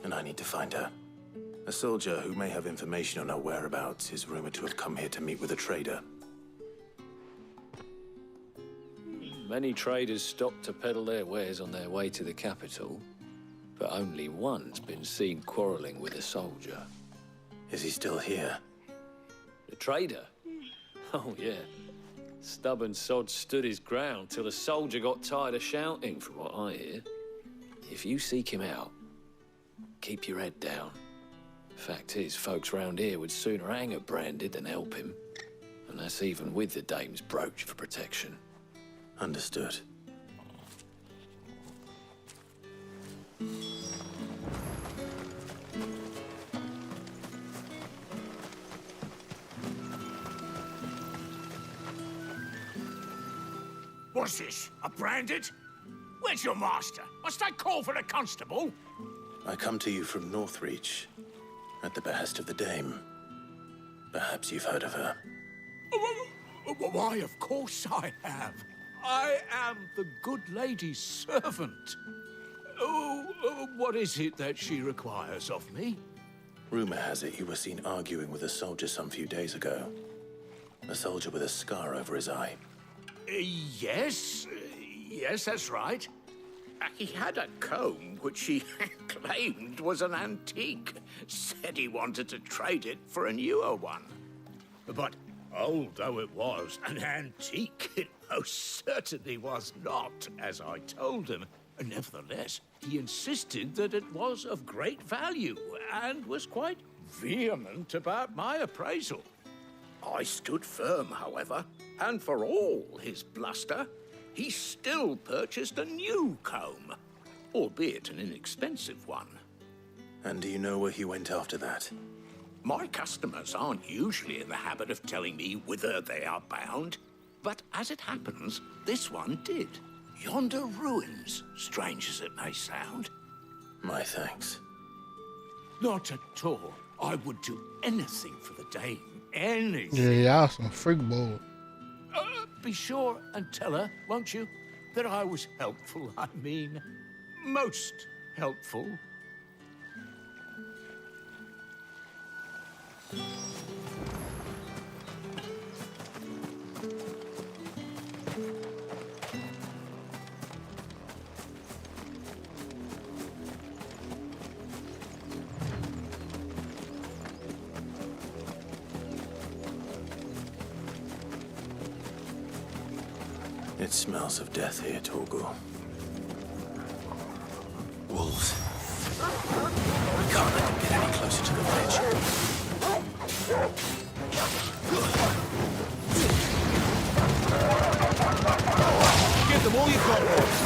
and I need to find her. A soldier who may have information on her whereabouts is rumored to have come here to meet with a trader. Many traders stop to peddle their wares on their way to the capital, but only one's been seen quarreling with a soldier. Is he still here? The trader? Oh, yeah. Stubborn sod stood his ground till the soldier got tired of shouting, from what I hear. If you seek him out, keep your head down. Fact is, folks round here would sooner hang a branded than help him. And that's even with the dame's brooch for protection. Understood. What's this? A branded? Where's your master? Must I call for the constable? I come to you from Northreach, at the behest of the Dame. Perhaps you've heard of her. Why, of course I have. I am the good lady's servant. What is it that she requires of me? Rumor has it you were seen arguing with a soldier some few days ago. A soldier with a scar over his eye. Yes, that's right. He had a comb which he claimed was an antique. Said he wanted to trade it for a newer one. But old though it was, an antique it most certainly was not, as I told him. Nevertheless, he insisted that it was of great value and was quite vehement about my appraisal. I stood firm, however, and for all his bluster, he still purchased a new comb, albeit an inexpensive one. And do you know where he went after that? My customers aren't usually in the habit of telling me whither they are bound, but as it happens, this one did. Yonder ruins, strange as it may sound. My thanks. Not at all. I would do anything for the Dame. Anything. Yeah, y'all some freak boy. Be sure and tell her, won't you, that I was helpful. I mean, most helpful. It smells of death here, Torgal. Wolves. We can't let them get any closer to the village. Give them all you've got, boys.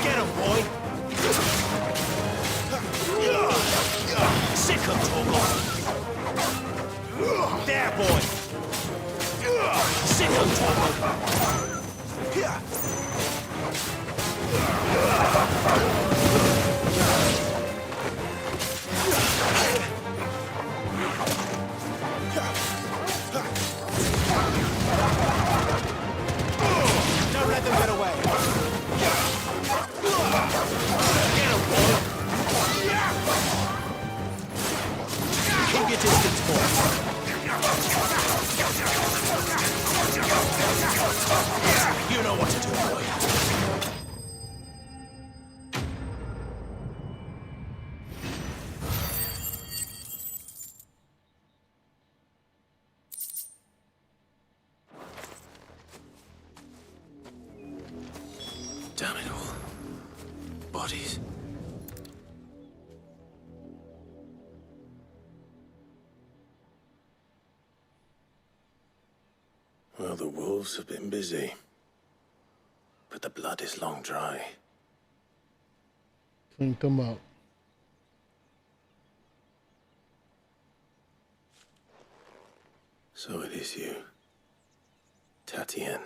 Get him, boy. Sick of Torgal. There, boy! Sick of Torgal! Don't let them get away! Get him, boy! Keep your distance, boy! You know what to do, boy. Damn it all. Bodies. Well, the wolves have been busy. But the blood is long dry. Clean them up. So it is you, Tatien.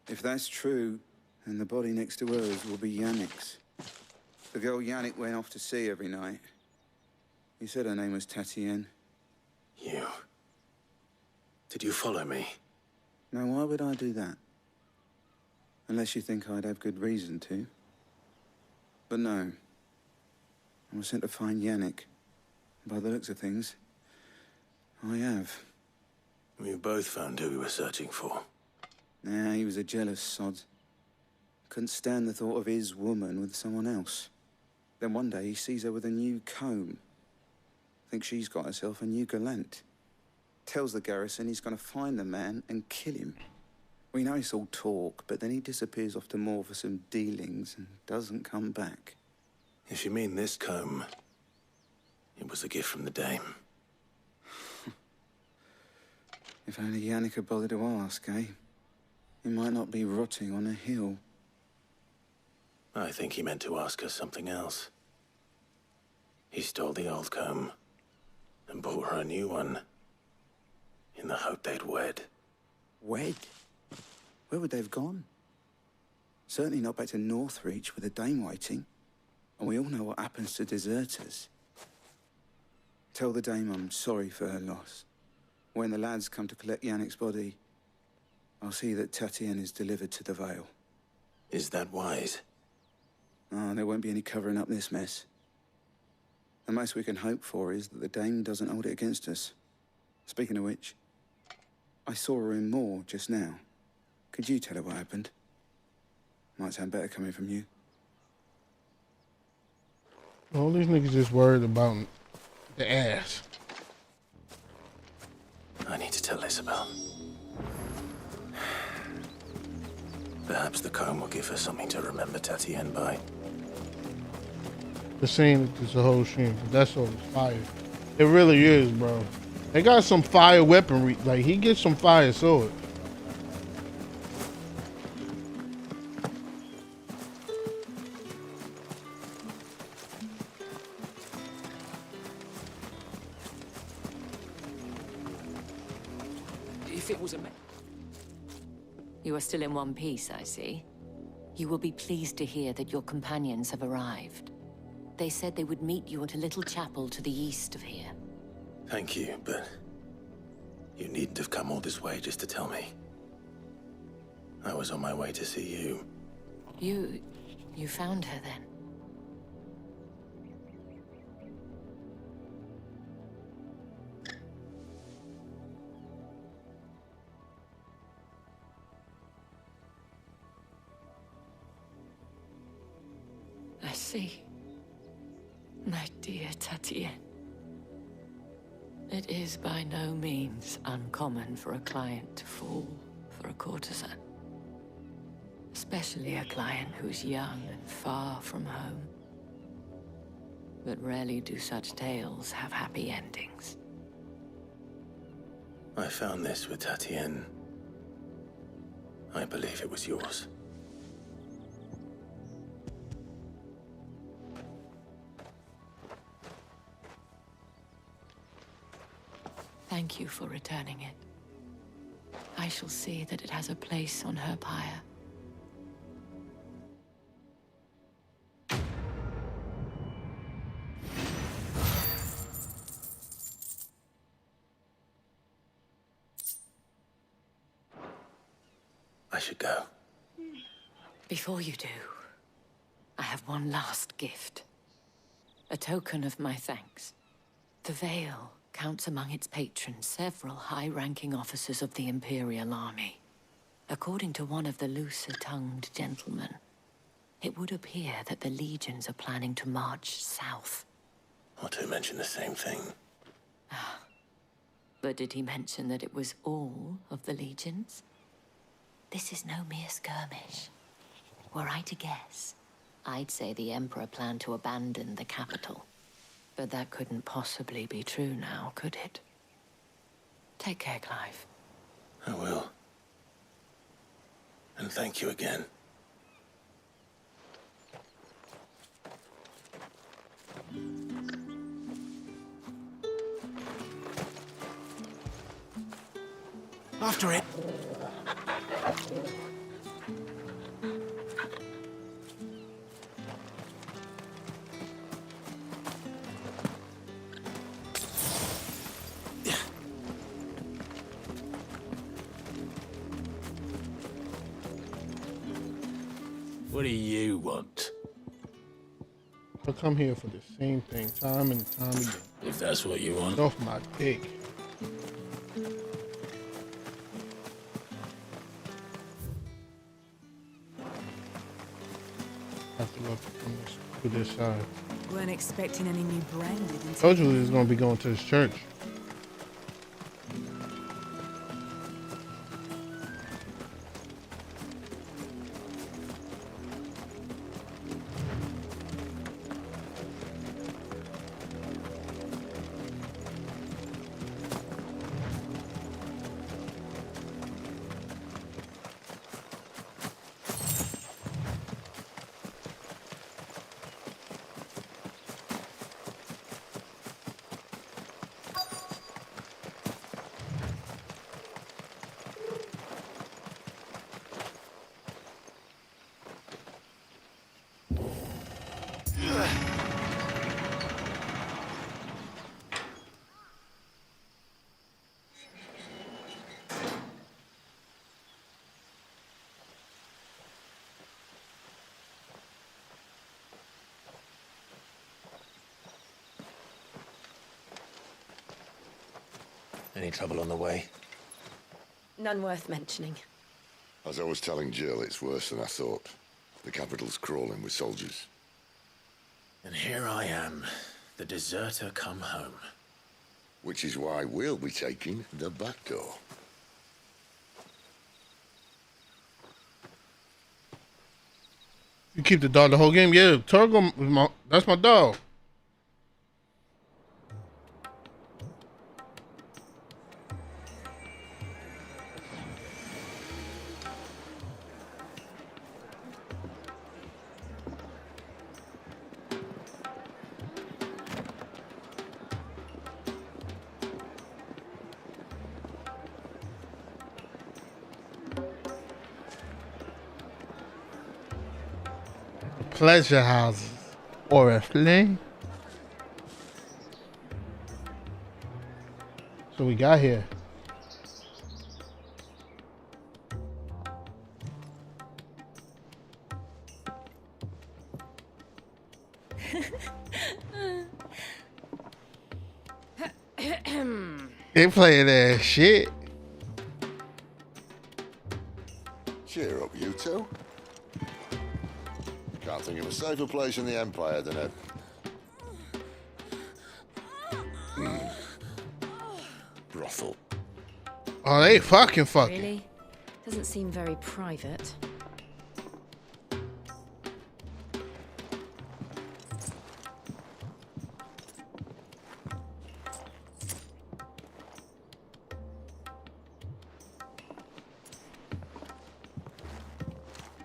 If that's true, then the body next to hers will be Yannick's. The girl Yannick went off to sea every night. He said her name was Tatien. You. Did you follow me? Now, why would I do that? Unless you think I'd have good reason to. But no. I was sent to find Yannick. By the looks of things, I have. We both found who we were searching for. Nah, he was a jealous sod. Couldn't stand the thought of his woman with someone else. Then one day he sees her with a new comb. Thinks she's got herself a new gallant. Tells the garrison he's going to find the man and kill him. We know it's all talk, but then he disappears off to Moor for some dealings and doesn't come back. If you mean this comb, it was a gift from the Dame. If only Yannick had bothered to ask, eh? He might not be rotting on a hill. I think he meant to ask us something else. He stole the old comb and bought her a new one in the hope they'd wed. Wed? Where would they have gone? Certainly not back to Northreach with a dame waiting. And we all know what happens to deserters. Tell the dame I'm sorry for her loss. When the lads come to collect Yannick's body, I'll see that Tatienne is delivered to the Vale. Is that wise? Oh, there won't be any covering up this mess. The most we can hope for is that the dame doesn't hold it against us. Speaking of which, I saw her in Moor just now. Could you tell her what happened? Might sound better coming from you. All these niggas just worried about the ass. I need to tell Isabel. Perhaps the comb will give her something to remember Tatienne by. The scene is a whole stream. That's all fire. It really is, bro. They got some fire weaponry. Like, he gets some fire sword. If it was a man. You are still in one piece, I see. You will be pleased to hear that your companions have arrived. They said they would meet you at a little chapel to the east of here. Thank you, but you needn't have come all this way just to tell me. I was on my way to see you. You found her then? I see. My dear Tatienne. It is by no means uncommon for a client to fall for a courtesan. Especially a client who's young and far from home. But rarely do such tales have happy endings. I found this with Tatienne. I believe it was yours. Thank you for returning it. I shall see that it has a place on her pyre. I should go. Before you do, I have one last gift. A token of my thanks. The Vale counts among its patrons several high-ranking officers of the Imperial Army. According to one of the looser-tongued gentlemen, it would appear that the legions are planning to march south. Otto mentioned the same thing. But did he mention that it was all of the legions? This is no mere skirmish. Were I to guess, I'd say the Emperor planned to abandon the capital. But that couldn't possibly be true now, could it? Take care, Clive. I will. And thank you again. After it. What do you want? I come here for the same thing, time and time again. If that's what you want. Get off my dick. Have to go to this side. Weren't expecting any new branded until... Told you we was gonna be going to this church. Any trouble on the way? None worth mentioning. As I was telling Jill, it's worse than I thought. The capital's crawling with soldiers. And here I am, the deserter come home. Which is why we'll be taking the back door. You keep the dog the whole game? Yeah, Turgle, that's my dog. Pleasure houses or a fling. So we got here. They playing that shit. Cheer up, you two. Can't think of a safer place in the Empire than a... brothel. Oh, they fucking. Really? Doesn't seem very private.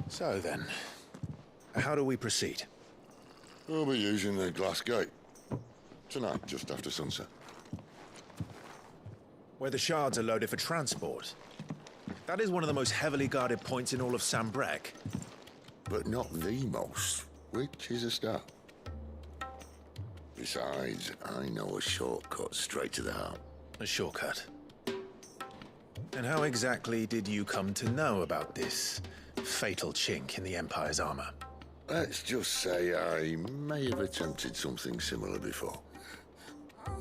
So then, how do we proceed? We'll be using the glass gate. Tonight, just after sunset. Where the shards are loaded for transport. That is one of the most heavily guarded points in all of Sambrek. But not the most, which is a start. Besides, I know a shortcut straight to the heart. A shortcut? And how exactly did you come to know about this fatal chink in the Empire's armor? Let's just say I may have attempted something similar before.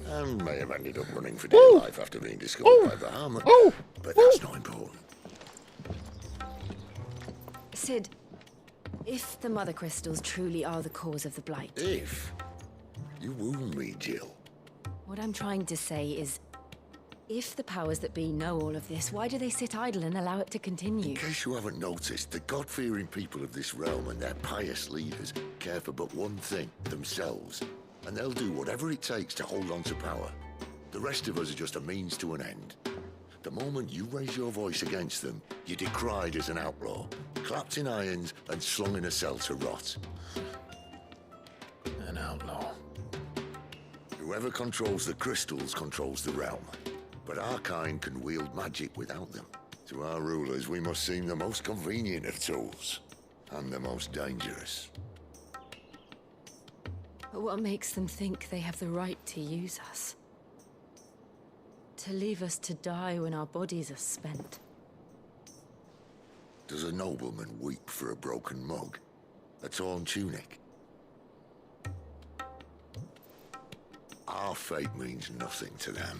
And may have ended up running for dear life after being discovered by Bahamut. But that's not important. Sid, if the Mother Crystals truly are the cause of the Blight... If? You wound me, Jill. What I'm trying to say is, if the powers that be know all of this, why do they sit idle and allow it to continue? In case you haven't noticed, the God-fearing people of this realm and their pious leaders care for but one thing, themselves. And they'll do whatever it takes to hold on to power. The rest of us are just a means to an end. The moment you raise your voice against them, you're decried as an outlaw, clapped in irons and slung in a cell to rot. An outlaw. Whoever controls the crystals controls the realm. But our kind can wield magic without them. To our rulers, we must seem the most convenient of tools, and the most dangerous. But what makes them think they have the right to use us? To leave us to die when our bodies are spent? Does a nobleman weep for a broken mug? A torn tunic? Our fate means nothing to them.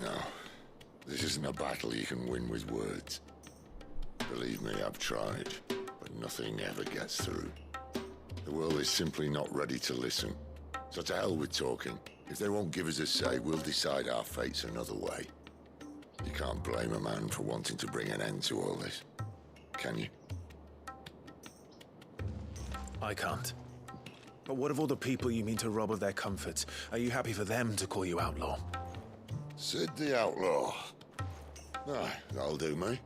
No, this isn't a battle you can win with words. Believe me, I've tried, but nothing ever gets through. The world is simply not ready to listen. So to hell with talking. If they won't give us a say, we'll decide our fates another way. You can't blame a man for wanting to bring an end to all this, can you? I can't. But what of all the people you mean to rob of their comforts? Are you happy for them to call you outlaw? Sid the Outlaw. Aye, that'll do me.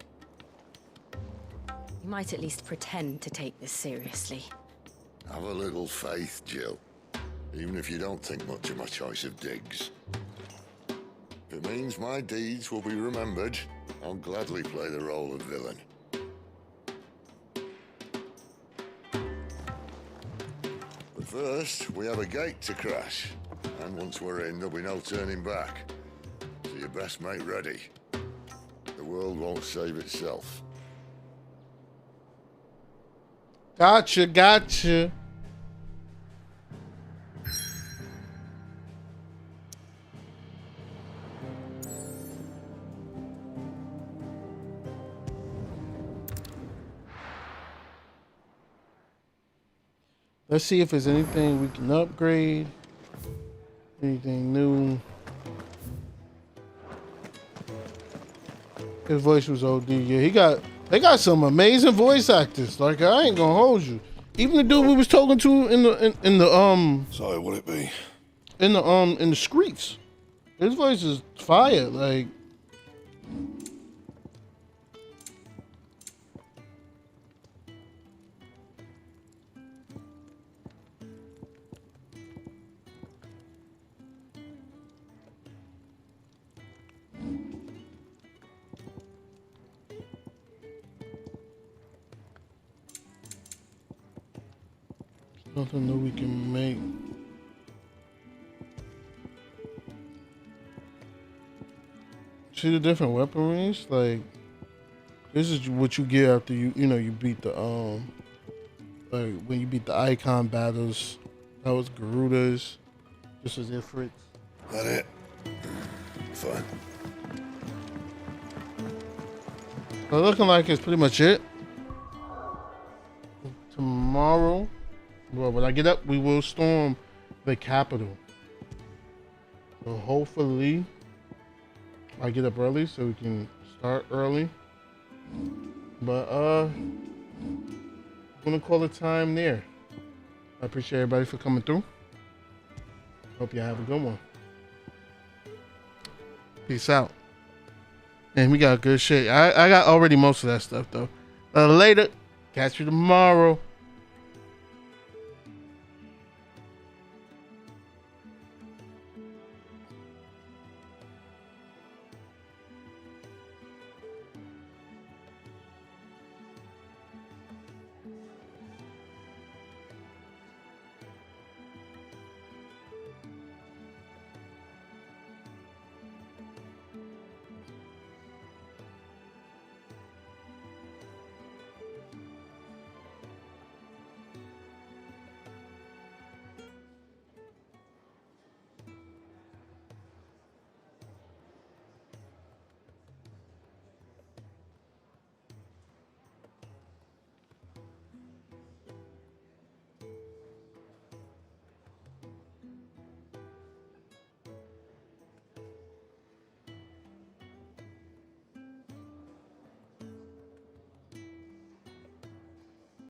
You might at least pretend to take this seriously. Have a little faith, Jill. Even if you don't think much of my choice of digs. If it means my deeds will be remembered, I'll gladly play the role of villain. But first, we have a gate to crash. And once we're in, there'll be no turning back. So you best make ready. The world won't save itself. Gotcha, gotcha. Let's see if there's anything we can upgrade. Anything new. His voice was OD. Yeah, they got some amazing voice actors. Like, I ain't gonna hold you. Even the dude we was talking to in the Sorry, will it be? In the streets. His voice is fire. Like, nothing new we can make. See the different weaponries? Like, this is what you get after you beat the like when you beat the icon battles. That was Garuda's. This was Ifrit's. That it? Fine. So looking like it's pretty much it. Tomorrow, well, when I get up, we will storm the capital. So hopefully, I get up early so we can start early. But I'm gonna call it time there. I appreciate everybody for coming through. Hope you have a good one. Peace out. And we got good shit. I got already most of that stuff though. Later. Catch you tomorrow.